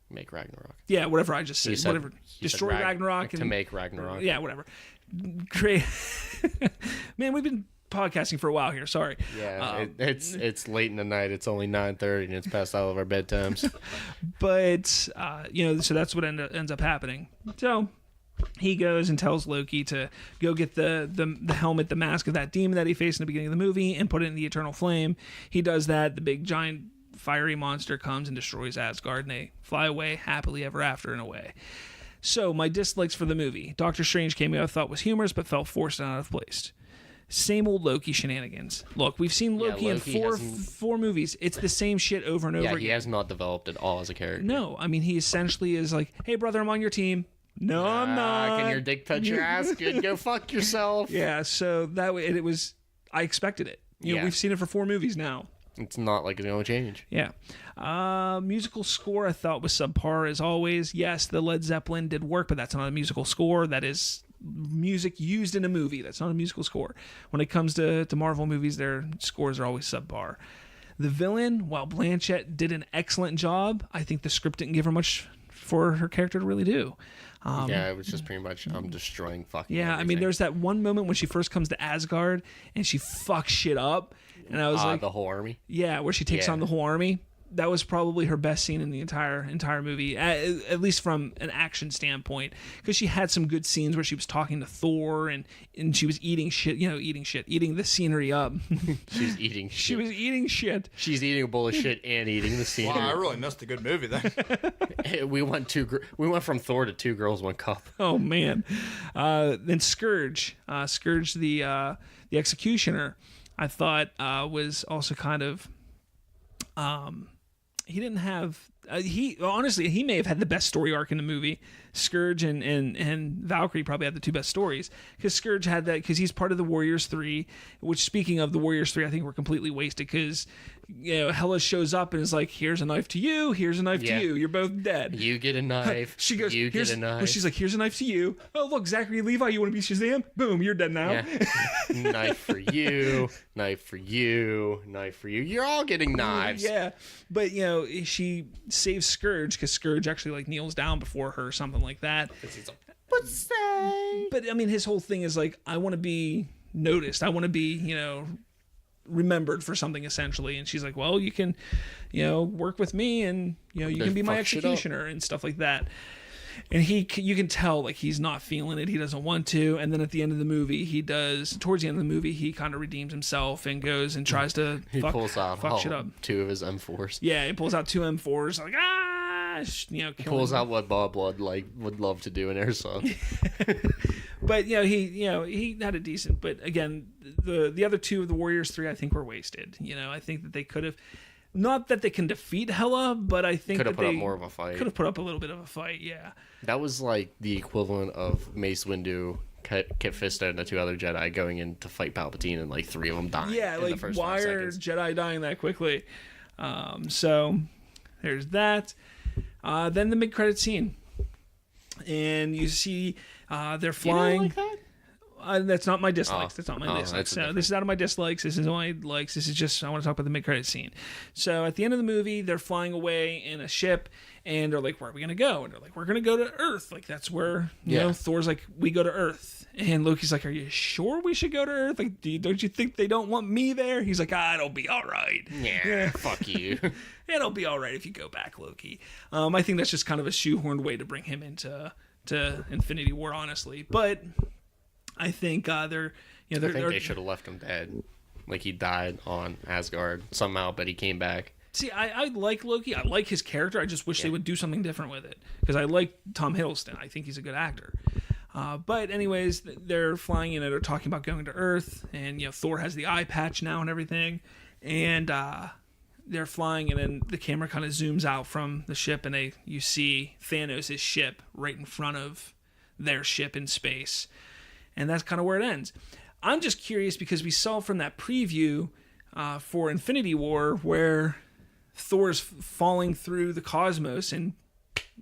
make Ragnarok. Yeah, whatever I just said. Whatever. Destroy Ragnarok to make Ragnarok. Yeah, whatever. Great. Man, we've been podcasting for a while here. Sorry. Yeah, it's late in the night. It's only 9:30 and it's past all of our bedtimes. But so that's what ends up happening. So he goes and tells Loki to go get the helmet, the mask of that demon that he faced in the beginning of the movie, and put it in the eternal flame. He does that. The big giant fiery monster comes and destroys Asgard, and they fly away happily ever after in a way. So my dislikes for the movie: Doctor Strange cameo I thought was humorous, but felt forced and out of place. Same old Loki shenanigans. Look, we've seen Loki in four movies. It's the same shit over and over again. Yeah, he has not developed at all as a character. No, I mean, he essentially is like, hey, brother, I'm on your team. No, I'm not. Can your dick touch your ass? Good, go fuck yourself. Yeah, so that way, it was, I expected it. We've seen it for 4 movies now. It's not like it's going to change. Yeah. Musical score I thought was subpar as always. Yes, the Led Zeppelin did work, but that's not a musical score. That is music used in a movie. That's not a musical score. When it comes to Marvel movies, their scores are always subpar. The villain, while Blanchett did an excellent job, I think the script didn't give her much for her character to really do. It was just pretty much destroying fucking everything. I mean, there's that one moment when she first comes to Asgard and she fucks shit up, and I was like, the whole army. Yeah, where she takes on the whole army. That was probably her best scene in the entire movie, at least from an action standpoint, because she had some good scenes where she was talking to Thor and she was eating the scenery up. She's eating shit. She was eating shit. She's eating a bowl of shit and eating the scenery. Wow, I really missed a good movie then. We went from Thor to 2 Girls, 1 Cup. Oh man. Then Scourge, the executioner, I thought was also kind of. He didn't have. Honestly, he may have had the best story arc in the movie. Scourge and Valkyrie probably had the 2 best stories, because Scourge had that because he's part of the Warriors 3. Which, speaking of the Warriors 3, I think were completely wasted because Hela shows up and is like, "Here's a knife to you. Here's a knife to you. You're both dead." You get a knife. She goes, "You get a knife." She's like, "Here's a knife to you." Oh, look, Zachary Levi, you want to be Shazam? Boom, you're dead now. Yeah. Knife for you. Knife for you. Knife for you. You're all getting knives. Yeah, but she saves Scourge because Scourge actually kneels down before her or something like that. But I mean, his whole thing is like, I want to be noticed. I want to be, remembered for something, essentially. And she's like, well, you can, work with me, and you can be my executioner and stuff like that. And you can tell he's not feeling it. He doesn't want to. And then at the end of the movie, towards the end of the movie, he kind of redeems himself and goes and tries to pulls out fuck shit up. 2 of his M4s. Yeah, he pulls out 2 M4s, pulls out what Bob Blood would love to do in Airsoft. But he had a decent. But again, the other 2 of the Warriors 3, I think, were wasted. I think that they could have. Not that they can defeat Hela, but I think could have that put up more of a fight. Could have put up a little bit of a fight, yeah. That was like the equivalent of Mace Windu, Kit Fisto, and the 2 other Jedi going in to fight Palpatine, and 3 of them dying. Yeah, in the first why 5 are seconds. Jedi dying that quickly? So there's that. Then the mid-credit scene, and you see they're flying. You didn't like that? That's not my dislikes. That's not my dislikes. That's So this is out of my dislikes. This is my likes. This is just, I want to talk about the mid-credit scene. So at the end of the movie, they're flying away in a ship, and they're like, where are we going to go? And they're like, we're going to go to Earth. Like, that's where, you know, Thor's like, we go to Earth. And Loki's like, are you sure we should go to Earth? Like, don't you think they don't want me there? He's like, it'll be all right. Yeah, fuck you. It'll be all right if you go back, Loki. I think that's just kind of a shoehorned way to bring him into Infinity War, honestly. But I think I think they should have left him dead. Like, he died on Asgard somehow, but he came back. See, I like Loki. I like his character. I just wish they would do something different with it. Because I like Tom Hiddleston. I think he's a good actor. But anyways, they're flying in and they're talking about going to Earth. And, you know, Thor has the eye patch now and everything. And they're flying, and then the camera kind of zooms out from the ship, and you see Thanos' ship right in front of their ship in space. And that's kind of where it ends. I'm just curious because we saw from that preview for Infinity War where Thor's falling through the cosmos and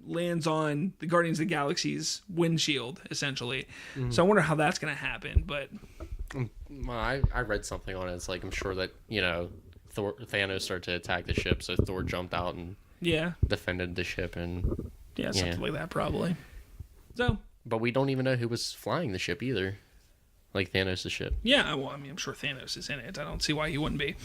lands on the Guardians of the Galaxy's windshield, essentially. Mm-hmm. So I wonder how that's going to happen. But well, I read something on it. It's like, I'm sure that, you know, Thanos started to attack the ship, so Thor jumped out and defended the ship. And something like that, probably. So, but we don't even know who was flying the ship either. Like Thanos' ship. Yeah, well, I mean, I'm sure Thanos is in it. I don't see why he wouldn't be.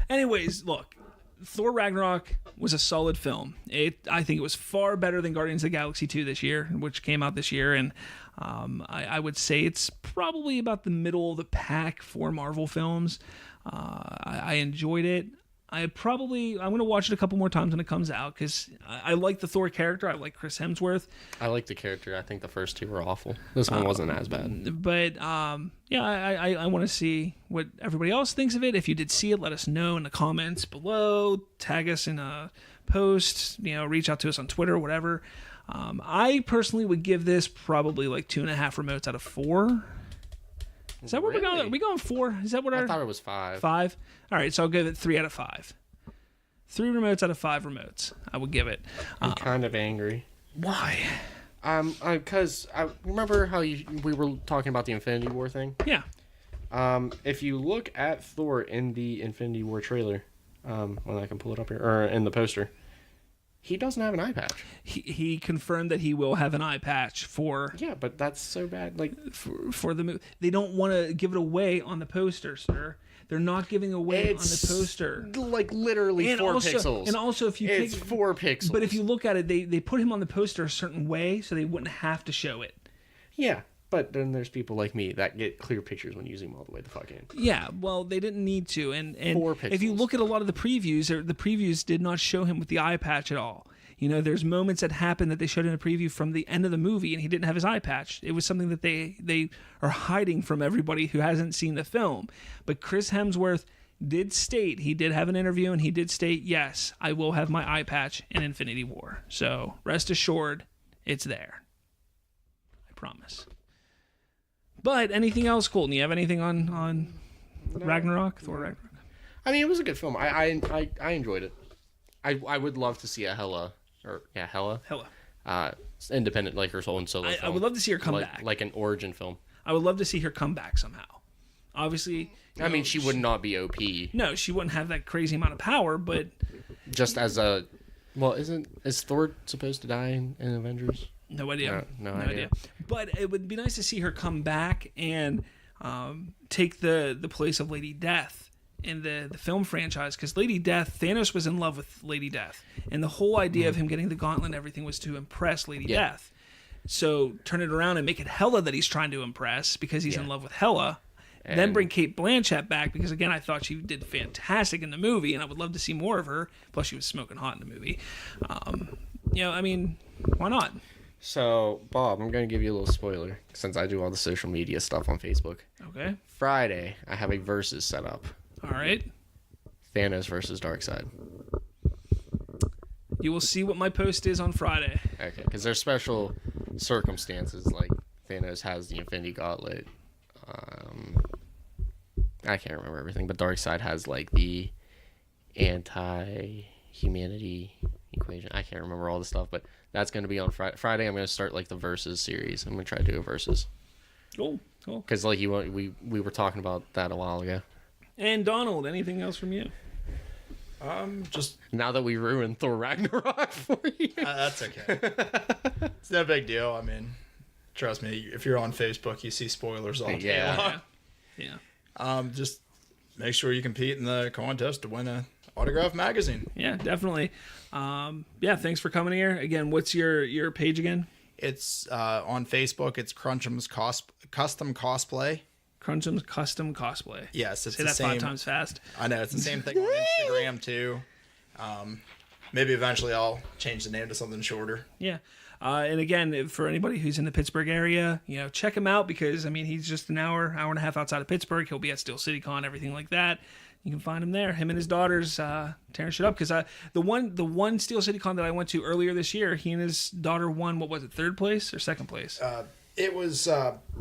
Anyways, look, Thor Ragnarok was a solid film. I think it was far better than Guardians of the Galaxy 2 this year, which came out this year, and I would say it's probably about the middle of the pack for Marvel films. I enjoyed it. I'm going to watch it a couple more times when it comes out because I like the Thor character. I like Chris Hemsworth. I like the character. I think the first two were awful. This one wasn't as bad. But I want to see what everybody else thinks of it. If you did see it, let us know in the comments below. Tag us in a post. You know, reach out to us on Twitter, whatever. I personally would give this probably like 2.5 remotes out of 4. Is that what we're going? Are we going 4? Is that what I thought it was 5. 5? All right, so I'll give it 3 out of 5. 3 remotes out of 5 remotes. I would give it. I'm kind of angry. Why? Because I remember how we were talking about the Infinity War thing. Yeah. If you look at Thor in the Infinity War trailer, when I can pull it up here, or in the poster, he doesn't have an eye patch. He confirmed that he will have an eye patch for... Yeah, but that's so bad. Like for the movie. They don't want to give it away on the poster, sir. They're not giving away on the poster. Like literally and 4 pixels. And also, if you it's 4 pixels. But if you look at it, they put him on the poster a certain way so they wouldn't have to show it. Yeah, but then there's people like me that get clear pictures when you zoom all the way the fuck in. Yeah, well, they didn't need to. And 4 pixels. If you look at a lot of the previews, the previews did not show him with the eye patch at all. You know, there's moments that happen that they showed in a preview from the end of the movie, and he didn't have his eye patch. It was something that they are hiding from everybody who hasn't seen the film. But Chris Hemsworth did state, he did have an interview, and he did state, yes, I will have my eye patch in Infinity War. So rest assured, it's there. I promise. But anything else, Colton? You have anything on Ragnarok? Thor Ragnarok? I mean, it was a good film. I enjoyed it. I would love to see a Hela. Independent, like her own solo film. I would love to see her come back. Like an origin film. I would love to see her come back somehow. Obviously... I mean, she would not be OP. No, she wouldn't have that crazy amount of power, but... Just as a... Well, is Thor supposed to die in Avengers? No idea. No idea. But it would be nice to see her come back and take the place of Lady Death in the film franchise, because Lady Death, Thanos was in love with Lady Death, and the whole idea of him getting the gauntlet and everything was to impress Lady Death. So turn it around and make it Hela that he's trying to impress because he's in love with Hela. And then bring Cate Blanchett back because, again, I thought she did fantastic in the movie, and I would love to see more of her. Plus, she was smoking hot in the movie. I mean, why not? So, Bob, I'm going to give you a little spoiler since I do all the social media stuff on Facebook. Okay. Friday, I have a versus set up. All right. Thanos versus Darkseid. You will see what my post is on Friday. Okay, because there's special circumstances, like Thanos has the Infinity Gauntlet. I can't remember everything, but Darkseid has like the anti-humanity equation. I can't remember all the stuff, but that's going to be on Friday. I'm going to start like the versus series. I'm going to try to do a versus. Cool. Cool. Because like we were talking about that a while ago. And Donald, anything else from you? Just Now that we ruined Thor Ragnarok for you. that's okay. It's no big deal. I mean, trust me, if you're on Facebook, you see spoilers all day long. Yeah. Just make sure you compete in the contest to win a autographed magazine. Yeah, definitely. Yeah, thanks for coming here. Again, what's your page again? It's on Facebook. It's Crunchems Custom Cosplay. Crunchems Custom Cosplay. Yes, it's Say the that same. 5 times fast. I know, it's the same thing on Instagram too. Maybe eventually I'll change the name to something shorter. Yeah. And again, for anybody who's in the Pittsburgh area, check him out because, I mean, he's just an hour and a half outside of Pittsburgh. He'll be at Steel City Con, everything like that. You can find him there. Him and his daughters tearing shit up because the one Steel City Con that I went to earlier this year, he and his daughter won, what was it, 3rd place or 2nd place? It was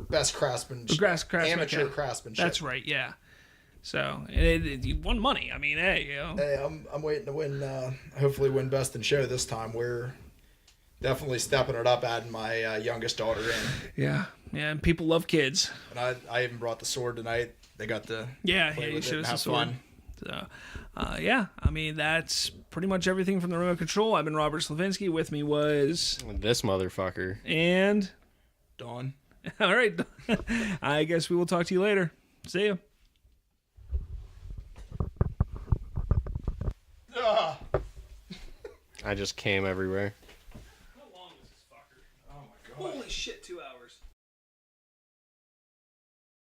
best craftsmanship. Amateur craftsmanship. That's right, yeah. So, you won money. I mean, hey, Hey, I'm waiting to win, hopefully win best in show this time. We're definitely stepping it up, adding my youngest daughter in. Yeah, and people love kids. And I even brought the sword tonight. They got to play you with it showed and us have the sword. fun. So, yeah, I mean, that's pretty much everything from the remote control. I've been Robert Slavinsky. With me was... This motherfucker. And... Dawn. All right. I guess we will talk to you later. See ya. I just came everywhere. How long is this fucker? Oh my god. Holy shit, 2 hours.